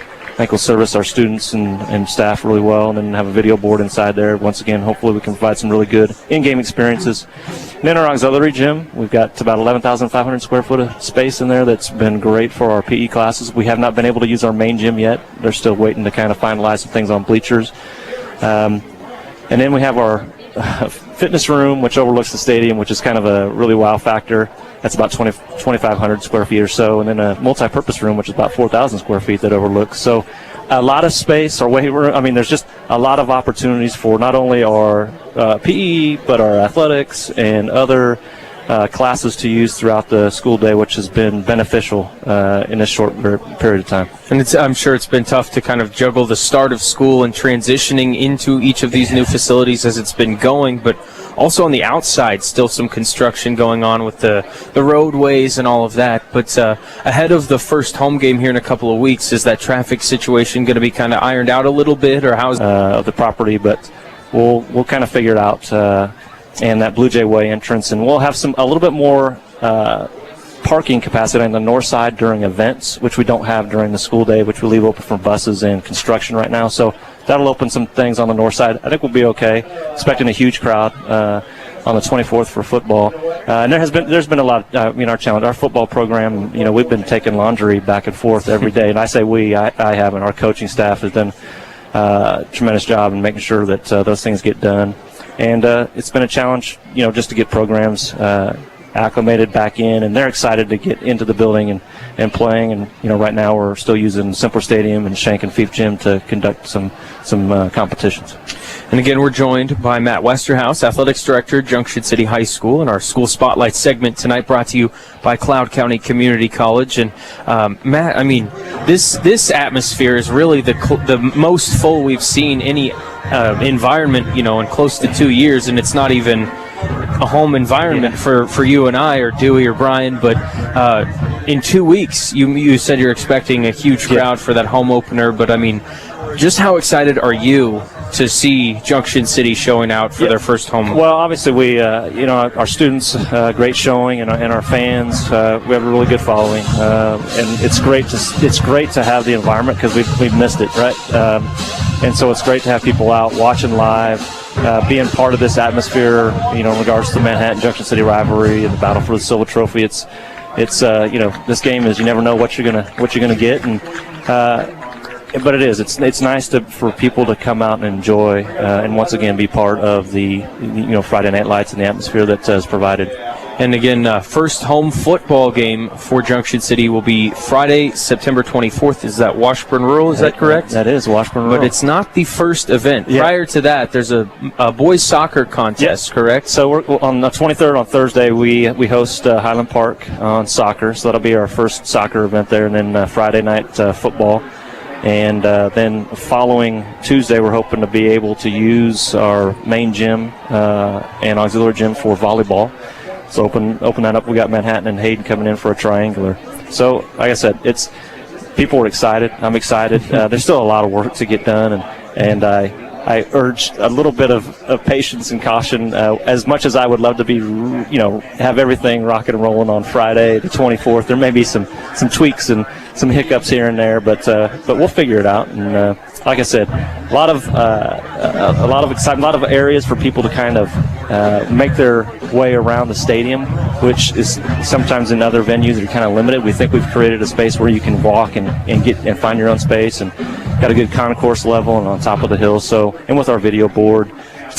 think will service our students and staff really well, and then have a video board inside there. Once again, hopefully we can provide some really good in-game experiences. And then our auxiliary gym, we've got about 11,500 square foot of space in there that's been great for our PE classes. We have not been able to use our main gym yet. They're still waiting to kind of finalize some things on bleachers. And then we have our fitness room, which overlooks the stadium, which is kind of a really wow factor. That's about 2,500 square feet or so. And then a multi-purpose room, which is about 4,000 square feet that overlooks. So a lot of space, our weight room. I mean, there's just a lot of opportunities for not only our PE, but our athletics and other classes to use throughout the school day, which has been beneficial in this short period of time. And I'm sure it's been tough to kind of juggle the start of school and transitioning into each of these new facilities as it's been going, but also on the outside, still some construction going on with the roadways and all of that. But ahead of the first home game here in a couple of weeks, is that traffic situation going to be kind of ironed out a little bit, or how's of the property? But we'll kind of figure it out. And that Blue Jay Way entrance, and we'll have a little bit more parking capacity on the north side during events, which we don't have during the school day, which we leave open for buses and construction right now. So that'll open some things on the north side. I think we'll be okay. Expecting a huge crowd on the 24th for football. And there's been a lot, our challenge, our football program, we've been taking laundry back and forth every day. And I say I haven't. Our coaching staff has done a tremendous job in making sure that those things get done. And it's been a challenge, just to get programs acclimated back in, and they're excited to get into the building and playing. And right now we're still using Simpler Stadium and Shank and Fief Gym to conduct some competitions. And again, we're joined by Matt Westerhouse, Athletics Director, Junction City High School, and our School Spotlight segment tonight brought to you by Cloud County Community College. And Matt, this atmosphere is really the most full we've seen any environment, in close to 2 years, and it's not even a home environment for you and I or Dewey or Brian, but in 2 weeks you said you're expecting a huge crowd for that home opener. But just how excited are you to see Junction City showing out for their first home? Well, obviously we our students, great showing, and our fans, we have a really good following, and it's great to have the environment because we've missed it, right? And so it's great to have people out watching live, being part of this atmosphere, in regards to Manhattan Junction City rivalry and the battle for the Silver Trophy. It's this game is, you never know what you're gonna get, and but it's nice for people to come out and enjoy and once again be part of the Friday Night Lights and the atmosphere that is provided. And again, first home football game for Junction City will be Friday, September 24th. Is that Washburn Rural? Is that correct? That is Washburn Rural. But it's not the first event. Yeah. Prior to that, there's a boys soccer contest, correct? So we're on the 23rd on Thursday. We host Highland Park on soccer, so that'll be our first soccer event there, and then Friday night football. And then following Tuesday, we're hoping to be able to use our main gym and auxiliary gym for volleyball. So open that up. We got Manhattan and Hayden coming in for a triangular. So, like I said, people are excited. I'm excited. There's still a lot of work to get done, and I urge a little bit of patience and caution. As much as I would love to be, have everything rocking and rolling on Friday, the 24th, there may be some tweaks and some hiccups here and there, but we'll figure it out. And like I said, a lot of excitement, a lot of areas for people to kind of make their way around the stadium, which is sometimes in other venues that are kind of limited. We think we've created a space where you can walk and get and find your own space, and got a good concourse level and on top of the hill. So, and with our video board,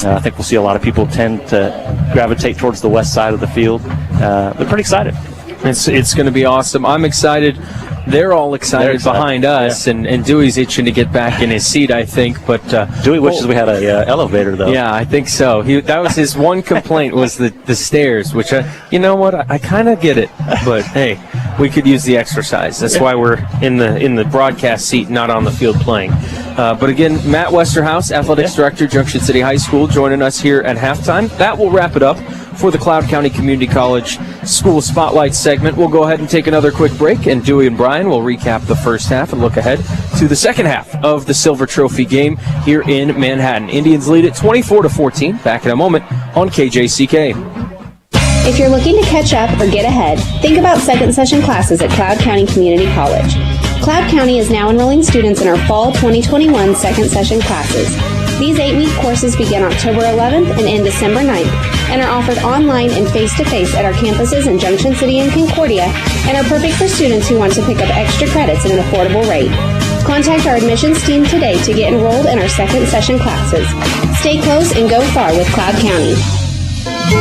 I think we'll see a lot of people tend to gravitate towards the west side of the field. They're pretty excited. It's going to be awesome. I'm excited. They're all excited behind us, and Dewey's itching to get back in his seat, I think. But Dewey wishes we had a elevator, though. Yeah, I think so. That was his one complaint, was the stairs, which, I kind of get it. But, hey, we could use the exercise. That's why we're in the broadcast seat, not on the field playing. But again, Matt Westerhouse, Athletics Director, Junction City High School, joining us here at halftime. That will wrap it up for the Cloud County Community College School Spotlight segment. We'll go ahead and take another quick break, and Dewey and Brian will recap the first half and look ahead to the second half of the Silver Trophy game here in Manhattan. Indians lead it 24-14. Back in a moment on KJCK. If you're looking to catch up or get ahead, think about second session classes at Cloud County Community College. Cloud County is now enrolling students in our fall 2021 second session classes. These 8-week courses begin October 11th and end December 9th, and are offered online and face-to-face at our campuses in Junction City and Concordia, and are perfect for students who want to pick up extra credits at an affordable rate. Contact our admissions team today to get enrolled in our second session classes. Stay close and go far with Cloud County.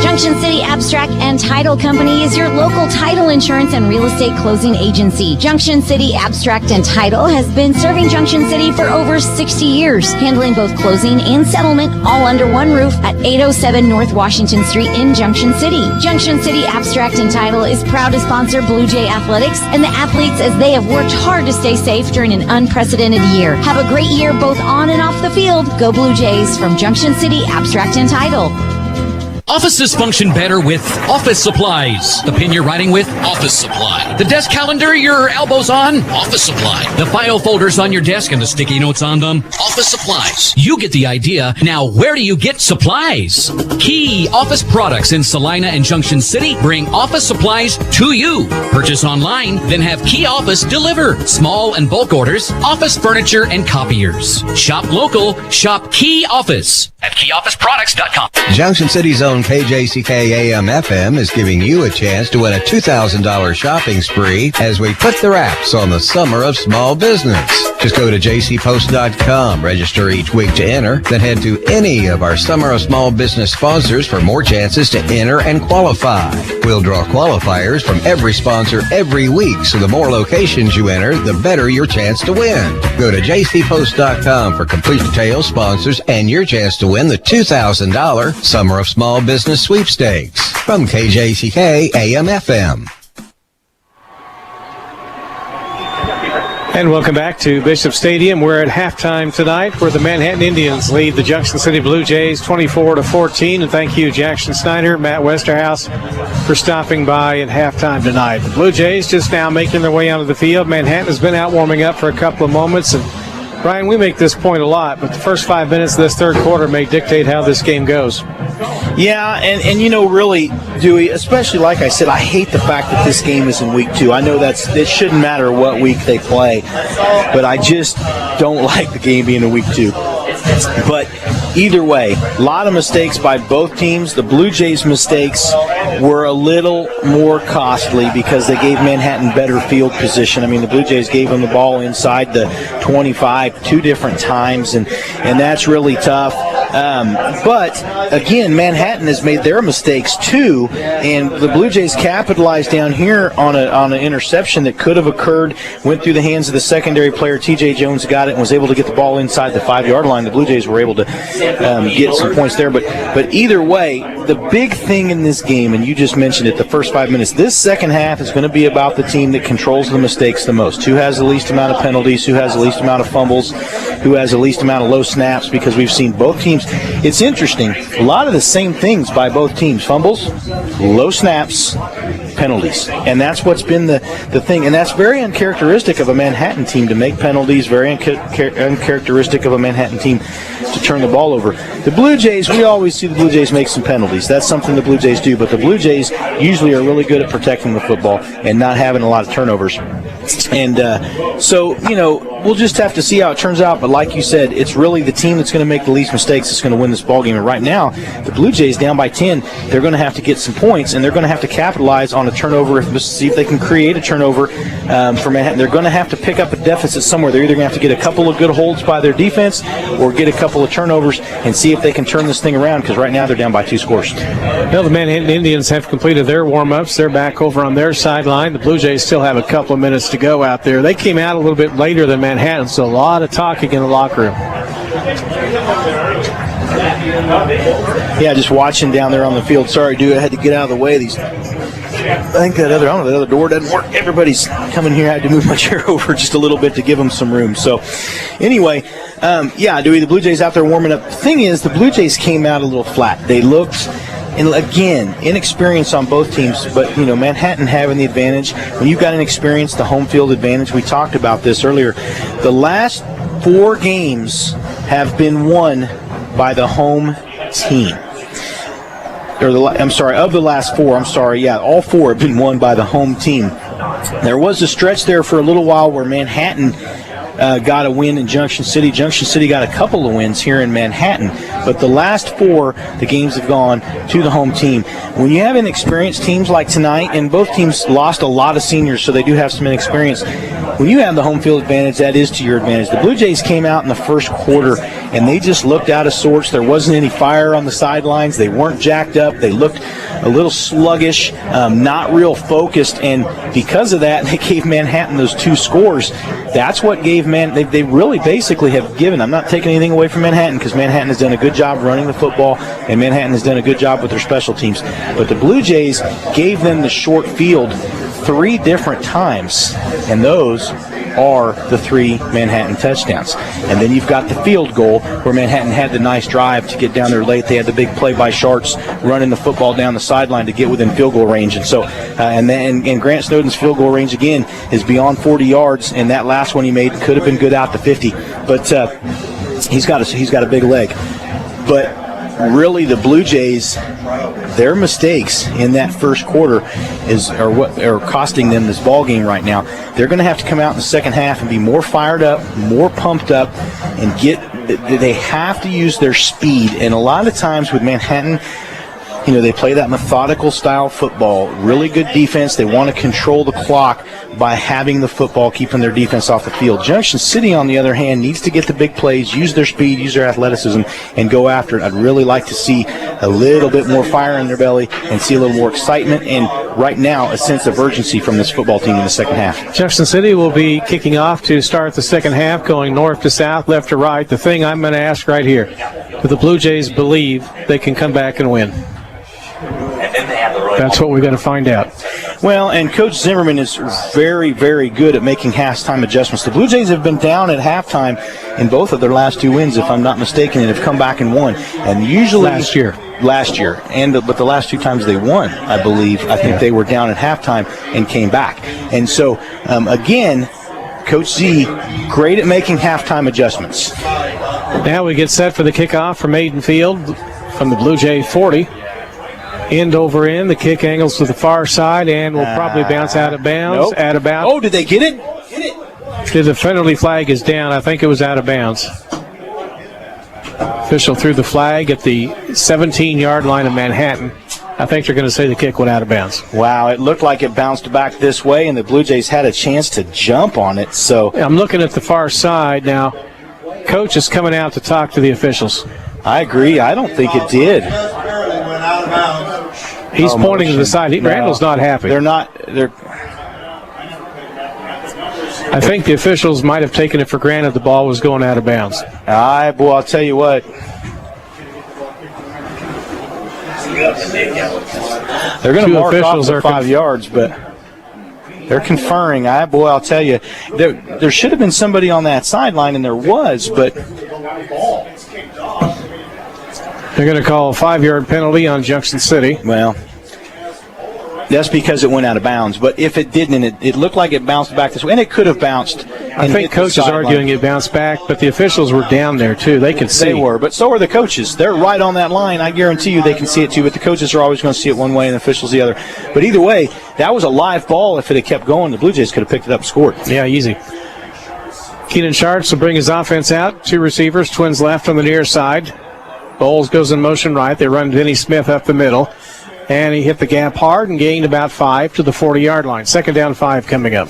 Junction City Abstract and Title Company is your local title insurance and real estate closing agency. Junction City Abstract and Title has been serving Junction City for over 60 years, handling both closing and settlement all under one roof at 807 North Washington Street in Junction City. Junction City Abstract and Title is proud to sponsor Blue Jay Athletics and the athletes as they have worked hard to stay safe during an unprecedented year. Have a great year both on and off the field. Go Blue Jays from Junction City Abstract and Title. Offices function better with office supplies. The pen you're writing with? Office Supply. The desk calendar your elbows on? Office Supply. The file folders on your desk and the sticky notes on them? Office Supplies. You get the idea. Now, where do you get supplies? Key Office Products in Salina and Junction City bring office supplies to you. Purchase online, then have Key Office deliver. Small and bulk orders, office furniture, and copiers. Shop local. Shop Key Office at keyofficeproducts.com. Junction City's own FM KJCK AM FM is giving you a chance to win a $2,000 shopping spree as we put the wraps on the summer of small business. Just go to jcpost.com, register each week to enter, then head to any of our Summer of Small Business sponsors for more chances to enter and qualify. We'll draw qualifiers from every sponsor every week, so the more locations you enter, the better your chance to win. Go to jcpost.com for complete details, sponsors, and your chance to win the $2,000 Summer of Small Business sweepstakes from KJCK AM FM. And welcome back to Bishop Stadium. We're at halftime tonight where the Manhattan Indians lead the Junction City Blue Jays 24-14. And thank you, Jackson Snyder, Matt Westerhouse, for stopping by at halftime tonight. The Blue Jays just now making their way onto the field. Manhattan has been out warming up for a couple of moments. And Brian, we make this point a lot, but the first 5 minutes of this third quarter may dictate how this game goes. Yeah, and you know, really, Dewey, especially like I said, I hate the fact that this game is in week 2. I know it shouldn't matter what week they play, but I just don't like the game being in week 2. But either way, a lot of mistakes by both teams. The Blue Jays' mistakes were a little more costly because they gave Manhattan better field position. I mean, the Blue Jays gave them the ball inside the 25 2 different times, and that's really tough. But, again, Manhattan has made their mistakes, too, and the Blue Jays capitalized down here on an interception that could have occurred, went through the hands of the secondary player. T.J. Jones got it and was able to get the ball inside the 5-yard line. The Blue Jays were able to get some points there. But either way, the big thing in this game, and you just mentioned it, the first 5 minutes, this second half is going to be about the team that controls the mistakes the most. Who has the least amount of penalties, who has the least amount of fumbles, who has the least amount of low snaps, because we've seen both teams. It's interesting. A lot of the same things by both teams. Fumbles, low snaps, penalties. And that's what's been the thing. And that's very uncharacteristic of a Manhattan team to make penalties, very uncharacteristic of a Manhattan team to turn the ball over. The Blue Jays, we always see the Blue Jays make some penalties. That's something the Blue Jays do. But the Blue Jays usually are really good at protecting the football and not having a lot of turnovers. And so, you know, we'll just have to see how it turns out. But like you said, it's really the team that's going to make the least mistakes that's going to win this ballgame. And right now, the Blue Jays down by 10, they're going to have to get some points, and they're going to have to capitalize on a turnover, see if they can create a turnover for Manhattan. They're going to have to pick up a deficit somewhere. They're either going to have to get a couple of good holds by their defense or get a couple of turnovers and see if they can turn this thing around, because right now they're down by 2 scores. Well, the Manhattan Indians have completed their warm-ups. They're back over on their sideline. The Blue Jays still have a couple of minutes to go out there. They came out a little bit later than Manhattan, so a lot of talking in the locker room. Yeah, just watching down there on the field. Sorry, dude, I had to get out of the way. I think that other door doesn't work. Everybody's coming here. I had to move my chair over just a little bit to give them some room. So, anyway, Dewey, the Blue Jays out there warming up. The thing is, the Blue Jays came out a little flat. They looked, and again, inexperience on both teams, but, you know, Manhattan having the advantage. When you've got an experience, the home field advantage, we talked about this earlier. The last 4 games have been won by the home team. Of the last 4, all 4 have been won by the home team. There was a stretch there for a little while where Manhattan got a win in Junction City. Junction City got a couple of wins here in Manhattan. But the last 4, the games have gone to the home team. When you have inexperienced teams like tonight, and both teams lost a lot of seniors, so they do have some inexperience, when you have the home field advantage, that is to your advantage. The Blue Jays came out in the first quarter, and they just looked out of sorts. There wasn't any fire on the sidelines. They weren't jacked up. They looked a little sluggish, not real focused, and because of that, they gave Manhattan those 2 scores. That's what gave they really basically have given. I'm not taking anything away from Manhattan, because Manhattan has done a good job running the football, and Manhattan has done a good job with their special teams. But the Blue Jays gave them the short field 3 different times, and those are the 3 Manhattan touchdowns. And then you've got the field goal where Manhattan had the nice drive to get down there late. They had the big play by Sharts running the football down the sideline to get within field goal range. And so, and Grant Snowden's field goal range again is beyond 40 yards. And that last one he made could have been good out to 50, but he's got a big leg. But really, the Blue Jays, their mistakes in that first quarter are what are costing them this ball game right now. They're going to have to come out in the second half and be more fired up, more pumped up, and they have to use their speed. And a lot of times with Manhattan, They play that methodical style football, really good defense. They want to control the clock by having the football, keeping their defense off the field. Junction City, on the other hand, needs to get the big plays, use their speed, use their athleticism, and go after it. I'd really like to see a little bit more fire in their belly and see a little more excitement and, right now, a sense of urgency from this football team in the second half. Junction City will be kicking off to start the second half, going north to south, left to right. The thing I'm going to ask right here, do the Blue Jays believe they can come back and win? That's what we're going to find out. Well, and Coach Zimmerman is very, very good at making halftime adjustments. The Blue Jays have been down at halftime in both of their last 2 wins, if I'm not mistaken, and have come back and won. And usually last year, but the last 2 times they won, I believe, I think they were down at halftime and came back. And so, again, Coach Z, great at making halftime adjustments. Now we get set for the kickoff from Maiden Field from the Blue Jay 40. End over end. The kick angles to the far side and will probably bounce out of bounds. Nope. At about. Oh, did they get it? The penalty flag is down. I think it was out of bounds. Official threw the flag at the 17-yard line of Manhattan. I think they're going to say the kick went out of bounds. Wow, it looked like it bounced back this way, and the Blue Jays had a chance to jump on it. So I'm looking at the far side now. Coach is coming out to talk to the officials. I agree. I don't think it did. He's pointing to the side. Randall's not happy. They're not. I think the officials might have taken it for granted the ball was going out of bounds. I'll tell you what. They're going to mark off the 5 yards, but they're conferring. I'll tell you, there should have been somebody on that sideline, and there was, but they're going to call a 5-yard penalty on Junction City. Well, that's because it went out of bounds. But if it didn't, and it looked like it bounced back this way, and it could have bounced. I think Coach is arguing it bounced back, but the officials were down there, too. They could see. They were, but so are the coaches. They're right on that line. I guarantee you they can see it, too, but the coaches are always going to see it one way and the officials the other. But either way, that was a live ball. If it had kept going, the Blue Jays could have picked it up and scored. Yeah, easy. Keenan Sharps will bring his offense out. 2 receivers, twins left on the near side. Bowles goes in motion right. They run Vinny Smith up the middle. And he hit the gap hard and gained about 5 to the 40-yard line. Second down 5 coming up.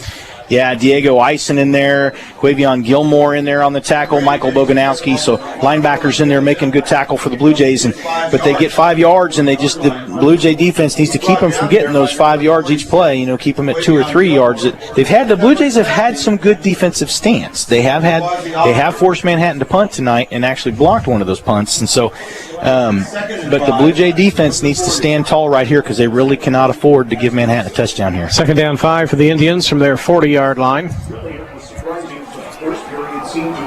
Yeah, Diego Eisen in there, Quavion Gilmore in there on the tackle, Michael Boganowski. So linebackers in there making good tackle for the Blue Jays. But they get 5 yards, and the Blue Jay defense needs to keep them from getting those 5 yards each play. Keep them at 2 or 3 yards. The Blue Jays have had some good defensive stance. They have forced Manhattan to punt tonight and actually blocked one of those punts. And so, but the Blue Jay defense needs to stand tall right here because they really cannot afford to give Manhattan a touchdown here. Second down 5 for the Indians from their 40-yard line.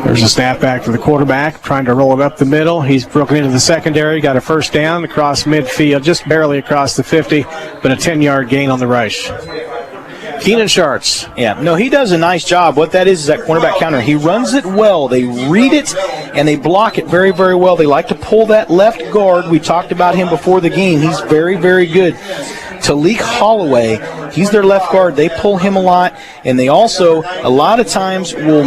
There's a snap back to the quarterback, trying to roll it up the middle. He's broken into the secondary, got a first down across midfield, just barely across the 50, but a 10-yard gain on the rush. Keenan Sharps. Yeah, no, he does a nice job. What that is that cornerback counter. He runs it well. They read it, and they block it very, very well. They like to pull that left guard. We talked about him before the game. He's very, very good. Talik Holloway, he's their left guard. They pull him a lot, and they also, a lot of times, will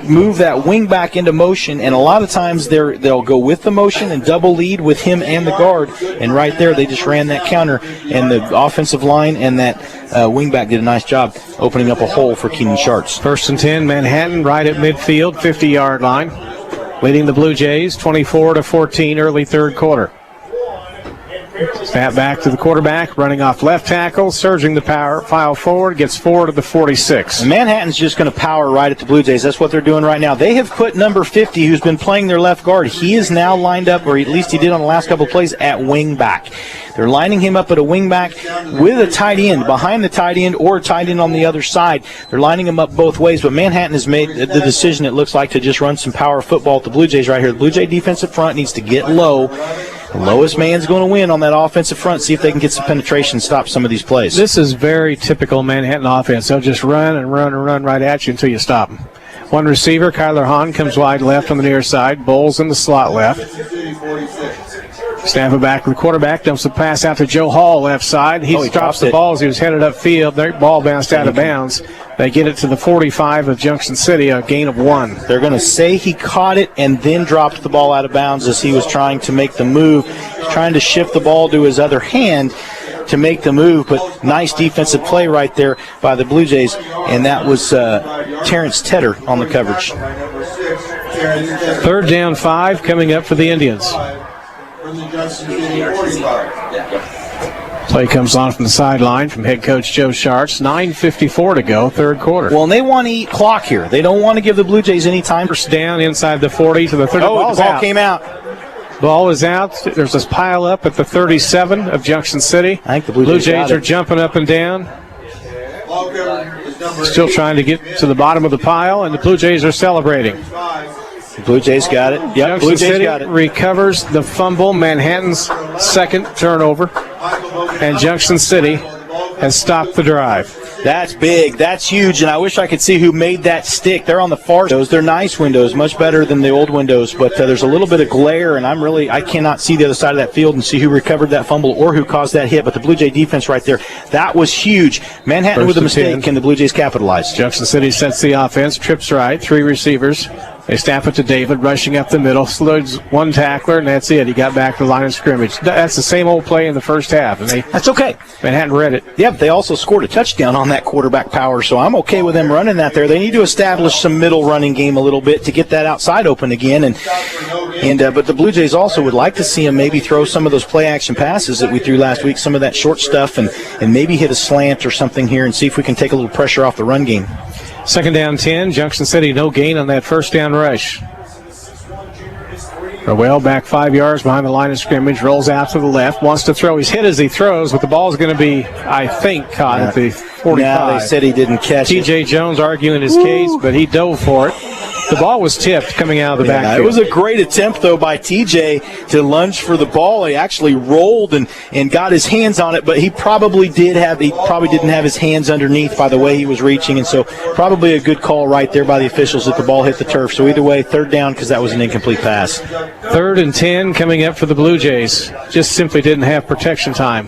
move that wing back into motion, and a lot of times they'll go with the motion and double lead with him and the guard, and right there they just ran that counter, and the offensive line and that wing back did a nice job opening up a hole for Keenan Sharps. First and 10, Manhattan right at midfield, 50-yard line, leading the Blue Jays 24-14 early third quarter. Snap back to the quarterback, running off left tackle, surging the file forward, gets forward to the 46. And Manhattan's just going to power right at the Blue Jays. That's what they're doing right now. They have put number 50, who's been playing their left guard. He is now lined up, or at least he did on the last couple of plays, at wing back. They're lining him up at a wing back with a tight end, behind the tight end or a tight end on the other side. They're lining him up both ways, but Manhattan has made the decision, it looks like, to just run some power football at the Blue Jays right here. The Blue Jay defensive front needs to get low. The lowest man's going to win on that offensive front, see if they can get some penetration and stop some of these plays. This is very typical Manhattan offense. They'll just run and run and run right at you until you stop them. One receiver, Kyler Hahn, comes wide left on the near side. Bowles in the slot left. Snap it back to the quarterback, dumps the pass out to Joe Hall left side. He drops the ball as he was headed upfield. Their ball bounced out of bounds. They get it to the 45 of Junction City, a gain of 1. They're going to say he caught it and then dropped the ball out of bounds as he was trying to make the move, trying to shift the ball to his other hand to make the move, but nice defensive play right there by the Blue Jays, and that was Terrence Tedder on the coverage. 3rd down 5 coming up for the Indians. Play comes on from the sideline from head coach Joe Schartz. 9:54 to go, 3rd quarter. Well, and they want to eat clock here. They don't want to give the Blue Jays any time. First down inside the 40 to the 30. The ball came out. Ball is out. There's this pile up at the 37 of Junction City. I think the Blue Jays are jumping up and down. Still trying to get to the bottom of the pile, and the Blue Jays are celebrating. The Blue Jays got it. Yep, Junction Blue Jays City got it. Recovers the fumble, Manhattan's 2nd turnover, and Junction City has stopped the drive. That's big. That's huge, and I wish I could see who made that stick. They're on the far windows. They're nice windows, much better than the old windows, but there's a little bit of glare, and I cannot see the other side of that field and see who recovered that fumble or who caused that hit, but the Blue Jay defense right there, that was huge. Manhattan with a mistake. Can the Blue Jays capitalize? Junction City sets the offense, trips right, 3 receivers. They snap it to David, rushing up the middle, slows 1 tackler, and that's it. He got back to the line of scrimmage. That's the same old play in the first half. And that's okay. Manhattan read it. Yep, they also scored a touchdown on that quarterback power, so I'm okay with them running that there. They need to establish some middle running game a little bit to get that outside open again. But the Blue Jays also would like to see them maybe throw some of those play action passes that we threw last week, some of that short stuff, and maybe hit a slant or something here and see if we can take a little pressure off the run game. 2nd down 10. Junction City no gain on that first down rush. Rowell back 5 yards behind the line of scrimmage, rolls out to the left, wants to throw. He's hit as he throws, but the ball is going to be, I think, caught at the 45. Now they said he didn't catch it. T.J. Jones arguing his case, but he dove for it. The ball was tipped coming out of the backfield. It was a great attempt, though, by T.J. to lunge for the ball. He actually rolled and got his hands on it, but he probably didn't have his hands underneath by the way he was reaching, and so probably a good call right there by the officials that the ball hit the turf. So either way, 3rd down because that was an incomplete pass. 3rd and 10 coming up for the Blue Jays. Just simply didn't have protection time.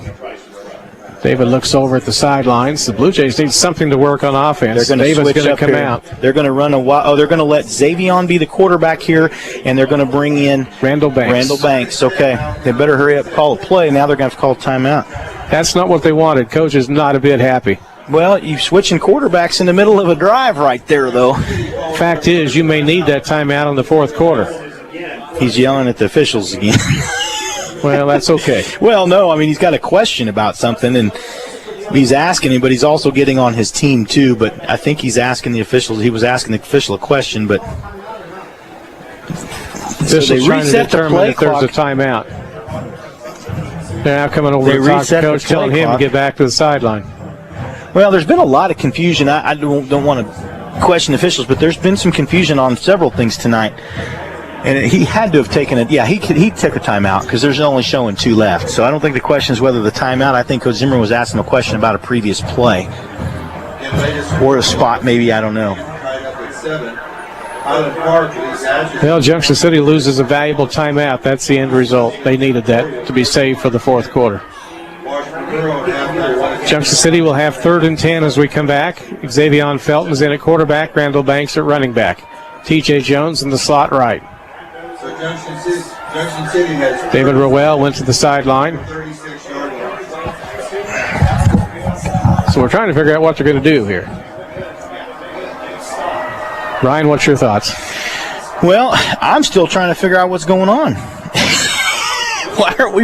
David looks over at the sidelines. The Blue Jays need something to work on offense. David's going to come out. They're going to run they're going to let Xavion be the quarterback here, and they're going to bring in Randall Banks. Okay. They better hurry up, call a play. Now they're going to have to call a timeout. That's not what they wanted. Coach is not a bit happy. Well, you're switching quarterbacks in the middle of a drive right there, though. Fact is, you may need that timeout in the 4th quarter. He's yelling at the officials again. Well, that's okay. Well, no, I mean, he's got a question about something, and he's asking him, but he's also getting on his team, too. But I think he's asking the officials. He was asking the official a question, but so they reset the play if there's a timeout. They're now coming over to talk to Coach, telling him to get back to the sideline. Well, there's been a lot of confusion. I don't want to question officials, but there's been some confusion on several things tonight. And he had to have taken it. Yeah, he took a timeout because there's only showing 2 left. So I don't think the question is whether the timeout. I think Coach Zimmerman was asking a question about a previous play or a spot, maybe. I don't know. Well, Junction City loses a valuable timeout. That's the end result. They needed that to be saved for the 4th quarter. Junction City will have 3rd and 10 as we come back. Xavion Felton is in at quarterback. Randall Banks at running back. T.J. Jones in the slot right. David Rowell went to the sideline. So we're trying to figure out what they're going to do here. Ryan, what's your thoughts? Well, I'm still trying to figure out what's going on. Why aren't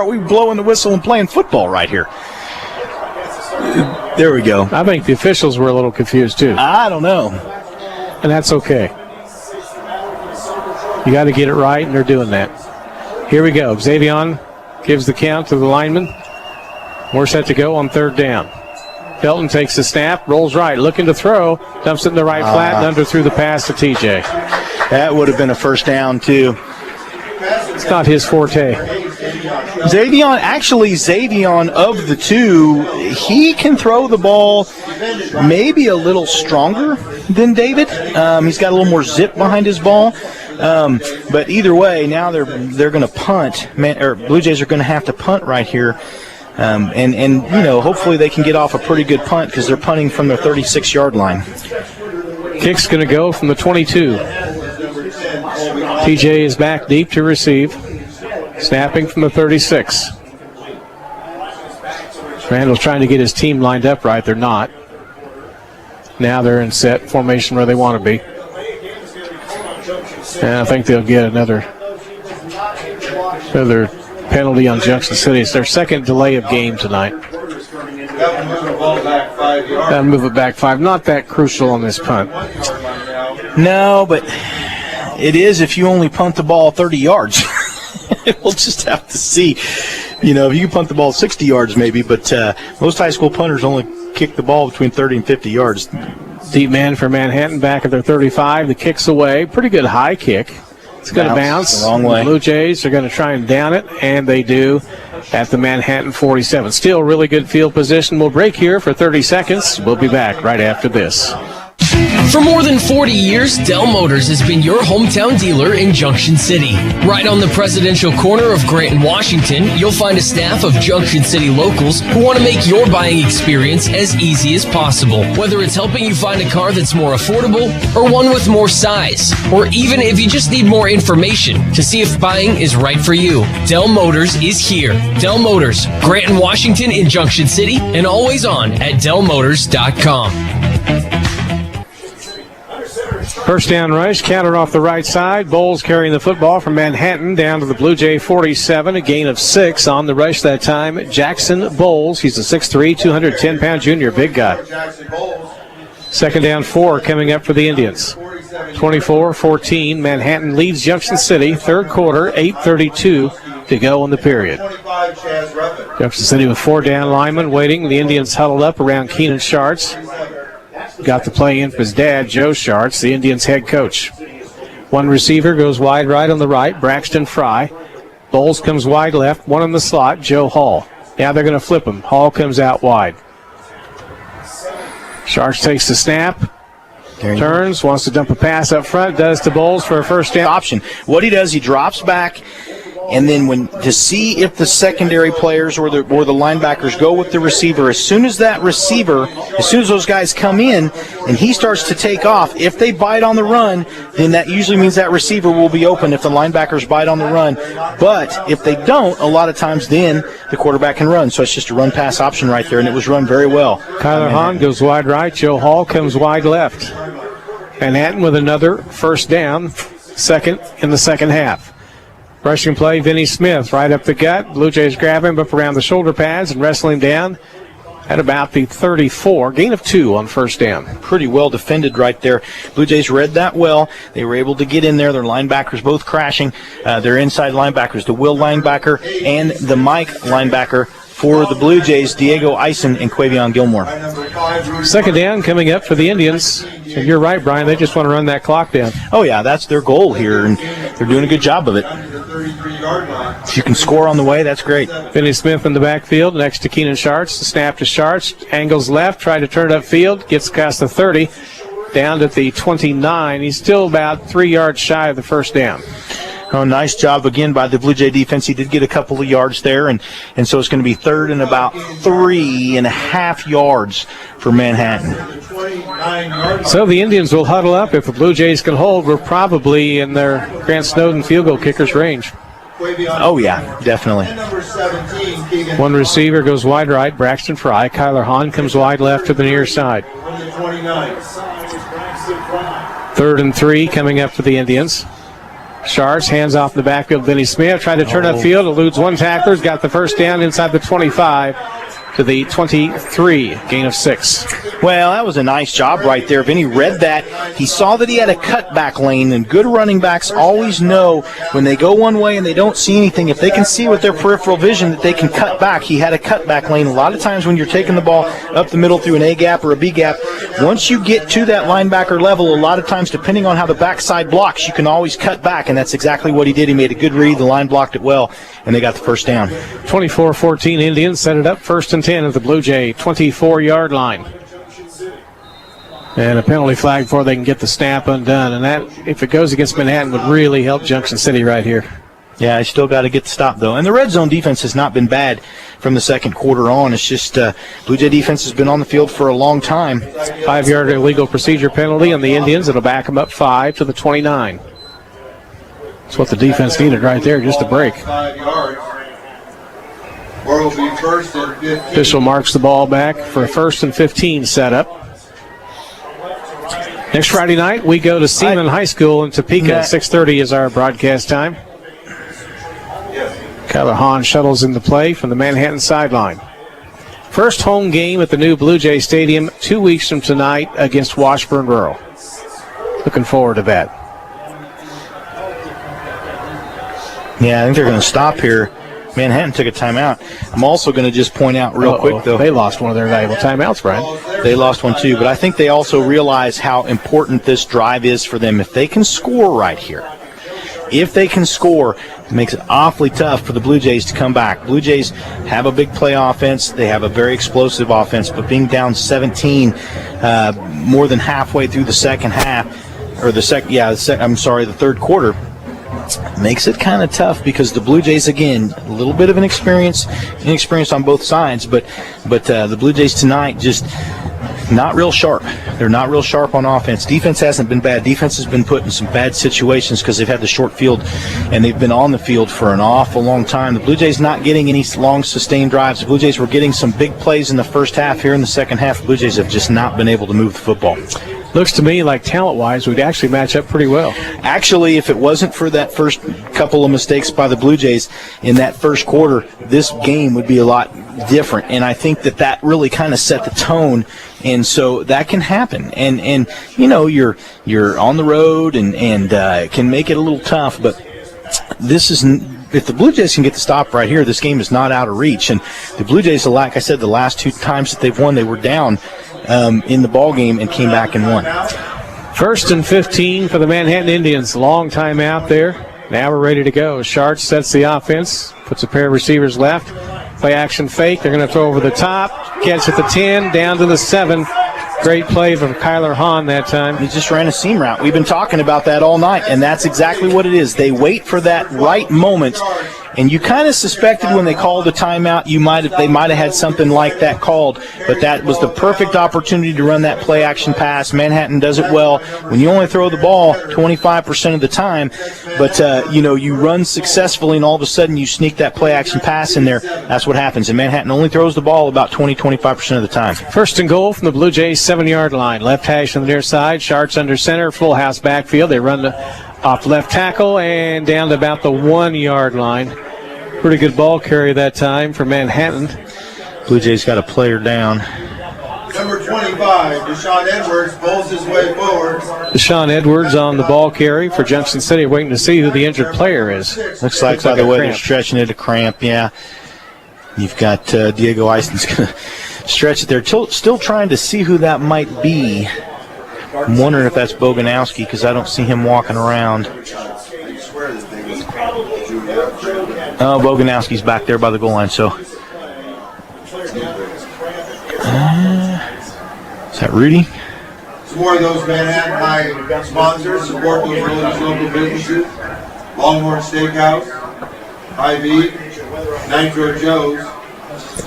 we blowing the whistle and playing football right here? There we go. I think the officials were a little confused too. I don't know. And that's okay. You got to get it right, and they're doing that. Here we go. Xavion gives the count to the lineman. We're set to go on 3rd down. Felton takes the snap, rolls right, looking to throw, dumps it in the right flat, and underthrew the pass to TJ. That would have been a 1st down, too. It's not his forte. Xavion of the 2, he can throw the ball maybe a little stronger. than David. He's got a little more zip behind his ball. But either way, now they're going to punt. Blue Jays are going to have to punt right here. And hopefully they can get off a pretty good punt because they're punting from their 36-yard line. Kick's going to go from the 22. TJ is back deep to receive. Snapping from the 36. Randall's trying to get his team lined up right. They're not. Now they're in set formation where they want to be. And I think they'll get another penalty on Junction City. It's their second delay of game tonight. That'll move it back 5. Not that crucial on this punt. No, but it is if you only punt the ball 30 yards. We'll just have to see. If you can punt the ball 60 yards maybe, but most high school punters only kick the ball between 30 and 50 yards. Deep man for Manhattan back at their 35. The kick's away. Pretty good high kick. It's going to bounce. The wrong way. The Blue Jays are going to try and down it, and they do at the Manhattan 47. Still really good field position. We'll break here for 30 seconds. We'll be back right after this. For more than 40 years, Dell Motors has been your hometown dealer in Junction City. Right on the presidential corner of Grant and Washington, you'll find a staff of Junction City locals who want to make your buying experience as easy as possible. Whether it's helping you find a car that's more affordable or one with more size, or even if you just need more information to see if buying is right for you, Dell Motors is here. Dell Motors, Grant and Washington in Junction City, and always on at dellmotors.com. First down rush, counter off the right side. Bowles carrying the football from Manhattan down to the Blue Jay 47. A gain of 6 on the rush that time. Jackson Bowles, he's a 6'3", 210-pound junior, big guy. Second down 4 coming up for the Indians. 24-14, Manhattan leads Junction City. Third quarter, 8:32 to go in the period. Junction City with 4 down linemen waiting. The Indians huddled up around Keenan Schartz. Got the play in for his dad, Joe Schartz, the Indians' head coach. One receiver goes wide right on the right, Braxton Fry. Bowles comes wide left, one in the slot, Joe Hall. Now they're going to flip him. Hall comes out wide. Schartz takes the snap, turns, wants to dump a pass up front, does to Bowles for a first down. Option. What he does, he drops back, and then to see if the secondary players or the linebackers go with the receiver, as soon as those guys come in and he starts to take off, if they bite on the run, then that usually means that receiver will be open if the linebackers bite on the run. But if they don't, a lot of times then the quarterback can run. So it's just a run-pass option right there, and it was run very well. Kyler Hahn goes wide right. Joe Hall comes wide left. Manhattan with another first down, second in the second half. Rushing play, Vinny Smith right up the gut. Blue Jays grab him up around the shoulder pads and wrestle him down at about the 34. Gain of 2 on first down. Pretty well defended right there. Blue Jays read that well. They were able to get in there. Their linebackers both crashing. Their inside linebackers, the Will linebacker and the Mike linebacker for the Blue Jays, Diego Eisen and Quavion Gilmore. Second down coming up for the Indians. And you're right, Brian. They just want to run that clock down. Oh, yeah, that's their goal here, and they're doing a good job of it. If you can score on the way, that's great. Vinny Smith in the backfield next to Keenan Schartz. The snap to Schartz. Angles left, tried to turn it upfield. Gets past the 30. Down at the 29. He's still about 3 yards shy of the first down. Oh, nice job again by the Blue Jay defense. He did get a couple of yards there, and so it's going to be third and about 3.5 yards for Manhattan. So the Indians will huddle up. If the Blue Jays can hold, we're probably in their Grant Snowden field goal kicker's range. Oh, yeah, definitely. One receiver goes wide right, Braxton Fry. Kyler Hahn comes wide left to the near side. 3rd and 3 coming up for the Indians. Schartz hands off the backfield. Vinny Smith trying to turn upfield, eludes one tackler, got the first down inside the 25 to the 23, gain of 6. Well, that was a nice job right there. Vinny read that. He saw that he had a cutback lane, and good running backs always know when they go one way and they don't see anything, if they can see with their peripheral vision that they can cut back. He had a cutback lane. A lot of times when you're taking the ball up the middle through an A gap or a B gap, once you get to that linebacker level, a lot of times depending on how the backside blocks, you can always cut back, and that's exactly what he did. He made a good read. The line blocked it well, and they got the first down. 24-14 Indians set it up, 1st and 10 at the Blue Jay 24-yard line. And a penalty flag before they can get the snap undone. And that, if it goes against Manhattan, would really help Junction City right here. Yeah, I still got to get the stop, though. And the red zone defense has not been bad from the second quarter on. It's just Blue Jay defense has been on the field for a long time. 5-yard illegal procedure penalty on the Indians. It'll back them up 5 to the 29. That's what the defense needed right there, just a break. 5 yards. Or will be first and 15. Official marks the ball back for a 1st and 15 setup. Next Friday night, we go to Seaman High School in Topeka. 6:30 is our broadcast time. Kyler Hahn shuttles into play from the Manhattan sideline. First home game at the new Blue Jay Stadium 2 weeks from tonight against Washburn Rural. Looking forward to that. Yeah, I think they're going to stop here. Manhattan took a timeout. I'm also going to just point out real quick, though. They lost one of their valuable timeouts, Brian. They lost one, too. But I think they also realize how important this drive is for them. If they can score right here, it makes it awfully tough for the Blue Jays to come back. Blue Jays have a big play offense. They have a very explosive offense. But being down 17 more than halfway through the second half, or the third quarter, makes it kind of tough because the Blue Jays, again, a little bit of inexperience on both sides, but the Blue Jays tonight just not real sharp. They're not real sharp on offense. Defense hasn't been bad. Defense has been put in some bad situations because they've had the short field and they've been on the field for an awful long time. The Blue Jays not getting any long sustained drives. The Blue Jays were getting some big plays in the first half. Here in the second half, the Blue Jays have just not been able to move the football. Looks to me like talent-wise, we'd actually match up pretty well. Actually, if it wasn't for that first couple of mistakes by the Blue Jays in that first quarter, this game would be a lot different. And I think that really kind of set the tone. And so that can happen. And you know, you're on the road and it can make it a little tough. But this is, if the Blue Jays can get the stop right here, this game is not out of reach. And the Blue Jays, like I said, the last 2 times that they've won, they were down in the ball game and came back and won. 1st and 15 for the Manhattan Indians. Long time out there. Now we're ready to go. Sharp sets the offense, puts a pair of receivers left. Play action fake. They're going to throw over the top. Catch at the 10, down to the 7. Great play from Kyler Hahn that time. He just ran a seam route. We've been talking about that all night, and that's exactly what it is. They wait for that right moment. And you kind of suspected when they called the timeout, they might have had something like that called, but that was the perfect opportunity to run that play action pass. Manhattan does it well. When you only throw the ball 25% of the time, but you run successfully, and all of a sudden you sneak that play action pass in there. That's what happens. And Manhattan only throws the ball about 20-25% of the time. 1st and goal from the Blue Jays 7-yard line. Left hash on the near side. Sharks under center. Full house backfield. They run off left tackle and down to about the 1-yard line. Pretty good ball carry that time for Manhattan. Blue Jays got a player down. Number 25, Deshaun Edwards pulls his way forward. Deshaun Edwards on the ball carry for Junction City, waiting to see who the injured player is. Looks like by the way they're stretching it a cramp, yeah. You've got Diego Eiston's going to stretch it there. Still trying to see who that might be. I'm wondering if that's Boganowski because I don't see him walking around. Oh, Boganowski's back there by the goal line, so. Is that Rudy? Some more of those Manhattan High sponsors support those local businesses. Longhorn Steakhouse, Hy-Vee, Nitro Joe's,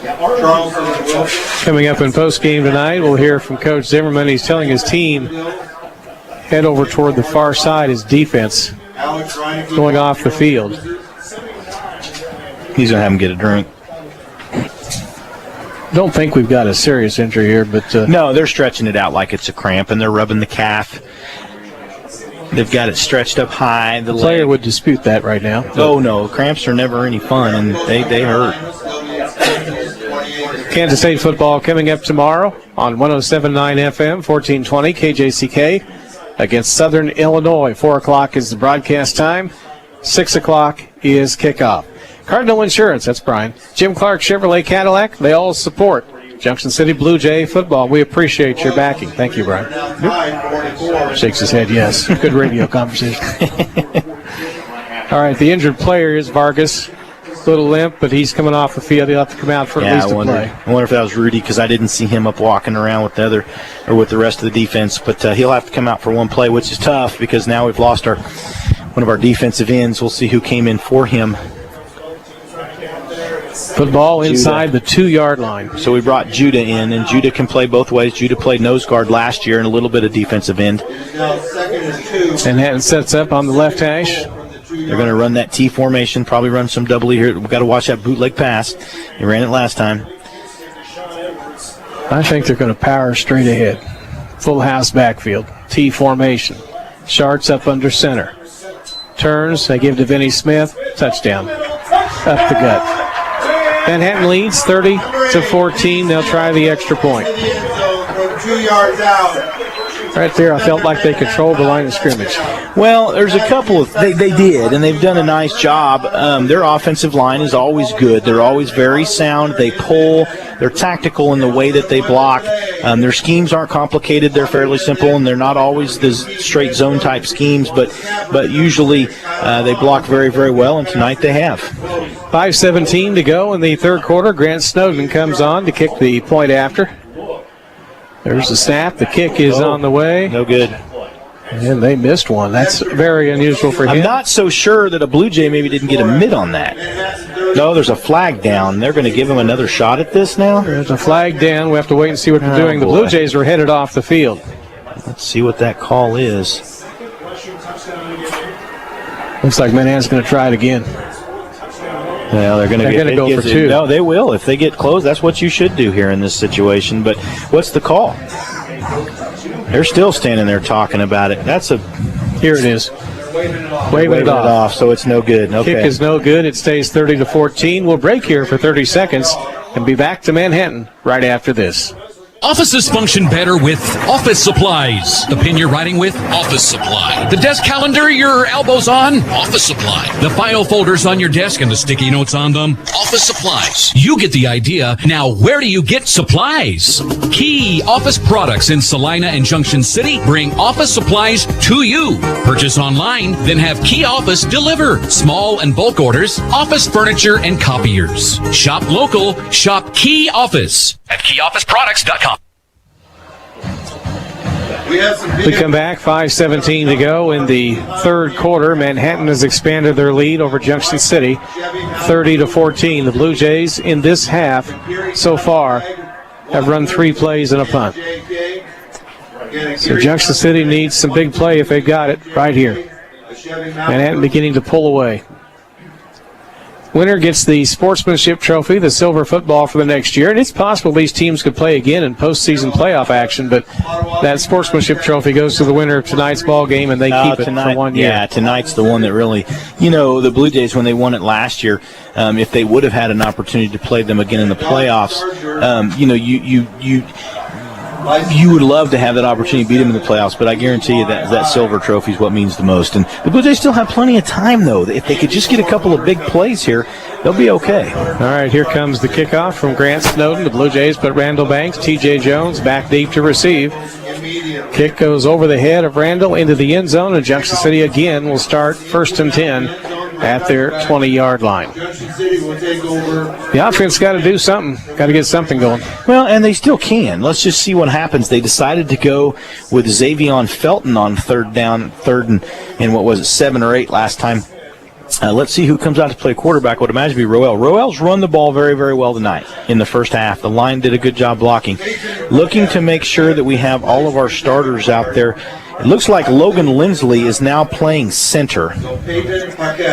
Charleston and Wilson. Coming up in postgame tonight, we'll hear from Coach Zimmerman. He's telling his team head over toward the far side, his defense going off the field. He's going to have him get a drink. Don't think we've got a serious injury here, but... No, they're stretching it out like it's a cramp, and they're rubbing the calf. They've got it stretched up high. The player would dispute that right now. Oh, no. Cramps are never any fun, and they hurt. Kansas State football coming up tomorrow on 107.9 FM, 1420 KJCK against Southern Illinois. 4 o'clock is the broadcast time. 6 o'clock is kickoff. Cardinal Insurance, that's Brian. Jim Clark Chevrolet Cadillac, they all support Junction City Blue Jay football. We appreciate your backing. Thank you, Brian. Shakes his head, yes. Good radio conversation. All right, the injured player is Vargas. Little limp, but he's coming off the field. He'll have to come out for at least a play. I wonder if that was Rudy, because I didn't see him up walking around with the rest of the defense. But he'll have to come out for one play, which is tough because now we've lost one of our defensive ends. We'll see who came in for him. Football inside the 2-yard line. So we brought Judah in, and Judah can play both ways. Judah played nose guard last year and a little bit of defensive end. Manhattan sets up on the left hash. They're going to run that T formation, probably run some double E here. We've got to watch that bootleg pass. They ran it last time. I think they're going to power straight ahead. Full house backfield. T formation. Sharts up under center. Turns. They give to Vinny Smith. Touchdown. Up the gut. Manhattan leads 30-14. They'll try the extra point. 2 yards out. Right there, I felt like they controlled the line of scrimmage. Well, there's a couple of they did, and they've done a nice job. Their offensive line is always good. They're always very sound. They pull. They're tactical in the way that they block. Their schemes aren't complicated. They're fairly simple, and they're not always the straight zone type schemes, but usually they block very, very well, and tonight they have. 5:17 to go in the third quarter. Grant Snowden comes on to kick the point after. There's the snap. The kick is on the way. No good. And they missed one. That's very unusual for him. I'm not so sure that a Blue Jay maybe didn't get a mid on that. No, there's a flag down. They're going to give him another shot at this now? There's a flag down. We have to wait and see what they're doing. The Blue Jays are headed off the field. Let's see what that call is. Looks like Manhattan's going to try it again. Well, they're going to go for two. No, they will. If they get close, that's what you should do here in this situation. But what's the call? They're still standing there talking about it. Here it is. Waving it off. So it's no good. Okay. Kick is no good. It stays 30-14. We'll break here for 30 seconds and be back to Manhattan right after this. Offices function better with office supplies. The pen you're writing with? Office Supply. The desk calendar your elbows on? Office Supply. The file folders on your desk and the sticky notes on them? Office Supplies. You get the idea. Now, where do you get supplies? Key Office products in Salina and Junction City bring office supplies to you. Purchase online, then have Key Office deliver. Small and bulk orders, office furniture, and copiers. Shop local. Shop Key Office at keyofficeproducts.com. We come back, 5:17 to go in the third quarter. Manhattan has expanded their lead over Junction City, 30-14. The Blue Jays in this half so far have run 3 plays and a punt. So Junction City needs some big play if they've got it right here. Manhattan beginning to pull away. Winner gets the sportsmanship trophy, the silver football for the next year, and it's possible these teams could play again in postseason playoff action, but that sportsmanship trophy goes to the winner of tonight's ball game, and they keep it for 1 year. Yeah, tonight's the one that really, the Blue Jays, when they won it last year, if they would have had an opportunity to play them again in the playoffs, you would love to have that opportunity to beat them in the playoffs, but I guarantee you that silver trophy is what means the most. And the Blue Jays still have plenty of time, though. If they could just get a couple of big plays here, they'll be okay. All right, here comes the kickoff from Grant Snowden. The Blue Jays put Randall Banks, T.J. Jones back deep to receive. Kick goes over the head of Randall into the end zone, and Junction City again will start 1st and 10 at their 20-yard line. The offense got to do something. Got to get something going. Well, and they still can. Let's just see what happens. They decided to go with Xavion Felton on third and what was it, 7 or 8 last time. Let's see who comes out to play quarterback. I would imagine be Roel. Roel's run the ball very, very well tonight in the first half. The line did a good job blocking. Looking to make sure that we have all of our starters out there. It looks like Logan Lindsley is now playing center.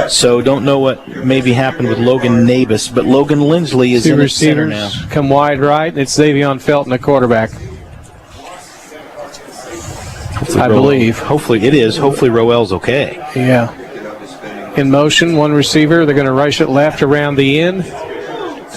So don't know what maybe happened with Logan Nabis, but Logan Lindsley is in the center now. Come wide right. It's Xavion Felton, the quarterback. I believe. Hopefully it is. Hopefully Roel's okay. Yeah. In motion, one receiver. They're going to rush it left around the end.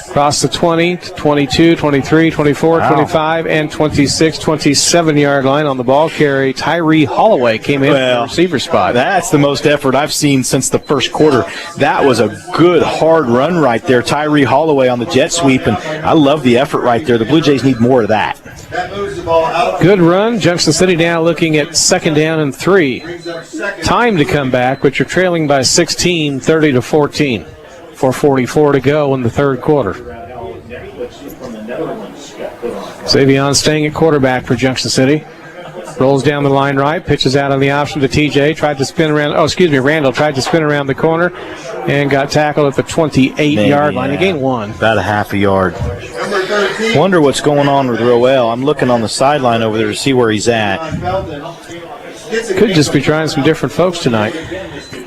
Across the 20, 22, 23, 24, 25, and 26, 27-yard line on the ball carry. Tyree Holloway came in for the receiver spot. That's the most effort I've seen since the first quarter. That was a good, hard run right there. Tyree Holloway on the jet sweep, and I love the effort right there. The Blue Jays need more of that. Good run. Junction City now looking at 2nd down and 3. Time to come back, but you're trailing by 16, 30-14. 4:44 to go in the third quarter. Xavion staying at quarterback for Junction City. Rolls down the line right, pitches out on the option to TJ. Randall tried to spin around the corner and got tackled at the 28-yard line. He gained one. About a half a yard. Wonder what's going on with Roel. I'm looking on the sideline over there to see where he's at. Could just be trying some different folks tonight.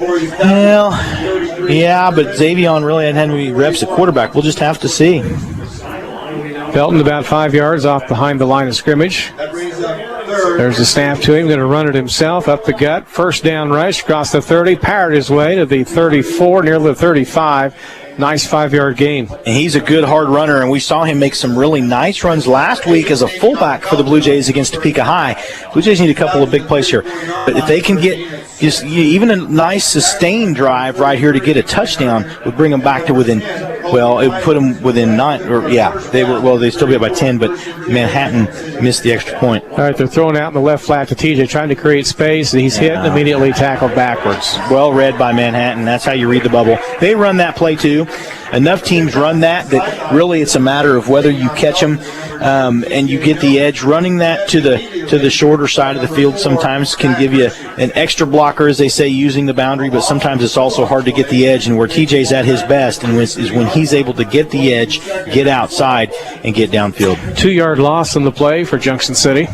Well, yeah, but Xavion really hadn't had any reps at quarterback. We'll just have to see. Felton about 5 yards off behind the line of scrimmage. There's a snap to him, going to run it himself up the gut. First down rush across the 30, powered his way to the 34, near the 35. Nice 5-yard gain. And he's a good hard runner, and we saw him make some really nice runs last week as a fullback for the Blue Jays against Topeka High. Blue Jays need a couple of big plays here. But if they can get just even a nice sustained drive right here to get a touchdown, would bring them back to within, well, it would put them within 9, or yeah, they'd still be up by 10, but Manhattan missed the extra point. All right, they're throwing out in the left flat to TJ, trying to create space, and he's hit and immediately tackled backwards. Well read by Manhattan. That's how you read the bubble. They run that play too. Enough teams run that really it's a matter of whether you catch them and you get the edge. Running that to the shorter side of the field sometimes can give you an extra blocker, as they say, using the boundary, but sometimes it's also hard to get the edge, and where TJ's at his best is when he's able to get the edge, get outside, and get downfield. 2-yard loss on the play for Junction City.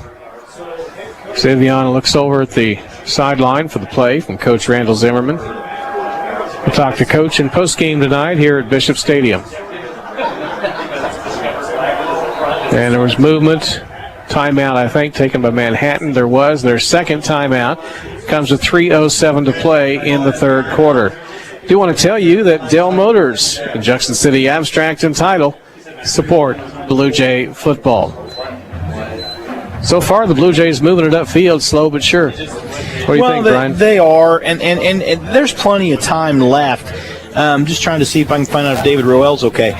Xavion looks over at the sideline for the play from Coach Randall Zimmerman. We'll talk to Coach in postgame tonight here at Bishop Stadium. And there was movement, timeout, I think, taken by Manhattan. There was their second timeout. Comes with 3:07 to play in the third quarter. I do want to tell you that Dell Motors and Junction City Abstract and Title support Blue Jay football. So far, the Blue Jays moving it upfield, slow but sure. What do you think, Brian? They are, and there's plenty of time left. Just trying to see if I can find out if David Roel's okay.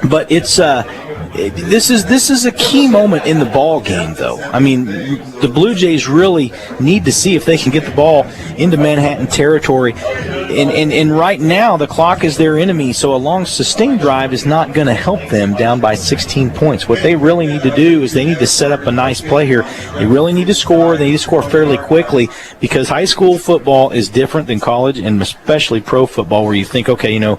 But it's this is a key moment in the ball game, though. I mean, the Blue Jays really need to see if they can get the ball into Manhattan territory. And right now, the clock is their enemy, so a long sustained drive is not going to help them down by 16 points. What they really need to do is they need to set up a nice play here. They really need to score. They need to score fairly quickly, because high school football is different than college, and especially pro football, where you think, okay, a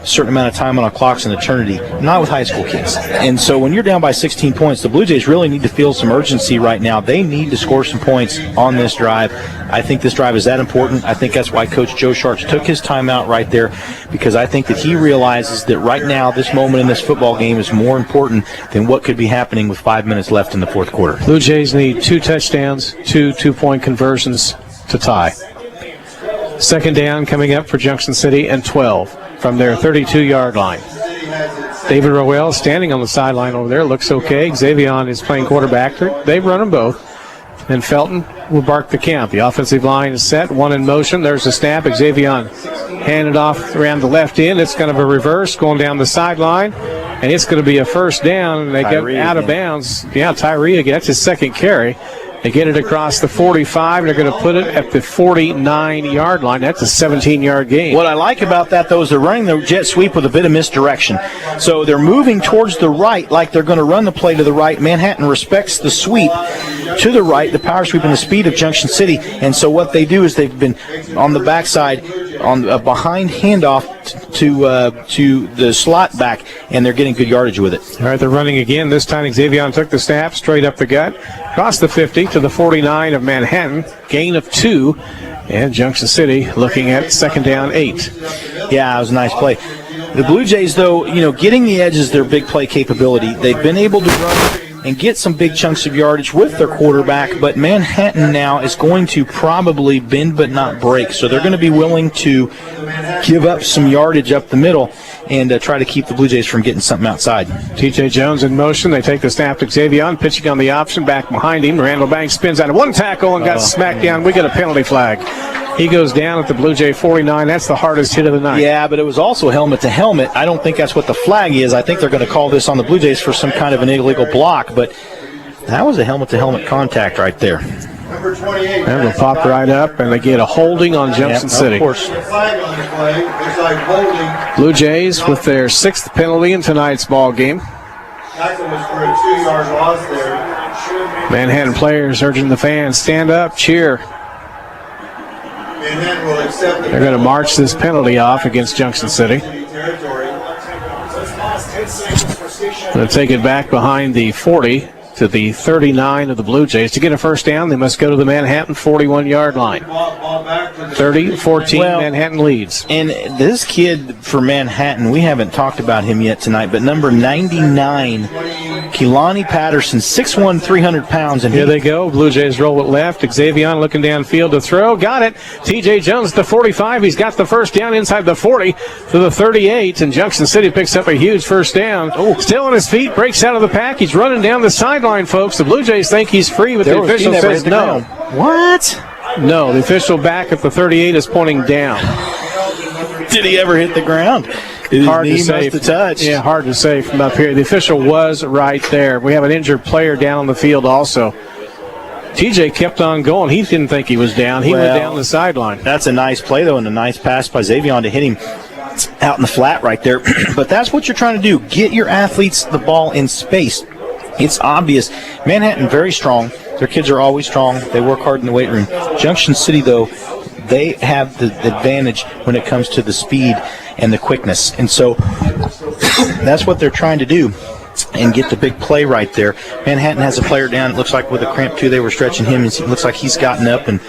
certain amount of time on a clock's an eternity. Not with high school kids. And so when you're down by 16 points, the Blue Jays really need to feel some urgency right now. They need to score some points on this drive. I think this drive is that important. I think that's why Coach Joe Sharks took his timeout right there, because I think that he realizes that right now, this moment in this football game is more important than what could be happening with 5 minutes left in the fourth quarter. Blue Jays need 2 touchdowns, 2 two-point conversions to tie. Second down coming up for Junction City and 12 from their 32-yard line. David Roel standing on the sideline over there, looks okay. Xavion is playing quarterback. They've run them both. And Felton will bark the count. The offensive line is set, one in motion. There's a snap. Xavion handed off around the left end. It's kind of a reverse going down the sideline, and it's going to be a first down. And they get out of bounds. Yeah, Tyree again. That's his second carry. They get it across the 45, and they're going to put it at the 49-yard line. That's a 17-yard gain. What I like about that, though, is they're running the jet sweep with a bit of misdirection. So they're moving towards the right like they're going to run the play to the right. Manhattan respects the sweep to the right, the power sweep and the speed of Junction City. And so what they do is they've been on the backside on a behind handoff to the slot back, and they're getting good yardage with it. All right, they're running again. This time Xavion took the snap straight up the gut, across the 50 to the 49 of Manhattan, gain of 2, and Junction City looking at second down 8. Yeah, it was a nice play. The Blue Jays, though, getting the edge is their big play capability. They've been able to run and get some big chunks of yardage with their quarterback, but Manhattan now is going to probably bend but not break, so they're going to be willing to give up some yardage up the middle and try to keep the Blue Jays from getting something outside. T.J. Jones in motion. They take the snap to Xavion, pitching on the option, back behind him. Randall Banks spins out of one tackle and got smacked down. We get a penalty flag. He goes down at the Blue Jay 49. That's the hardest hit of the night. Yeah, but it was also helmet to helmet. I don't think that's what the flag is. I think they're going to call this on the Blue Jays for some kind of an illegal block, but that was a helmet to helmet contact right there. Number 28. And they'll pop right up, and they get a holding on Junction City. Of course. Flag on the play. Looks like holding. Blue Jays with their 6th penalty in tonight's ball game. Tackle was for a 2-yard loss there. Manhattan players urging the fans, stand up, cheer. Manhattan will accept the They're going to march this penalty off against Junction City. territory. Going to take it back behind the 40 to the 39 of the Blue Jays. To get a first down, they must go to the Manhattan 41-yard line. 30-14, Manhattan leads. And this kid for Manhattan, we haven't talked about him yet tonight, but number 99, Keelani Patterson, 6'1", 300 pounds. And here they go. Blue Jays roll it left. Xavier looking downfield to throw. Got it. T.J. Jones at the 45. He's got the first down inside the 40 to the 38, and Junction City picks up a huge first down. Still on his feet, breaks out of the pack. He's running down the sideline, folks. The Blue Jays think he's free, but the official says no. What? No, the official back at the 38 is pointing down. Did he ever hit the ground? Hard to say. Yeah, hard to say from up here. The official was right there. We have an injured player down on the field also. TJ kept on going. He didn't think he was down. He went down the sideline. That's a nice play, though, and a nice pass by Xavier to hit him out in the flat right there. But that's what you're trying to do. Get your athletes the ball in space. It's obvious. Manhattan, very strong. Their kids are always strong. They work hard in the weight room. Junction City, though, they have the advantage when it comes to the speed and the quickness. And so that's what they're trying to do and get the big play right there. Manhattan has a player down, it looks like, with a cramp, too. They were stretching him, and it looks like he's gotten up and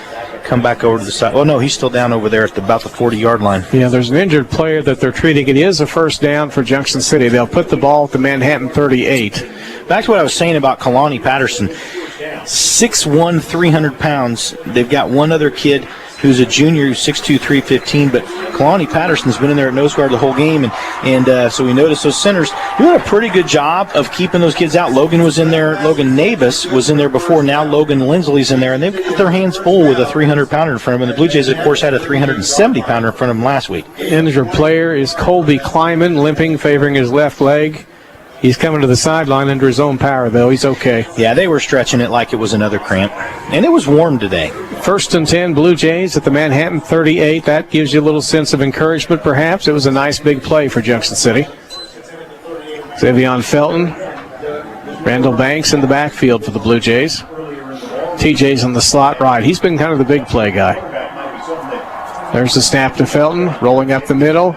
come back over to the side. Oh, no, he's still down over there at about the 40-yard line. Yeah, there's an injured player that they're treating. It is a first down for Junction City. They'll put the ball at the Manhattan 38. Back to what I was saying about Keelani Patterson. 6'1", 300 pounds. They've got one other kid who's a junior who's 6'2", 315, but Keelani Patterson's been in there at nose guard the whole game, and so we noticed those centers doing a pretty good job of keeping those kids out. Logan was in there. Logan Nabus was in there before. Now Logan Lindsley's in there, and they've got their hands full with a 300-pounder in front of them. And the Blue Jays, of course, had a 370-pounder in front of them last week. Injured player is Colby Kleiman, limping, favoring his left leg. He's coming to the sideline under his own power, though. He's okay. Yeah, they were stretching it like it was another cramp. And it was warm today. 1st and 10, Blue Jays at the Manhattan 38. That gives you a little sense of encouragement, perhaps. It was a nice big play for Junction City. Xavier Felton. Randall Banks in the backfield for the Blue Jays. TJ's in the slot right. He's been kind of the big play guy. There's the snap to Felton, rolling up the middle.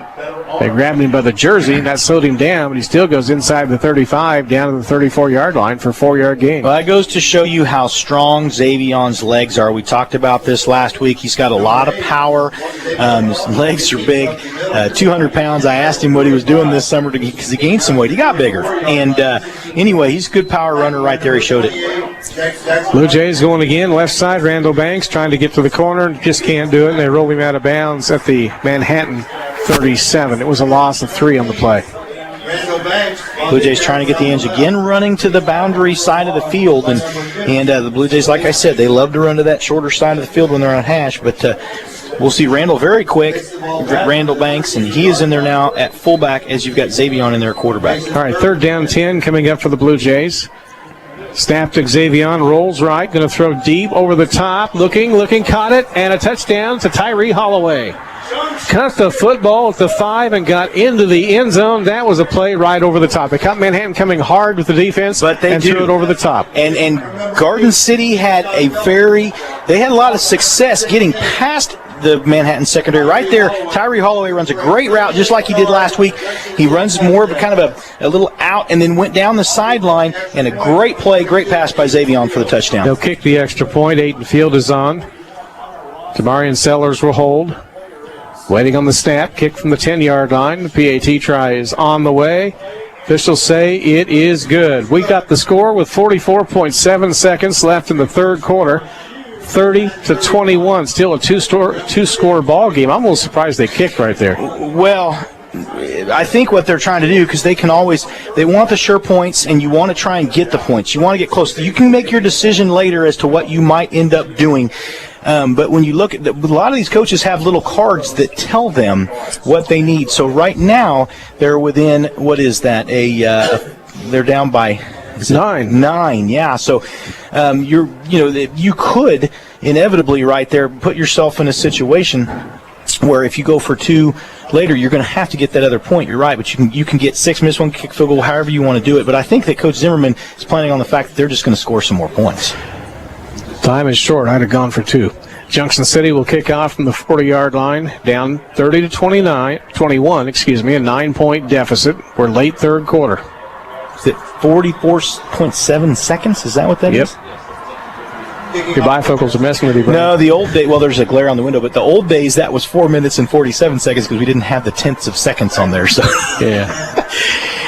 They grabbed him by the jersey, and that slowed him down, but he still goes inside the 35, down to the 34-yard line for a 4-yard gain. Well, that goes to show you how strong Xavion's legs are. We talked about this last week. He's got a lot of power. His legs are big, 200 pounds. I asked him what he was doing this summer because he gained some weight. He got bigger. And anyway, he's a good power runner right there. He showed it. Blue Jays going again, left side. Randall Banks trying to get to the corner, just can't do it, and they roll him out of bounds at the Manhattan 37. It was a loss of 3 on the play. Blue Jays trying to get the ends again, running to the boundary side of the field, and the Blue Jays, like I said, they love to run to that shorter side of the field when they're on hash. But we'll see Randall very quick. Randall Banks, and he is in there now at fullback as you've got Xavier in there at quarterback. All right, 3rd down 10 coming up for the Blue Jays. Snap to Xavier, rolls right, going to throw deep over the top, looking, caught it, and a touchdown to Tyree Holloway. Cut the football at the 5 and got into the end zone. That was a play right over the top. They caught Manhattan coming hard with the defense, but they threw it over the top. And Garden City had a lot of success getting past the Manhattan secondary right there. Tyree Holloway runs a great route just like he did last week. He runs more of a kind of a little out and then went down the sideline, and a great play, great pass by Xavier for the touchdown. They'll kick the extra point. Aiden Field is on. Tamarian Sellers will hold. Waiting on the snap, kick from the 10-yard line. The PAT try is on the way. Officials say it is good. We got the score with 44.7 seconds left in the 3rd quarter. 30-21, still a two-score ball game. I'm a little surprised they kicked right there. Well, I think what they're trying to do, because they want the sure points, and you want to try and get the points. You want to get close. You can make your decision later as to what you might end up doing. But when you look at a lot of these coaches have little cards that tell them what they need. So right now they're within, what is that? They're down by 9, yeah. So you could inevitably right there put yourself in a situation where if you go for 2 later, you're going to have to get that other point. You're right, but you can get 6, miss 1, kick field goal, however you want to do it. But I think that Coach Zimmerman is planning on the fact that they're just going to score some more points. Time is short. I'd have gone for 2. Junction City will kick off from the 40-yard line, down 21, a 9-point deficit. We're late third quarter. Is it 44.7 seconds? Is that what that is? Your bifocals are messing with you, Brian. No, the old day, well, there's a glare on the window, but the old days, that was 4 minutes and 47 seconds because we didn't have the tenths of seconds on there. So yeah.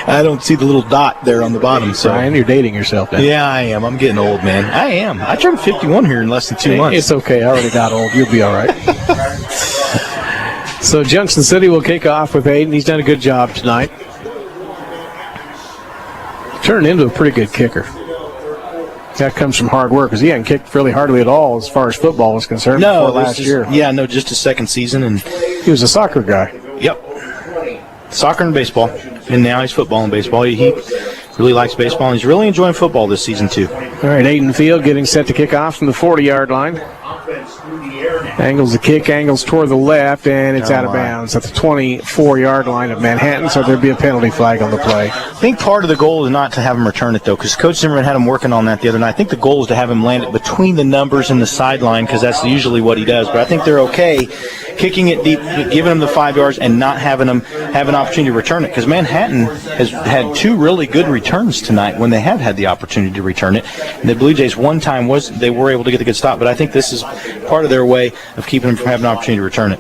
I don't see the little dot there on the bottom. So Brian, you're dating yourself now. Yeah, I am. I'm getting old, man. I am. I turned 51 here in less than 2 months. It's okay. I already got old. You'll be all right. So Junction City will kick off with Aiden. He's done a good job tonight. Turned into a pretty good kicker. That comes from hard work because he hadn't kicked really hardly at all as far as football was concerned before last year. Yeah, no, just his second season. And he was a soccer guy. Yep. Soccer and baseball. And now he's football and baseball. He really likes baseball, and he's really enjoying football this season, too. All right, Aiden Field getting set to kick off from the 40-yard line. Angles the kick, angles toward the left, and it's out of bounds at the 24-yard line of Manhattan, so there'd be a penalty flag on the play. I think part of the goal is not to have him return it, though, because Coach Zimmerman had him working on that the other night. I think the goal is to have him land it between the numbers and the sideline, because that's usually what he does. But I think they're okay kicking it deep, giving him the 5 yards, and not having him have an opportunity to return it, because Manhattan has had 2 really good returns tonight when they have had the opportunity to return it. And the Blue Jays one time they were able to get the good stop, but I think this is part of their way of keeping them from having an opportunity to return it.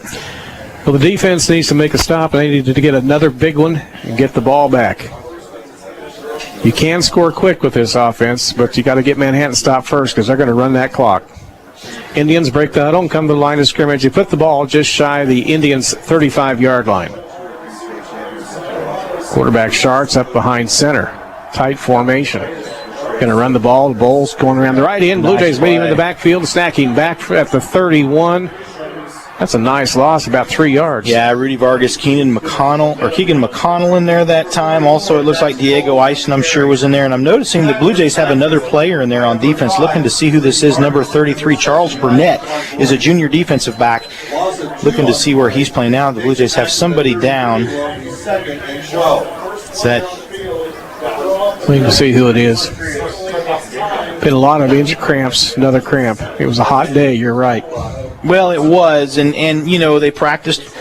Well, the defense needs to make a stop, and they need to get another big one and get the ball back. You can score quick with this offense, but you got to get Manhattan stopped first because they're going to run that clock. Indians break the huddle and come to the line of scrimmage. They put the ball just shy of the Indians' 35-yard line. Quarterback Sharts up behind center. Tight formation. Going to run the ball. The Bulls going around the right end. Blue Jays meeting in the backfield, snacking back at the 31. That's a nice loss, about 3 yards. Yeah, Rudy Vargas, Keegan McConnell in there that time. Also, it looks like Diego Eisen, I'm sure, was in there. And I'm noticing the Blue Jays have another player in there on defense. Looking to see who this is. Number 33, Charles Burnett, is a junior defensive back. Looking to see where he's playing now. The Blue Jays have somebody down. We can see who it is. Been a lot of injured cramps, another cramp. It was a hot day, you're right. Well, it was, and they practiced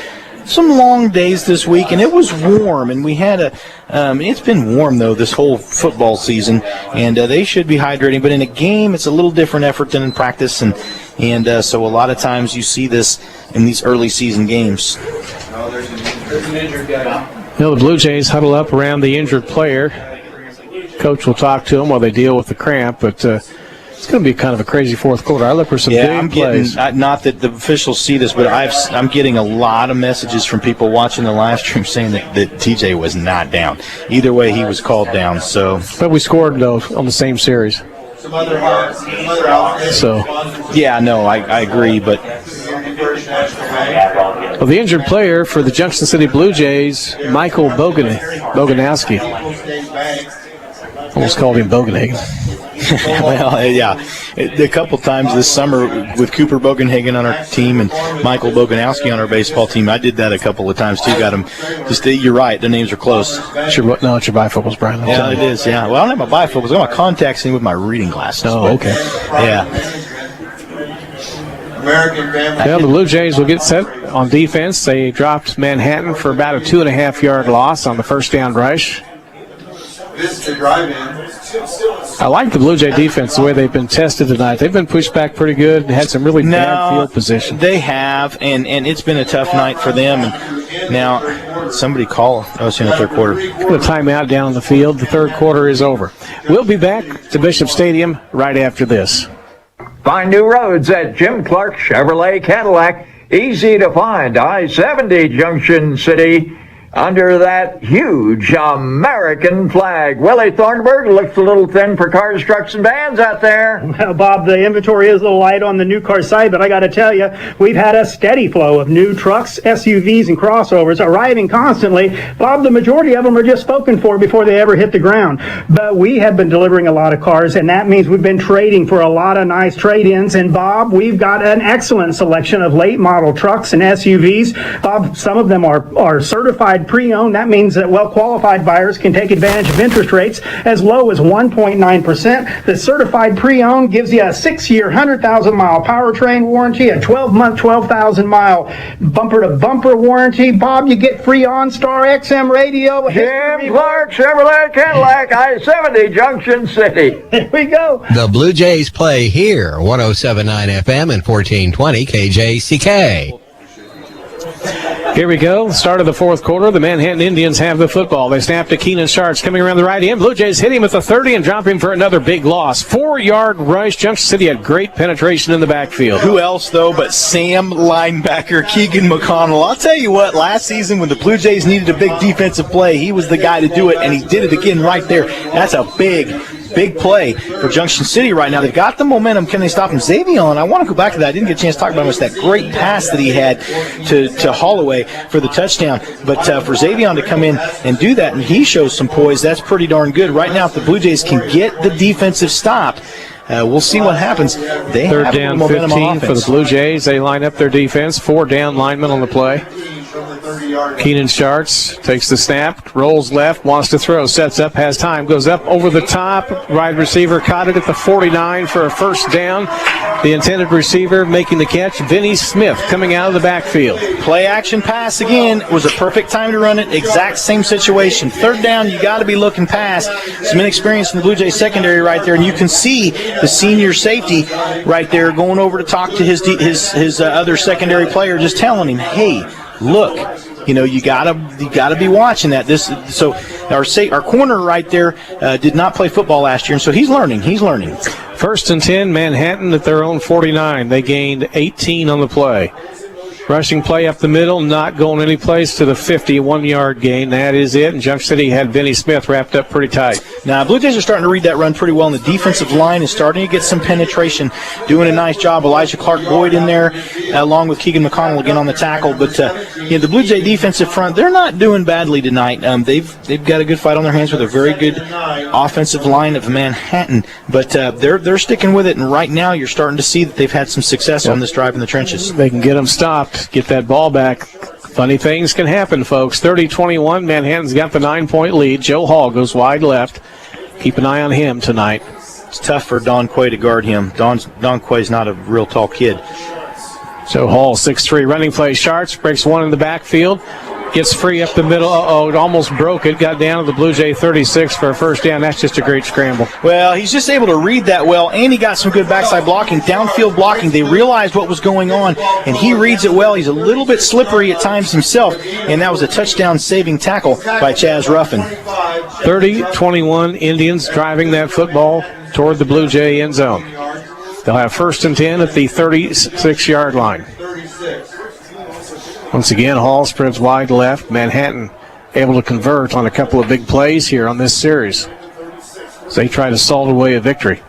some long days this week, and it was warm, and we had it's been warm, though, this whole football season, and they should be hydrating, but in a game, it's a little different effort than in practice, and so a lot of times you see this in these early season games. There's an injured guy. The Blue Jays huddle up around the injured player. Coach will talk to him while they deal with the cramp, but it's going to be kind of a crazy fourth quarter. I look for some big plays. Not that the officials see this, but I'm getting a lot of messages from people watching the live stream saying that TJ was not down. Either way, he was called down. So, but we scored, though, on the same series. So, yeah, no, I agree, but. Well, the injured player for the Junction City Blue Jays, Michael Boganowski. Almost called him Bogenhagen. Well, yeah. A couple times this summer with Cooper Bogenhagen on our team and Michael Boganowski on our baseball team, I did that a couple of times, too. Got them. You're right. Their names are close. It's your bifocals, Brian. Yeah, it is, yeah. Well, I don't have my bifocals. I have my contacts in with my reading glasses. Oh, okay. Yeah. Well, the Blue Jays will get set on defense. They dropped Manhattan for about a 2.5-yard loss on the first down rush. I like the Blue Jay defense, the way they've been tested tonight. They've been pushed back pretty good and had some really bad field position. They have, and it's been a tough night for them. And now, somebody call us in the third quarter. A timeout down on the field. The third quarter is over. We'll be back to Bishop Stadium right after this. Find new roads at Jim Clark Chevrolet Cadillac. Easy to find. I-70 Junction City. under that huge American flag. Willie Thornburg looks a little thin for cars, trucks, and vans out there. Well, Bob, the inventory is a little light on the new car side, but I got to tell you, we've had a steady flow of new trucks, SUVs, and crossovers arriving constantly. Bob, the majority of them are just spoken for before they ever hit the ground. But we have been delivering a lot of cars, and that means we've been trading for a lot of nice trade-ins. And Bob, we've got an excellent selection of late model trucks and SUVs. Bob, some of them are certified pre-owned. That means that well-qualified buyers can take advantage of interest rates as low as 1.9%. The certified pre-owned gives you a 6-year, 100,000-mile powertrain warranty, a 12-month, 12,000-mile bumper-to-bumper warranty. Bob, you get free OnStar XM radio. Jim Clark, Chevrolet Cadillac, I-70, Junction City. Here we go. The Blue Jays play here, 107.9 FM and 1420 KJCK. Here we go. Start of the fourth quarter. The Manhattan Indians have the football. They snap to Keenan Sharks coming around the right end. Blue Jays hit him at the 30 and drop him for another big loss. 4-yard rush. Junction City had great penetration in the backfield. Who else, though, but Sam linebacker Keegan McConnell. I'll tell you what, last season when the Blue Jays needed a big defensive play, he was the guy to do it, and he did it again right there. That's a big play for Junction City right now. They've got the momentum. Can they stop him? Xavion, I want to go back to that. I didn't get a chance to talk about him. It's that great pass that he had to Holloway for the touchdown. But for Xavion to come in and do that, and he shows some poise, that's pretty darn good. Right now, if the Blue Jays can get the defensive stop, we'll see what happens. They Third have down, momentum 15 on for the offense. Blue Jays. They line up their defense. 4 down linemen on the play. Keenan Sharks takes the snap, rolls left, wants to throw, sets up, has time, goes up over the top. Wide receiver caught it at the 49 for a first down. The intended receiver making the catch, Vinny Smith, coming out of the backfield. Play action pass again. Was a perfect time to run it. Exact same situation. Third down, you got to be looking past. Some inexperience in the Blue Jays secondary right there, and you can see the senior safety right there going over to talk to his other secondary player, just telling him, hey, look, you gotta be watching that. So our corner right there did not play football last year, and so he's learning. First and 10, Manhattan at their own 49. They gained 18 on the play. Rushing play up the middle, not going any place to the 51-yard gain. That is it. And Junction City had Vinny Smith wrapped up pretty tight. Now, Blue Jays are starting to read that run pretty well, and the defensive line is starting to get some penetration, doing a nice job. Elijah Clark-Boyd in there, along with Keegan McConnell again on the tackle. But the Blue Jay defensive front, they're not doing badly tonight. They've got a good fight on their hands with a very good offensive line of Manhattan. But they're sticking with it, and right now you're starting to see that they've had some success on this drive in the trenches. They can get them stopped. Get that ball back. Funny things can happen, folks. 30-21, Manhattan's got the 9-point lead. Joe Hall goes wide left. Keep an eye on him tonight. It's tough for Don Quay to guard him. Don Quay's not a real tall kid. Joe Hall, 6'3", running play. Sharks breaks one in the backfield. Gets free up the middle. It almost broke it. Got down to the Blue Jay 36 for a first down. That's just a great scramble. Well, he's just able to read that well, and he got some good backside blocking, downfield blocking. They realized what was going on, and he reads it well. He's a little bit slippery at times himself, and that was a touchdown-saving tackle by Chaz Ruffin. 30-21, Indians driving that football toward the Blue Jay end zone. They'll have first and 10 at the 36-yard line. Once again, Hall spreads wide left. Manhattan able to convert on a couple of big plays here on this series. So they try to salt away a victory.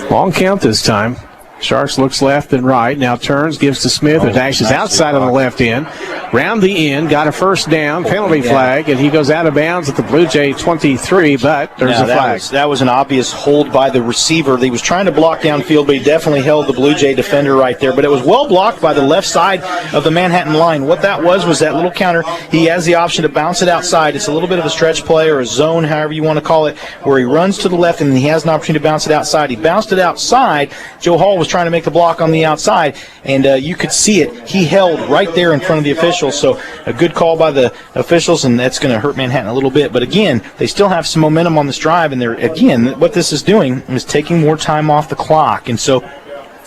Long count this time. Sharks looks left and right. Now turns, gives to Smith, who dashes outside on the left end. Round the end, got a first down, penalty flag, and he goes out of bounds at the Blue Jay 23, but there's a flag. That was an obvious hold by the receiver. He was trying to block downfield, but he definitely held the Blue Jay defender right there. But it was well blocked by the left side of the Manhattan line. What that was that little counter. He has the option to bounce it outside. It's a little bit of a stretch play or a zone, however you want to call it, where he runs to the left and he has an opportunity to bounce it outside. He bounced it outside. Joe Hall was trying to make the block on the outside, and you could see it. He held right there in front of the officials, so a good call by the officials, and that's going to hurt Manhattan a little bit. But again, they still have some momentum on this drive, and what this is doing is taking more time off the clock, and so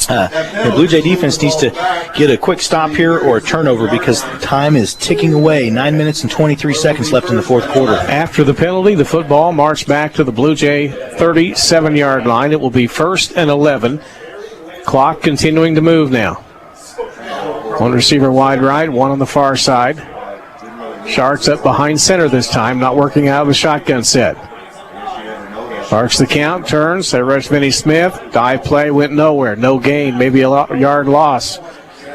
the Blue Jay defense needs to get a quick stop here or a turnover because time is ticking away. 9 minutes and 23 seconds left in the fourth quarter. After the penalty, the football marched back to the Blue Jay 37-yard line. It will be 1st and 11. Clock continuing to move now. One receiver wide right, one on the far side. Sharks up behind center this time, not working out of the shotgun set. Arcs the count, turns, they rush Vinny Smith. Dive play went nowhere, no gain, maybe a yard loss.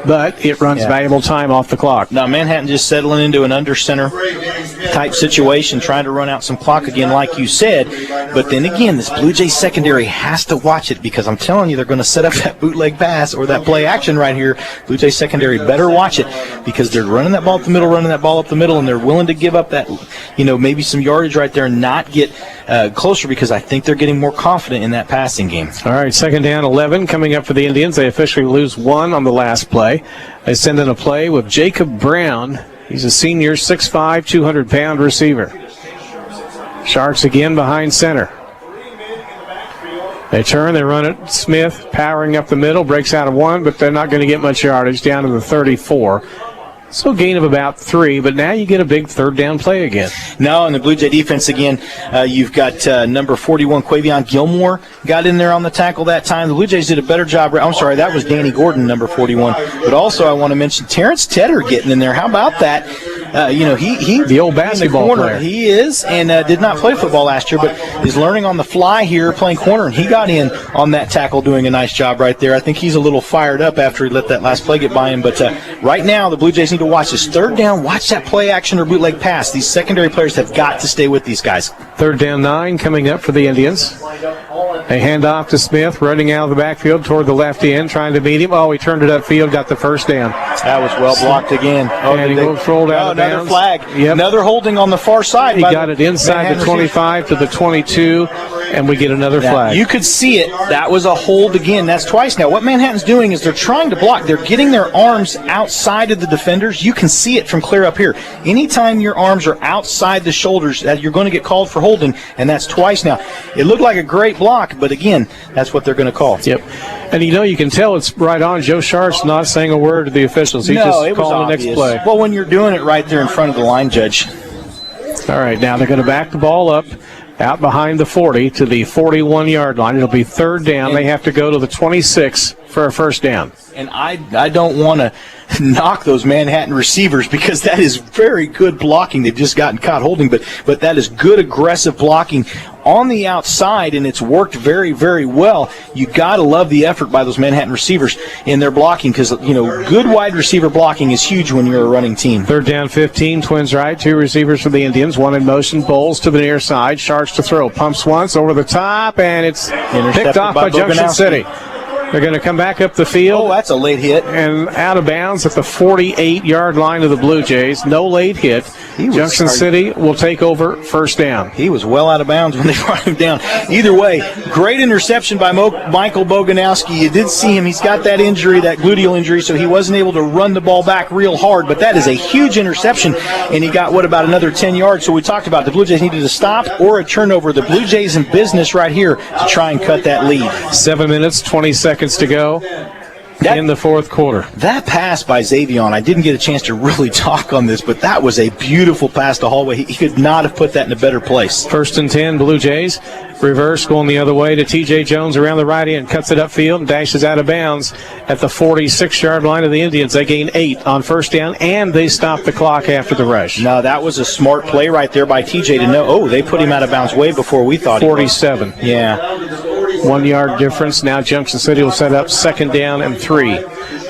But it runs valuable time off the clock. Now Manhattan just settling into an under center type situation, trying to run out some clock again, like you said. But then again, this Blue Jays secondary has to watch it, because I'm telling you, they're going to set up that bootleg pass or that play action right here. Blue Jays secondary better watch it, because they're running that ball up the middle, and they're willing to give up that, maybe some yardage right there and not get closer, because I think they're getting more confident in that passing game. All right, 2nd down, 11 coming up for the Indians. They officially lose 1 on the last play. They send in a play with Jacob Brown. He's a senior, 6'5", 200-pound receiver. Sharks again behind center. They turn, they run it. Smith powering up the middle, breaks out of 1, but they're not going to get much yardage, down to the 34. So gain of about 3, but now you get a big 3rd down play again. No, and the Blue Jay defense again, you've got number 41, Quavion Gilmore, got in there on the tackle that time. The Blue Jays did a better job. I'm sorry, that was Danny Gordon, number 41. But also I want to mention Terrence Tedder getting in there. How about that? He the old basketball player. He is, and did not play football last year, but is learning on the fly here, playing corner, and he got in on that tackle, doing a nice job right there. I think he's a little fired up after he let that last play get by him. But right now, the Blue Jays need to watch this 3rd down, watch that play action or bootleg pass. These secondary players have got to stay with these guys. 3rd down, 9 coming up for the Indians. They hand off to Smith, running out of the backfield toward the left end, trying to meet him. Oh, he turned it upfield, got the 1st down. That was well blocked again. And he rolled out of bounds. Another flag. Yep. Another holding on the far side. He got it inside the 25 to the 22, and we get another flag. You could see it. That was a hold again. That's twice now. What Manhattan's doing is they're trying to block. They're getting their arms outside of the defenders. You can see it from clear up here. Anytime your arms are outside the shoulders, you're going to get called for holding, and that's twice now. It looked like a great block, but again, that's what they're going to call. Yep. And you can tell it's right on. Joe Sharp's not saying a word to the officials. He's just calling the next play. Well, when you're doing it right there in front of the line judge. All right, now they're going to back the ball up out behind the 40 to the 41-yard line. It'll be 3rd down. They have to go to the 26 for a 1st down. And I don't want to knock those Manhattan receivers, because that is very good blocking. They've just gotten caught holding, but that is good aggressive blocking on the outside, and it's worked very, very well. You got to love the effort by those Manhattan receivers in their blocking, because good wide receiver blocking is huge when you're a running team. 3rd down, 15, Twins right, 2 receivers for the Indians, 1 in motion, Bowles to the near side, Sharks to throw, pumps once over the top, and it's picked off by Junction City. They're going to come back up the field. Oh, that's a late hit. And out of bounds at the 48-yard line of the Blue Jays. No late hit. Junction City will take over 1st down. He was well out of bounds when they brought him down. Either way, great interception by Michael Boganowski. You did see him. He's got that injury, that gluteal injury, so he wasn't able to run the ball back real hard. But that is a huge interception, and he got, about another 10 yards. So we talked about the Blue Jays needed to stop or a turnover. The Blue Jays in business right here to try and cut that lead. 7 minutes, 20 seconds to go in the 4th quarter. That pass by Xavion, I didn't get a chance to really talk on this, but that was a beautiful pass to Hallway. He could not have put that in a better place. 1st and 10, Blue Jays. Reverse going the other way to T.J. Jones around the right end, cuts it upfield and dashes out of bounds at the 46-yard line of the Indians. They gain 8 on 1st down, and they stop the clock after the rush. No, that was a smart play right there by T.J. to know, they put him out of bounds way before we thought 47. Yeah. 1 yard difference. Now Junction City will set up 2nd down and 3.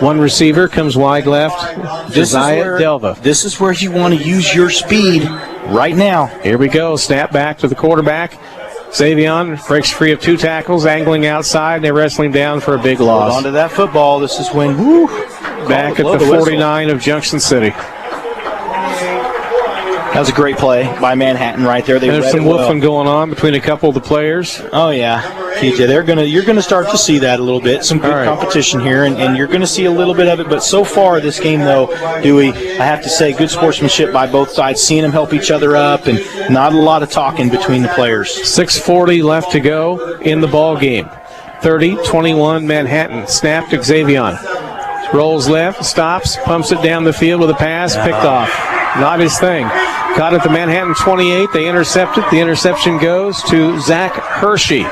One receiver comes wide left, Josiah Delva. This is where you want to use your speed right now. Here we go. Snap back to the quarterback. Xavion breaks free of 2 tackles, angling outside, and they wrestle him down for a big loss. Hold on to that football. This is when, back at the 49 of Junction City. That was a great play by Manhattan right there. There's some woofing going on between a couple of the players. Oh, yeah. TJ, you're gonna start to see that a little bit. Some good competition here, and you're going to see a little bit of it. But so far this game, though, Dewey, I have to say, good sportsmanship by both sides, seeing them help each other up, and not a lot of talking between the players. 6:40 left to go in the ball game. 30-21 Manhattan. Snap to Xavion. Rolls left, stops, pumps it down the field with a pass, picked off. Not his thing. Caught at the Manhattan 28. They intercept it. The interception goes to Zach Hershey.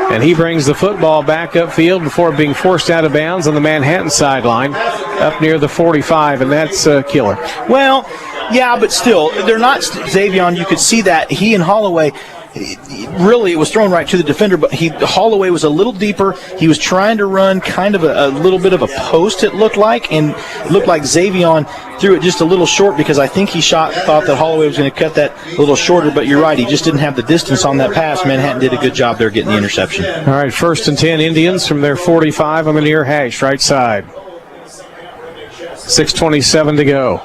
And he brings the football back upfield before being forced out of bounds on the Manhattan sideline up near the 45, and that's a killer. Well, yeah, but still, they're not Xavion. You could see that he and Holloway, really, it was thrown right to the defender, but Holloway was a little deeper. He was trying to run kind of a little bit of a post, it looked like, and it looked like Xavion threw it just a little short because I think he thought that Holloway was going to cut that a little shorter, but you're right, he just didn't have the distance on that pass. Manhattan did a good job there getting the interception. All right, 1st and 10 Indians from their 45 on the near hash, right side. 6:27 to go.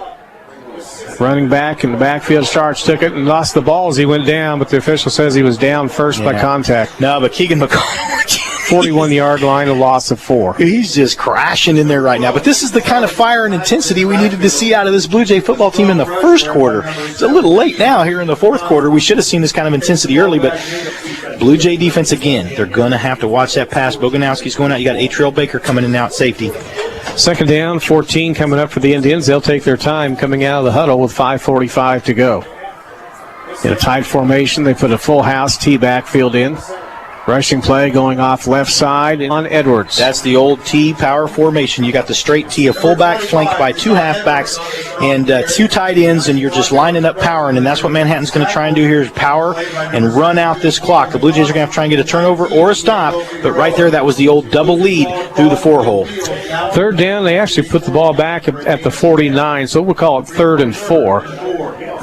Running back in the backfield, Starch took it and lost the ball as he went down, but the official says he was down first by contact. No, but Keegan McConnell, 41-yard line, a loss of 4. He's just crashing in there right now. But this is the kind of fire and intensity we needed to see out of this Blue Jay football team in the first quarter. It's a little late now here in the fourth quarter. We should have seen this kind of intensity early, but Blue Jay defense again, they're going to have to watch that pass. Boganowski's going out. You got Atriel Baker coming in now at safety. 2nd down, 14 coming up for the Indians. They'll take their time coming out of the huddle with 5:45 to go. In a tight formation, they put a full house T backfield in. Rushing play going off left side on Edwards. That's the old T power formation. You got the straight T, a fullback flanked by 2 halfbacks and 2 tight ends, and you're just lining up powering, and that's what Manhattan's going to try and do here is power and run out this clock. The Blue Jays are going to have to try and get a turnover or a stop, but right there, that was the old double lead through the 4-hole. 3rd down, they actually put the ball back at the 49, so we'll call it 3rd and 4.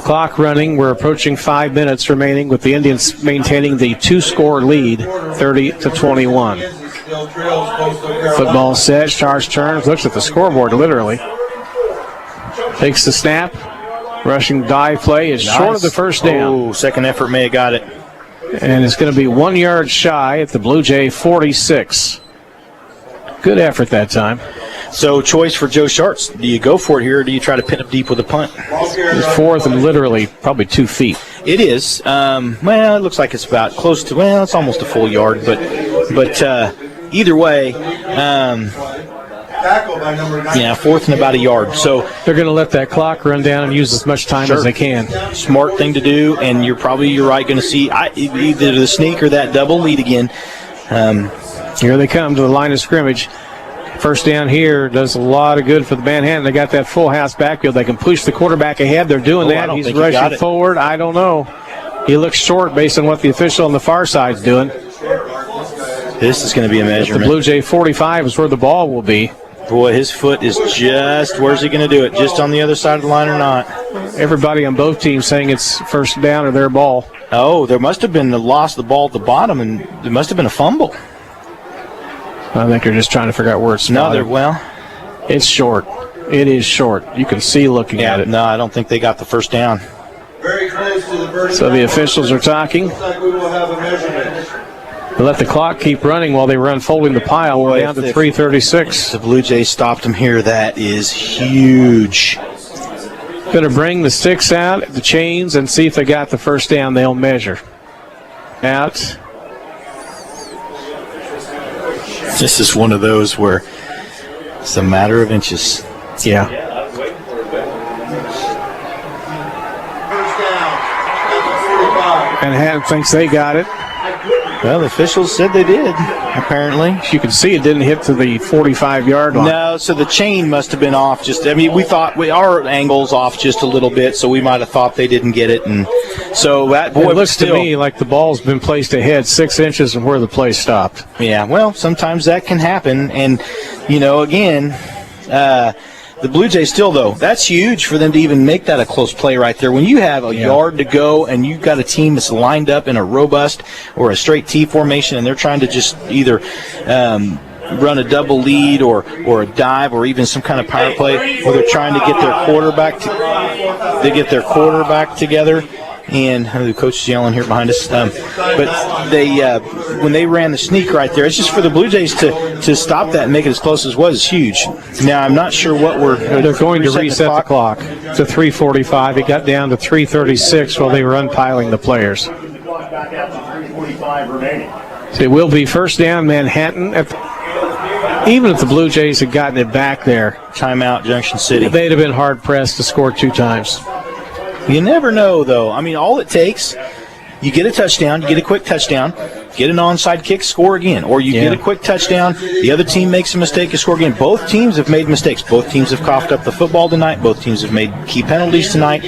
Clock running. We're approaching 5 minutes remaining with the Indians maintaining the 2-score lead, 30-21. Football set. Starch turns. Looks at the scoreboard literally. Takes the snap. Rushing dive play is short of the first down. Oh, second effort may have got it. And it's going to be 1 yard shy at the Blue Jay 46. Good effort that time. So choice for Joe Sharts. Do you go for it here or do you try to pin him deep with a punt? It's 4th and literally probably 2 feet. It is. Well, it looks like it's about close to, well, it's almost a full yard. But either way, yeah, 4th and about a yard. So they're going to let that clock run down and use as much time as they can. Smart thing to do, and you're right going to see either the sneak or that double lead again. Here they come to the line of scrimmage. First down here does a lot of good for the Manhattan. They got that full house backfield. They can push the quarterback ahead. They're doing that. He's rushing forward. I don't know. He looks short based on what the official on the far side's doing. This is going to be a measurement. The Blue Jay 45 is where the ball will be. Boy, his foot is just, where's he going to do it? Just on the other side of the line or not? Everybody on both teams saying it's first down or their ball. Oh, there must have been the loss of the ball at the bottom, and there must have been a fumble. I think they're just trying to figure out where it's spotted. No, it's short. It is short. You can see looking at it. No, I don't think they got the first down. Very close to the so the officials are talking. Looks like we will have a measurement. They let the clock keep running while they were unfolding the pile. We're down to 3:36. The Blue Jays stopped him here. That is huge. Going to bring the sticks out, the chains, and see if they got the first down. They'll measure. Out. This is one of those where it's a matter of inches. Yeah. Manhattan thinks they got it. Well, the officials said they did, apparently. You can see it didn't hit to the 45-yard line. No, so the chain must have been off. We thought our angle's off just a little bit, so we might have thought they didn't get it. And so that boy, it looks to me like the ball's been placed ahead 6 inches from where the play stopped. Yeah, well, sometimes that can happen. And, again, the Blue Jays still, though, that's huge for them to even make that a close play right there. When you have a yard to go and you've got a team that's lined up in a robust or a straight T formation and they're trying to just either run a double lead or a dive or even some kind of power play, or they're trying to get their quarterback together. And the coach is yelling here behind us. But they, when they ran the sneak right there, it's just for the Blue Jays to stop that and make it as close as it was. It's huge. Now, I'm not sure what they're going to reset the clock to 3:45. It got down to 3:36 while they were unpiling the players. So it will be first down Manhattan. Even if the Blue Jays had gotten it back there, timeout Junction City, they'd have been hard-pressed to score 2 times. You never know, though. I mean, all it takes, you get a touchdown, you get a quick touchdown, get an onside kick, score again. Or you get a quick touchdown, the other team makes a mistake, you score again. Both teams have made mistakes. Both teams have coughed up the football tonight. Both teams have made key penalties tonight.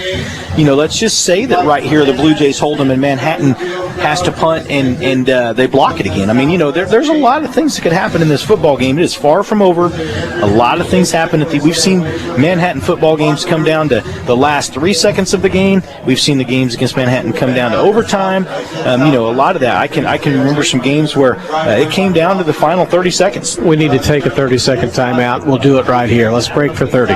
Let's just say that right here the Blue Jays hold them and Manhattan has to punt and they block it again. I mean, there's a lot of things that could happen in this football game. It is far from over. A lot of things happen. We've seen Manhattan football games come down to the last 3 seconds of the game. We've seen the games against Manhattan come down to overtime. A lot of that. I can remember some games where it came down to the final 30 seconds. We need to take a 30-second timeout. We'll do it right here. Let's break for 30.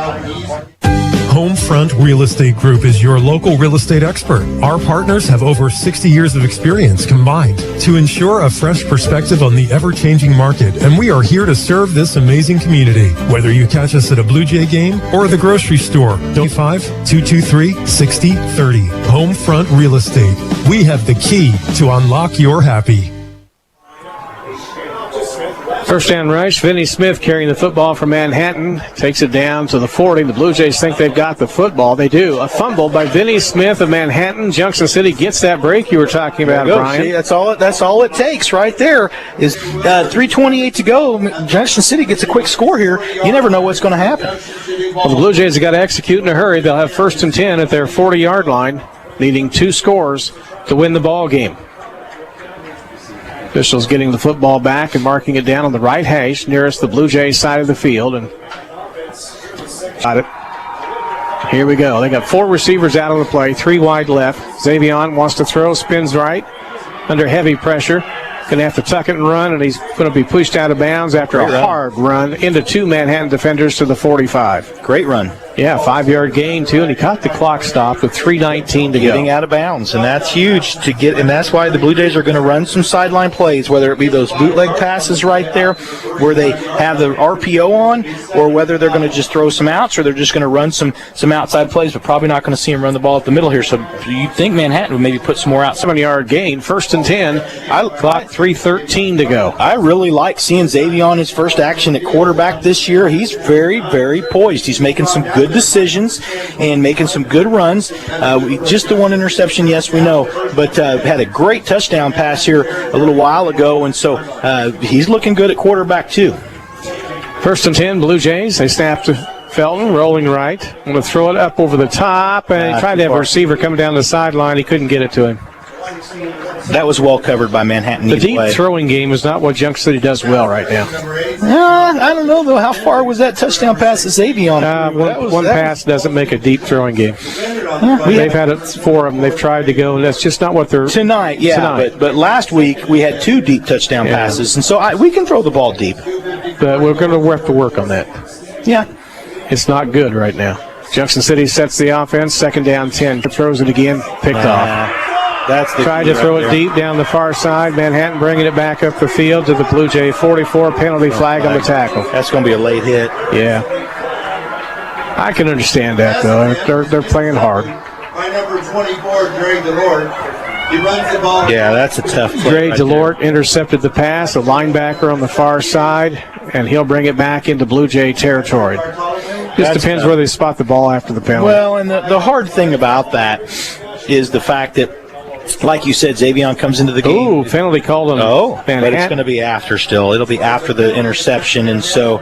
Homefront Real Estate Group is your local real estate expert. Our partners have over 60 years of experience combined to ensure a fresh perspective on the ever-changing market, and we are here to serve this amazing community. Whether you catch us at a Blue Jay game or the grocery store, 5-223-6030. Homefront Real Estate. We have the key to unlock your happy. First down rush, Vinny Smith carrying the football from Manhattan, takes it down to the 40. The Blue Jays think they've got the football. They do. A fumble by Vinny Smith of Manhattan. Junction City gets that break you were talking about, Brian. See, that's all it takes right there is 3:28 to go. Junction City gets a quick score here. You never know what's going to happen. Well, the Blue Jays have got to execute in a hurry. They'll have 1st and 10 at their 40-yard line, needing 2 scores to win the ball game. Officials getting the football back and marking it down on the right hash nearest the Blue Jays side of the field. And got it. Here we go. They got 4 receivers out on the play, 3 wide left. Xavion wants to throw, spins right under heavy pressure. Going to have to tuck it and run, and he's going to be pushed out of bounds after a hard run into 2 Manhattan defenders to the 45. Great run. Yeah, 5-yard gain, too, and he caught the clock stop with 3:19 to go. Getting out of bounds, and that's huge to get, and that's why the Blue Jays are going to run some sideline plays, whether it be those bootleg passes right there where they have the RPO on, or whether they're going to just throw some outs, or they're just going to run some outside plays, but probably not going to see them run the ball up the middle here. So you'd think Manhattan would maybe put some more out. 7-yard gain, 1st and 10. Clock 3:13 to go. I really like seeing Xavion his first action at quarterback this year. He's very, very poised. He's making some good decisions and making some good runs. Just the 1 interception, yes, we know, but had a great touchdown pass here a little while ago, and so he's looking good at quarterback too. 1st and 10, Blue Jays. They snap to Felton, rolling right. I'm going to throw it up over the top, and he tried to have a receiver come down the sideline. He couldn't get it to him. That was well covered by Manhattan. The deep throwing game is not what Junction City does well right now. I don't know, though. How far was that touchdown pass to Xavion? One pass doesn't make a deep throwing game. They've had it for them. They've tried to go, and that's just not what they're... Tonight. But last week we had 2 deep touchdown passes, and so we can throw the ball deep. But we're going to have to work on that. Yeah. It's not good right now. Junction City sets the offense, 2nd down 10. Throws it again, picked off. Tried to throw it deep down the far side. Manhattan bringing it back up the field to the Blue Jay 44. Penalty flag on the tackle. That's going to be a late hit. Yeah. I can understand that, though. They're playing hard. By number 24, Greg DeLord. He runs the ball. Yeah, that's a tough play. Greg DeLort intercepted the pass. A linebacker on the far side, and he'll bring it back into Blue Jay territory. Just depends where they spot the ball after the penalty. Well, and the hard thing about that is the fact that, like you said, Xavion comes into the game. Ooh, penalty called on Manhattan. But it's going to be after still. It'll be after the interception, and so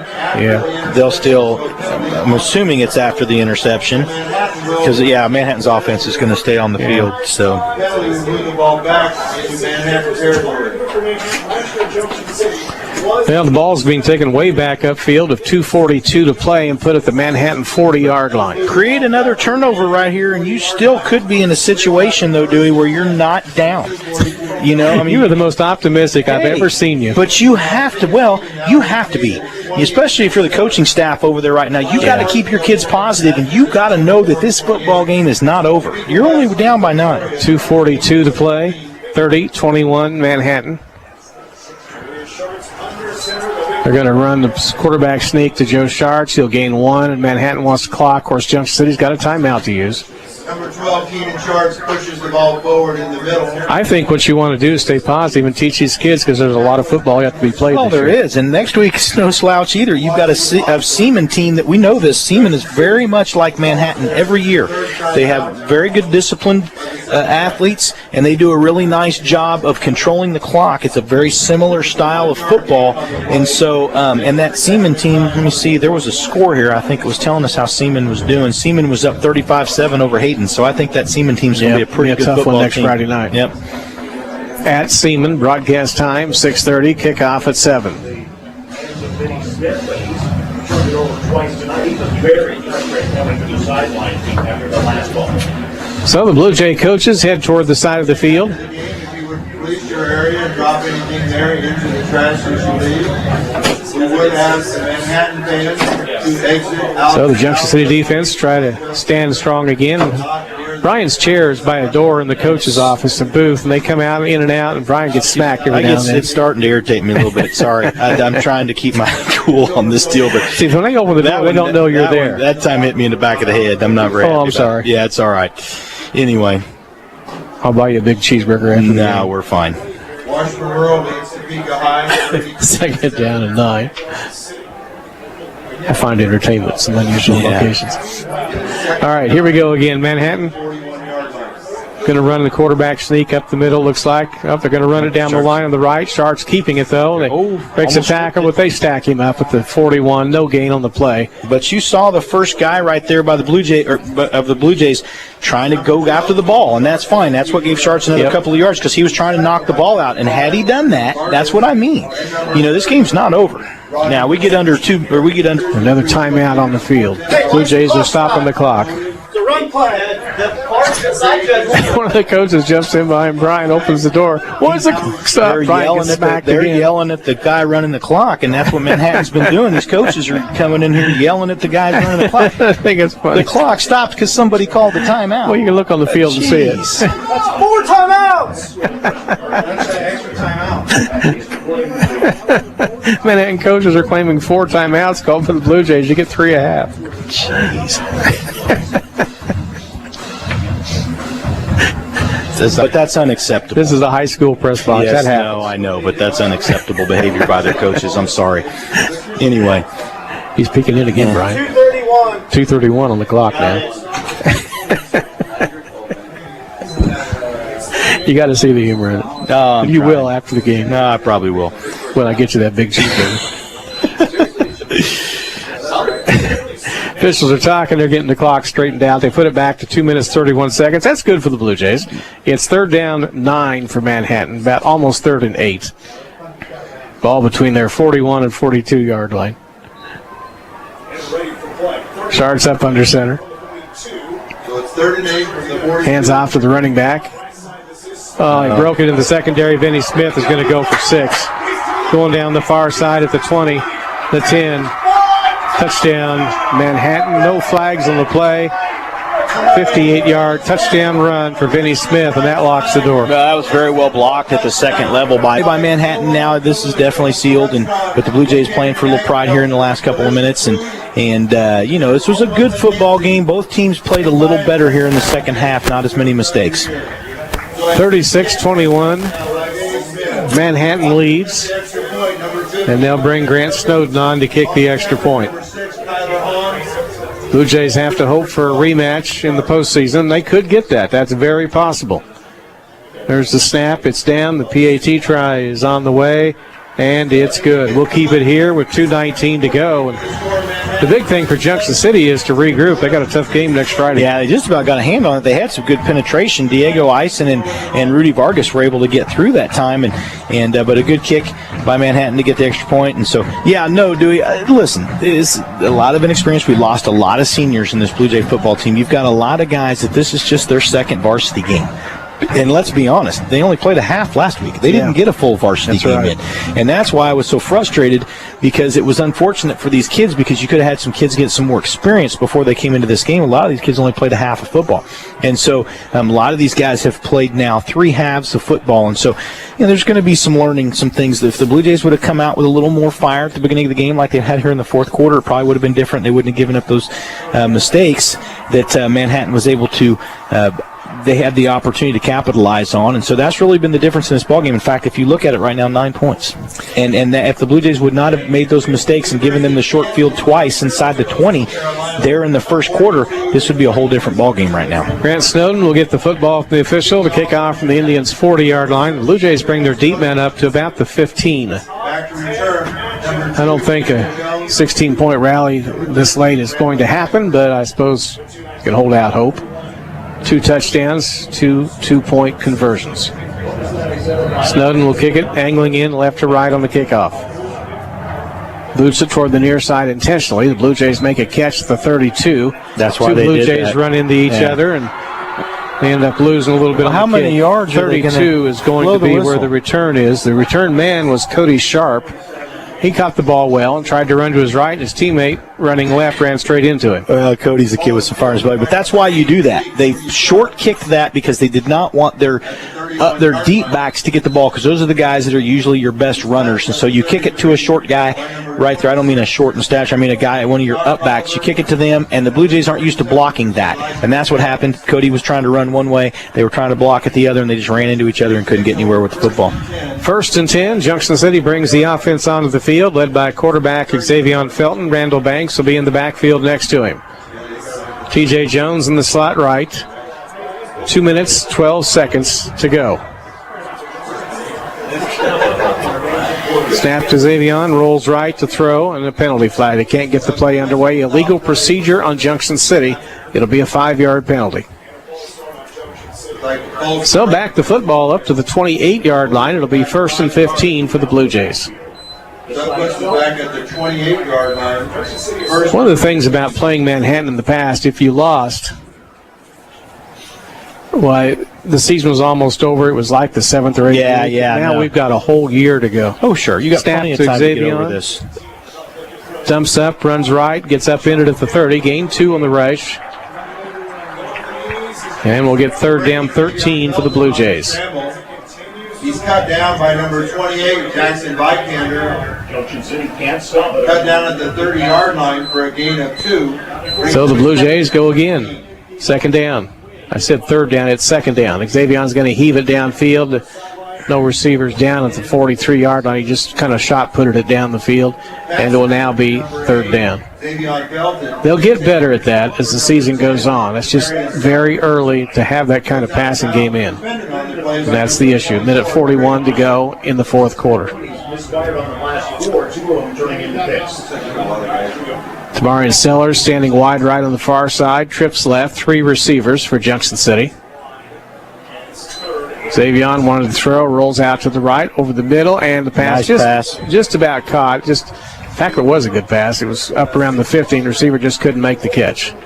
they'll still, I'm assuming it's after the interception, because, Manhattan's offense is going to stay on the field. So Penalty will move the ball back into Manhattan territory. Well, the ball's being taken way back upfield with 2:42 to play and put at the Manhattan 40-yard line. Create another turnover right here, and you still could be in a situation, though, Dewey, where you're not down. You are the most optimistic I've ever seen you. But you have to be, especially if you're the coaching staff over there right now. You got to keep your kids positive, and you got to know that this football game is not over. You're only down by 9. 2:42 to play, 30-21 Manhattan. They're going to run the quarterback sneak to Joe Schartz. He'll gain 1, and Manhattan wants the clock. Of course, Junction City's got a timeout to use. Number 12, Keenan Sharks, pushes the ball forward in the middle. I think what you want to do is stay positive and teach these kids, because there's a lot of football you have to be played. Well, there is, and next week's no slouch either. You've got a Seaman team that we know this. Seaman is very much like Manhattan every year. They have very good disciplined athletes, and they do a really nice job of controlling the clock. It's a very similar style of football, and so and that Seaman team, let me see, there was a score here. I think it was telling us how Seaman was doing. Seaman was up 35-7 over Hayden, so I think that Seaman team's going to be a pretty good tough football one next team. Friday night. Yep. At Seaman, broadcast time 6:30, kickoff at 7. So the Blue Jay coaches head toward the side of the field. If you would release your area and drop anything there into the trash as you leave, we would have the Manhattan fans to exit out. So the Junction City defense try to stand strong again. Brian's chair is by a door in the coach's office and booth, and they come out in and out, and Brian gets smacked every now and then. It's starting to irritate me a little bit. Sorry. I'm trying to keep my cool on this deal. But see, when they open the door, they don't know you're there. That time hit me in the back of the head. I'm not very happy. Oh, I'm sorry. Yeah, it's all right. Anyway. I'll buy you a big cheeseburger after the game. We're fine. Washburn Rural leads Topeka High. Second down and 9. I find entertainment in some unusual locations. All right, here we go again. Manhattan going to run the quarterback sneak up the middle, looks like. Oh, they're going to run it down the line on the right. Sharks keeping it, though. They breaks a tackle, but they stack him up at the 41. No gain on the play. But you saw the first guy right there by the Blue Jays trying to go after the ball, and that's fine. That's what gave Sharks another couple of yards, because he was trying to knock the ball out. And had he done that, that's what I mean. You know, this game's not over. Now we get under another timeout on the field. Blue Jays are stopping the clock. Run play. One of the coaches jumps in behind Brian, opens the door. What's the clock stop? They're yelling at the guy running the clock, and that's what Manhattan's been doing. These coaches are coming in here yelling at the guys running the clock. I think it's funny. The clock stopped because somebody called the timeout. Well, you can look on the field and see it. That's 4 timeouts. That's an extra timeout. Manhattan coaches are claiming 4 timeouts called for the Blue Jays. You get 3.5. Jeez. But that's unacceptable. This is a high school press box. Yes, that happens. no, I know, but that's unacceptable behavior by their coaches. I'm sorry. Anyway. He's peeking in again, Brian. 2:31 on the clock now. You got to see the humor in it. You will after the game. No, I probably will. When I get you that big cheeseburger. Officials are talking. They're getting the clock straightened out. They put it back to 2 minutes, 31 seconds. That's good for the Blue Jays. It's 3rd down 9 for Manhattan, about almost 3rd and 8. Ball between their 41 and 42-yard line. Sharks up under center. So it's 3rd and 8 from the 42. Hands off to the running back. Oh, he broke it in the secondary. Vinny Smith is going to go for 6. Going down the far side at the 20, the 10. Touchdown, Manhattan. No flags on the play. 58-yard touchdown run for Vinny Smith, and that locks the door. That was very well blocked at the second level by Manhattan. Now this is definitely sealed, but the Blue Jays playing for a little pride here in the last couple of minutes, and you know, this was a good football game. Both teams played a little better here in the second half. Not as many mistakes. 36-21. Manhattan leads. And they'll bring Grant Snowden on to kick the extra point. Blue Jays have to hope for a rematch in the postseason. They could get that. That's very possible. There's the snap. It's down. The PAT try is on the way. And it's good. We'll keep it here with 2:19 to go. And the big thing for Junction City is to regroup. They got a tough game next Friday. Yeah, they just about got a hand on it. They had some good penetration. Diego Eisen and Rudy Vargas were able to get through that time, but a good kick by Manhattan to get the extra point. And so, Dewey, listen, it's a lot of inexperience. We lost a lot of seniors in this Blue Jay football team. You've got a lot of guys that this is just their second varsity game. And let's be honest, they only played a half last week. They didn't get a full varsity game in. And that's why I was so frustrated, because it was unfortunate for these kids, because you could have had some kids get some more experience before they came into this game. A lot of these kids only played a half of football. And so a lot of these guys have played now 3 halves of football. And so there's going to be some learning, some things. If the Blue Jays would have come out with a little more fire at the beginning of the game like they had here in the fourth quarter, it probably would have been different. They wouldn't have given up those mistakes that Manhattan was able to they had the opportunity to capitalize on, and so that's really been the difference in this ballgame. In fact, if you look at it right now, 9 points. And if the Blue Jays would not have made those mistakes and given them the short field twice inside the 20 there in the first quarter, this would be a whole different ballgame right now. Grant Snowden will get the football from the official to kick off from the Indians' 40-yard line. The Blue Jays bring their deep men up to about the 15. I don't think a 16-point rally this late is going to happen, but I suppose you can hold out hope. 2 touchdowns, 2 two-point conversions. Snowden will kick it, angling in left to right on the kickoff. Boots it toward the near side intentionally. The Blue Jays make a catch at the 32. That's why 2 they Blue did Jays that. run into each other, and they end up losing a little bit on how the many kick. yards are they 32 is going blow to the be whistle? where the return is. The return man was Cody Sharp. He caught the ball well and tried to run to his right, and his teammate running left ran straight into him. Well, Cody's a kid with some fire in his belly, but that's why you do that. They short-kicked that because they did not want their deep backs to get the ball, because those are the guys that are usually your best runners. And so you kick it to a short guy right there. I don't mean a short in stature. I mean a guy, one of your up backs. You kick it to them, and the Blue Jays aren't used to blocking that. And that's what happened. Cody was trying to run one way. They were trying to block it the other, and they just ran into each other and couldn't get anywhere with the football. 1st and 10. Junction City brings the offense onto the field, led by quarterback Xavier Felton. Randall Banks will be in the backfield next to him. T.J. Jones in the slot right. 2 minutes, 12 seconds to go. Snap to Xavier, rolls right to throw, and a penalty flag. They can't get the play underway. Illegal procedure on Junction City. It'll be a 5-yard penalty. So back the football up to the 28-yard line. It'll be 1st and 15 for the Blue Jays. That puts them back at the 28-yard line. One of the things about playing Manhattan in the past, if you lost, why the season was almost over. It was like the 7th or 8th week. Now we've got a whole year to go. Oh, sure. You got plenty of time to get over this. Dumps up, runs right, gets up in it at the 30. Gain 2 on the rush. And we'll get 3rd down, 13 for the Blue Jays. He's cut down by number 28, Jackson Vikander. Junction City can't stop it. Cut down at the 30-yard line for a gain of 2. So the Blue Jays go again. 2nd down. I said 3rd down, it's 2nd down. Xavion's going to heave it downfield. No receivers down at the 43-yard line. He just kind of shot-putted it down the field, and it will now be 3rd down. They'll get better at that as the season goes on. It's just very early to have that kind of passing game in. And that's the issue. 1:41 to go in the 4th quarter. Tamarian Sellers standing wide right on the far side. Trips left. 3 receivers for Junction City. Xavier wanted to throw, rolls out to the right, over the middle, and the pass just about caught. In fact, it was a good pass. It was up around the 15. The receiver just couldn't make the catch. It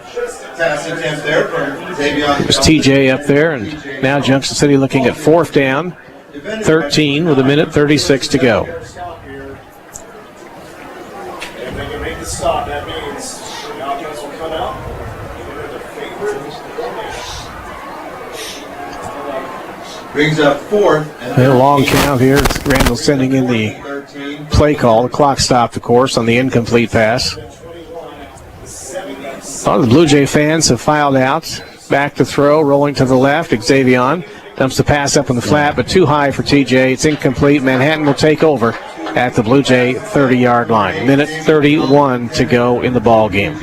was TJ up there, and now Junction City looking at 4th down, 13 with 1:36 to go. Brings up 4th. A long count here. Randall sending in the play call. The clock stopped, of course, on the incomplete pass. All the Blue Jay fans have filed out. Back to throw, rolling to the left. Xavier dumps the pass up on the flat, but too high for TJ. It's incomplete. Manhattan will take over at the Blue Jay 30-yard line. 1:31 to go in the ball game.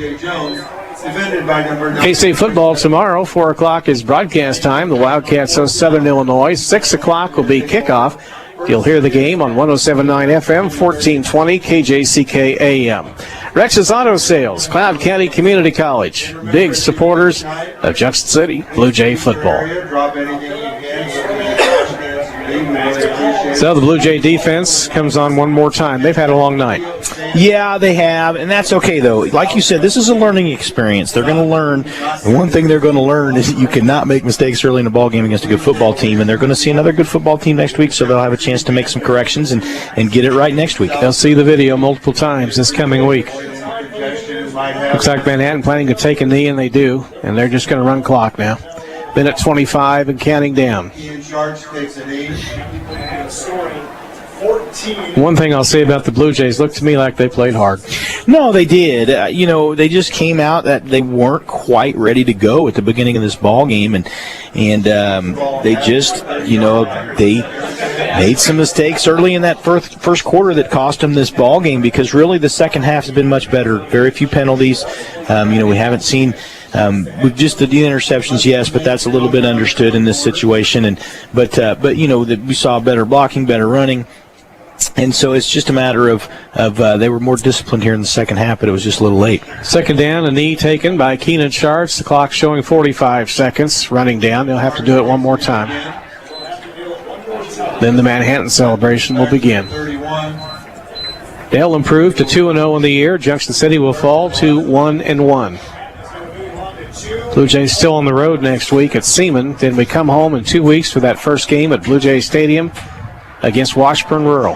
K-State football tomorrow, 4 o'clock is broadcast time. The Wildcats host Southern Illinois. 6 o'clock will be kickoff. You'll hear the game on 107.9 FM, 1420 KJCK AM. Rex's Auto Sales, Cloud County Community College. Big supporters of Junction City Blue Jay football. Drop anything you can. We really appreciate So the Blue Jay defense comes on one more time. They've had a long night. Yeah, they have, and that's okay, though. Like you said, this is a learning experience. They're going to learn. And one thing they're going to learn is that you cannot make mistakes early in a ball game against a good football team, and they're going to see another good football team next week, so they'll have a chance to make some corrections and get it right next week. They'll see the video multiple times this coming week. Looks like Manhattan planning to take a knee, and they do, and they're just going to run clock now. Minute 25 and counting down. One thing I'll say about the Blue Jays, looked to me like they played hard. No, they did. They just came out that they weren't quite ready to go at the beginning of this ball game, and they just, they made some mistakes early in that first quarter that cost them this ball game, because really the second half has been much better. Very few penalties. We haven't seen. With just the interceptions, yes, but that's a little bit understood in this situation. But we saw better blocking, better running. And so it's just a matter of they were more disciplined here in the second half, but it was just a little late. Second down, a knee taken by Keenan Sharts. The clock showing 45 seconds. Running down. They'll have to do it one more time. Then the Manhattan celebration will begin. They'll improve to 2-0 in the year. Junction City will fall to 1-1. Blue Jays still on the road next week at Seaman. Then we come home in 2 weeks for that first game at Blue Jay Stadium against Washburn Rural.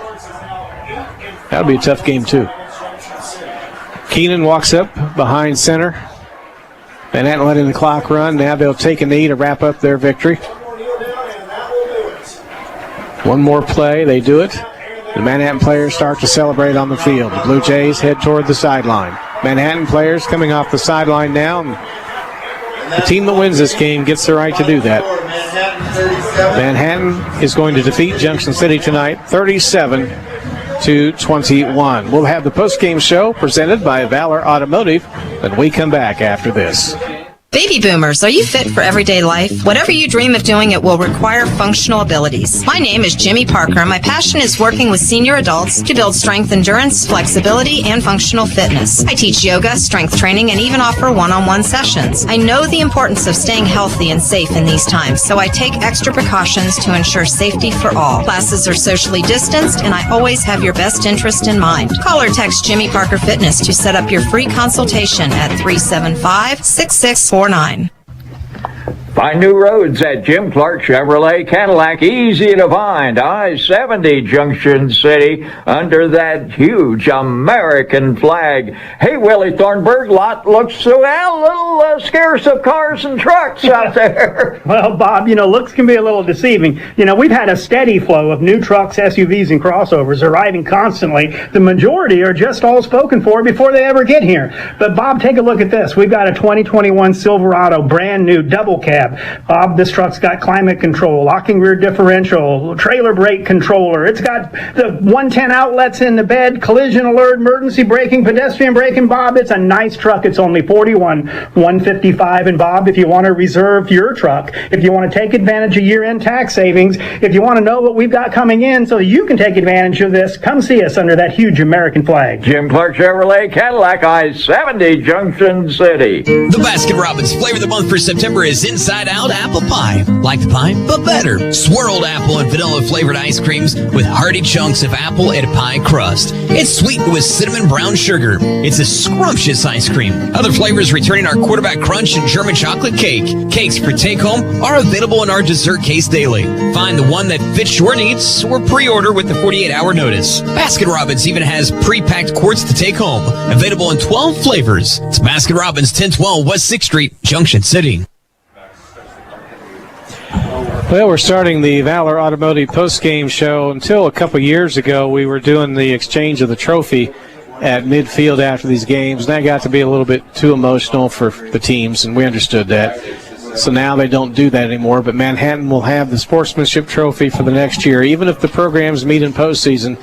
That'll be a tough game, too. Keenan walks up behind center. Manhattan letting the clock run. Now they'll take a knee to wrap up their victory. One more play. They do it. The Manhattan players start to celebrate on the field. The Blue Jays head toward the sideline. Manhattan players coming off the sideline now. The team that wins this game gets the right to do that. Manhattan is going to defeat Junction City tonight, 37-21. We'll have the post-game show presented by Valor Automotive when we come back after this. Baby boomers, are you fit for everyday life? Whatever you dream of doing, it will require functional abilities. My name is Jimmy Parker, and my passion is working with senior adults to build strength, endurance, flexibility, and functional fitness. I teach yoga, strength training, and even offer one-on-one sessions. I know the importance of staying healthy and safe in these times, so I take extra precautions to ensure safety for all. Classes are socially distanced, and I always have your best interest in mind. Call or text Jimmy Parker Fitness to set up your free consultation at 375-6649. Find new roads at Jim Clark Chevrolet Cadillac, easy to find. I-70 Junction City under that huge American flag. Hey, Willie Thornburg, lot looks a little scarce of cars and trucks out there. Well, Bob, looks can be a little deceiving. We've had a steady flow of new trucks, SUVs, and crossovers arriving constantly. The majority are just all spoken for before they ever get here. But, Bob, take a look at this. We've got a 2021 Silverado, brand new double cab. Bob, this truck's got climate control, locking rear differential, trailer brake controller. It's got the 110 outlets in the bed, collision alert, emergency braking, pedestrian braking. Bob, it's a nice truck. It's only $41,155. And Bob, if you want to reserve your truck, if you want to take advantage of year-end tax savings, if you want to know what we've got coming in so you can take advantage of this, come see us under that huge American flag. Jim Clark Chevrolet Cadillac, I-70 Junction City. The Baskin-Robbins flavor of the month for September is Inside Out Apple Pie. Like the pie, but better. Swirled apple and vanilla flavored ice creams with hearty chunks of apple and pie crust. It's sweetened with cinnamon brown sugar. It's a scrumptious ice cream. Other flavors returning are quarterback crunch and German chocolate cake. Cakes for take home are available in our dessert case daily. Find the one that fits your needs or pre-order with the 48-hour notice. Baskin-Robbins even has pre-packed quarts to take home. Available in 12 flavors. It's Baskin-Robbins, 1012 West 6th Street, Junction City. Well, we're starting the Valor Automotive post-game show. Until a couple years ago, we were doing the exchange of the trophy at midfield after these games, and that got to be a little bit too emotional for the teams, and we understood that. So now they don't do that anymore, but Manhattan will have the sportsmanship trophy for the next year. Even if the programs meet in postseason,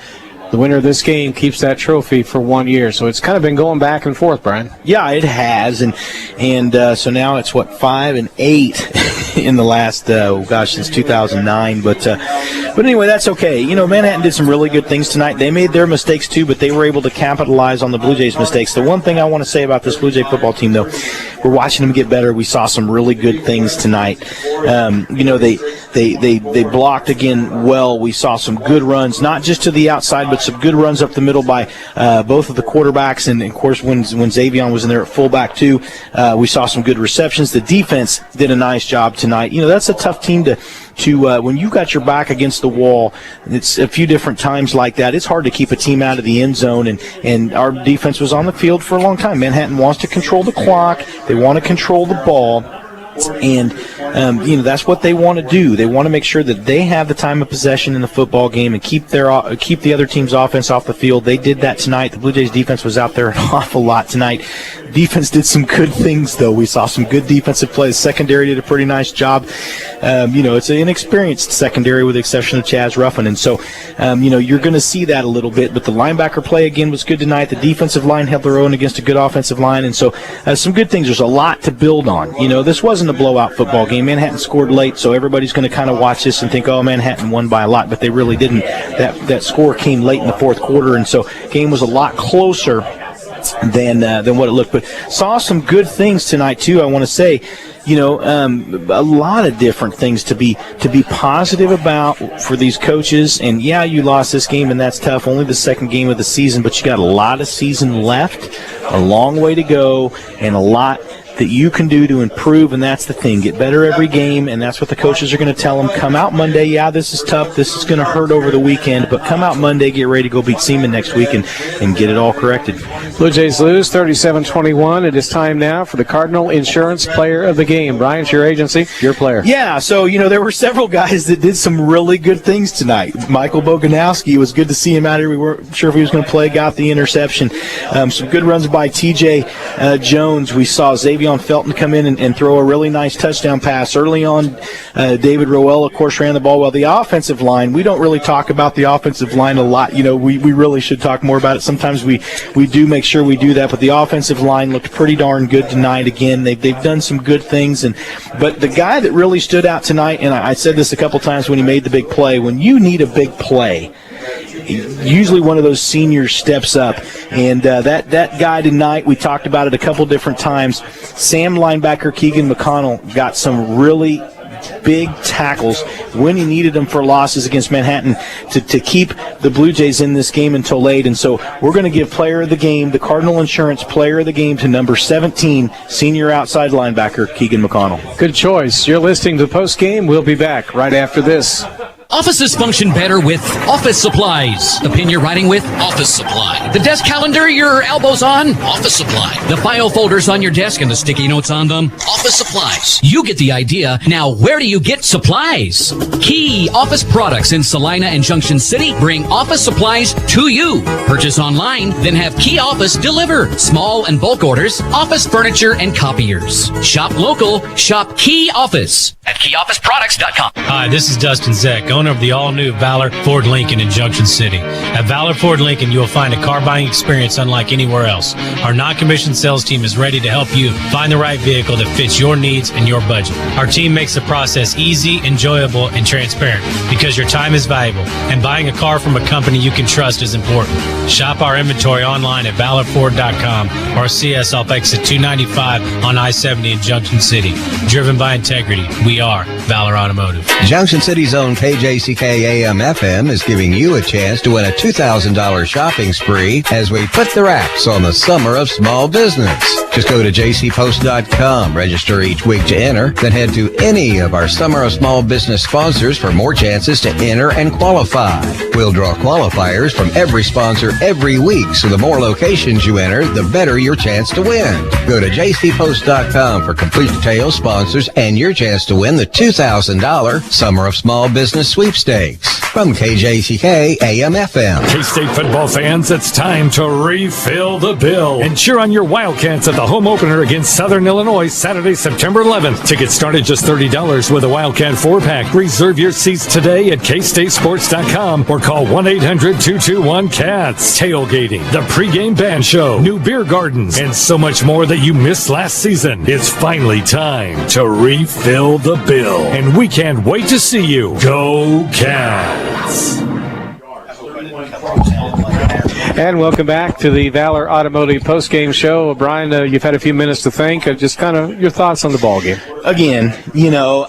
the winner of this game keeps that trophy for 1 year. So it's kind of been going back and forth, Brian. Yeah, it has, and so now it's 5 and 8 in the last, since 2009. But anyway, that's okay. Manhattan did some really good things tonight. They made their mistakes too, but they were able to capitalize on the Blue Jays' mistakes. The one thing I want to say about this Blue Jay football team, though, we're watching them get better. We saw some really good things tonight. They blocked again well. We saw some good runs, not just to the outside, but some good runs up the middle by both of the quarterbacks. And, of course, when Xavion was in there at fullback, too, we saw some good receptions. The defense did a nice job tonight. That's a tough team to when you got your back against the wall. It's a few different times like that. It's hard to keep a team out of the end zone, and our defense was on the field for a long time. Manhattan wants to control the clock. They want to control the ball. And, that's what they want to do. They want to make sure that they have the time of possession in the football game and keep the other team's offense off the field. They did that tonight. The Blue Jays defense was out there an awful lot tonight. Defense did some good things, though. We saw some good defensive plays. Secondary did a pretty nice job. It's an inexperienced secondary with the exception of Chaz Ruffin. And so, you're going to see that a little bit. But the linebacker play, again, was good tonight. The defensive line held their own against a good offensive line. And so, some good things. There's a lot to build on. This wasn't a blowout football game. Manhattan scored late, so everybody's going to kind of watch this and think, oh, Manhattan won by a lot. But they really didn't. That score came late in the fourth quarter, and so the game was a lot closer than what it looked. But saw some good things tonight too. I want to say, a lot of different things to be positive about for these coaches. And yeah, you lost this game, and that's tough. Only the second game of the season, but you got a lot of season left, a long way to go, and a lot that you can do to improve, and that's the thing. Get better every game, and that's what the coaches are going to tell them. Come out Monday. Yeah, this is tough. This is going to hurt over the weekend, but come out Monday, get ready to go beat Seaman next week and get it all corrected. Blue Jays lose 37-21. It is time now for the Cardinal Insurance Player of the Game. Brian, it's your agency, your player. Yeah, so, there were several guys that did some really good things tonight. Michael Boganowski, it was good to see him out here. We weren't sure if he was going to play, got the interception. Some good runs by T.J. Jones. We saw Xavion Felton come in and throw a really nice touchdown pass. Early on, David Rowell, of course, ran the ball well. The offensive line, we don't really talk about the offensive line a lot. We really should talk more about it. Sometimes we do make sure we do that, but the offensive line looked pretty darn good tonight. Again, they've done some good things. But the guy that really stood out tonight, and I said this a couple times when he made the big play, when you need a big play, usually one of those seniors steps up, and that guy tonight, we talked about it a couple different times. Sam linebacker Keegan McConnell got some really big tackles when he needed them for losses against Manhattan to keep the Blue Jays in this game until late. And so we're going to give player of the game, the Cardinal Insurance player of the game, to number 17, senior outside linebacker Keegan McConnell. Good choice. You're listening to the post game. We'll be back right after this. Offices function better with office supplies. The pen you're writing with? Office Supply. The desk calendar your elbows on? Office Supply. The file folders on your desk and the sticky notes on them? Office Supplies. You get the idea. Now, where do you get supplies? Key Office Products in Salina and Junction City bring office supplies to you. Purchase online, then have Key Office deliver. Small and bulk orders, office furniture, and copiers. Shop local. Shop Key Office at keyofficeproducts.com. Hi, this is Dustin Zeck, owner of the all-new Valor Ford Lincoln in Junction City. At Valor Ford Lincoln, you will find a car buying experience unlike anywhere else. Our non-commissioned sales team is ready to help you find the right vehicle that fits your needs and your budget. Our team makes the process easy, enjoyable, and transparent because your time is valuable, and buying a car from a company you can trust is important. Shop our inventory online at valorford.com or see us off exit 295 on I-70 in Junction City. Driven by integrity, we are Valor Automotive. Junction City's own KJCK AM/FM is giving you a chance to win a $2,000 shopping spree as we put the wraps on the summer of small business. Just go to jcpost.com, register each week to enter, then head to any of our Summer of Small Business sponsors for more chances to enter and qualify. We'll draw qualifiers from every sponsor every week, so the more locations you enter, the better your chance to win. Go to jcpost.com for complete details, sponsors, and your chance to win the $2,000 Summer of Small Business sweepstakes. From KJCK AM FM. K-State football fans, it's time to refill the bill and cheer on your Wildcats at the home opener against Southern Illinois Saturday, September 11th. Tickets start at just $30 with a Wildcat 4-pack. Reserve your seats today at KStateSports.com or call 1-800-221-CATS. Tailgating, the pregame band show, new beer gardens, and so much more that you missed last season. It's finally time to refill the bill, and we can't wait to see you. Go Cats! And welcome back to the Valor Automotive postgame show. Brian, you've had a few minutes to think. Just kind of your thoughts on the ball game. Again, you know,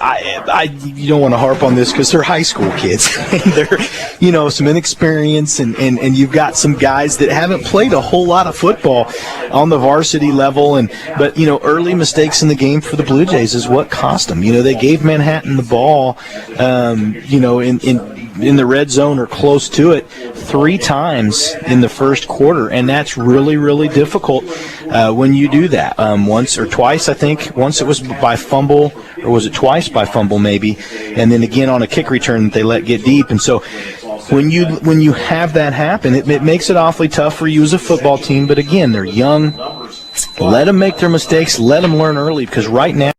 you don't want to harp on this because they're high school kids. They're, you know, some inexperience, and you've got some guys that haven't played a whole lot of football on the varsity level. But you know, early mistakes in the game for the Blue Jays is what cost them. You know, they gave Manhattan the ball, you know, in the red zone or close to it 3 times in the first quarter, and that's really, really difficult when you do that. Once or twice, I think. Once it was by fumble, or was it twice by fumble maybe, and then again on a kick return that they let get deep. And so when you have that happen, it makes it awfully tough for you as a football team. But again, they're young. Let them make their mistakes. Let them learn early, because right now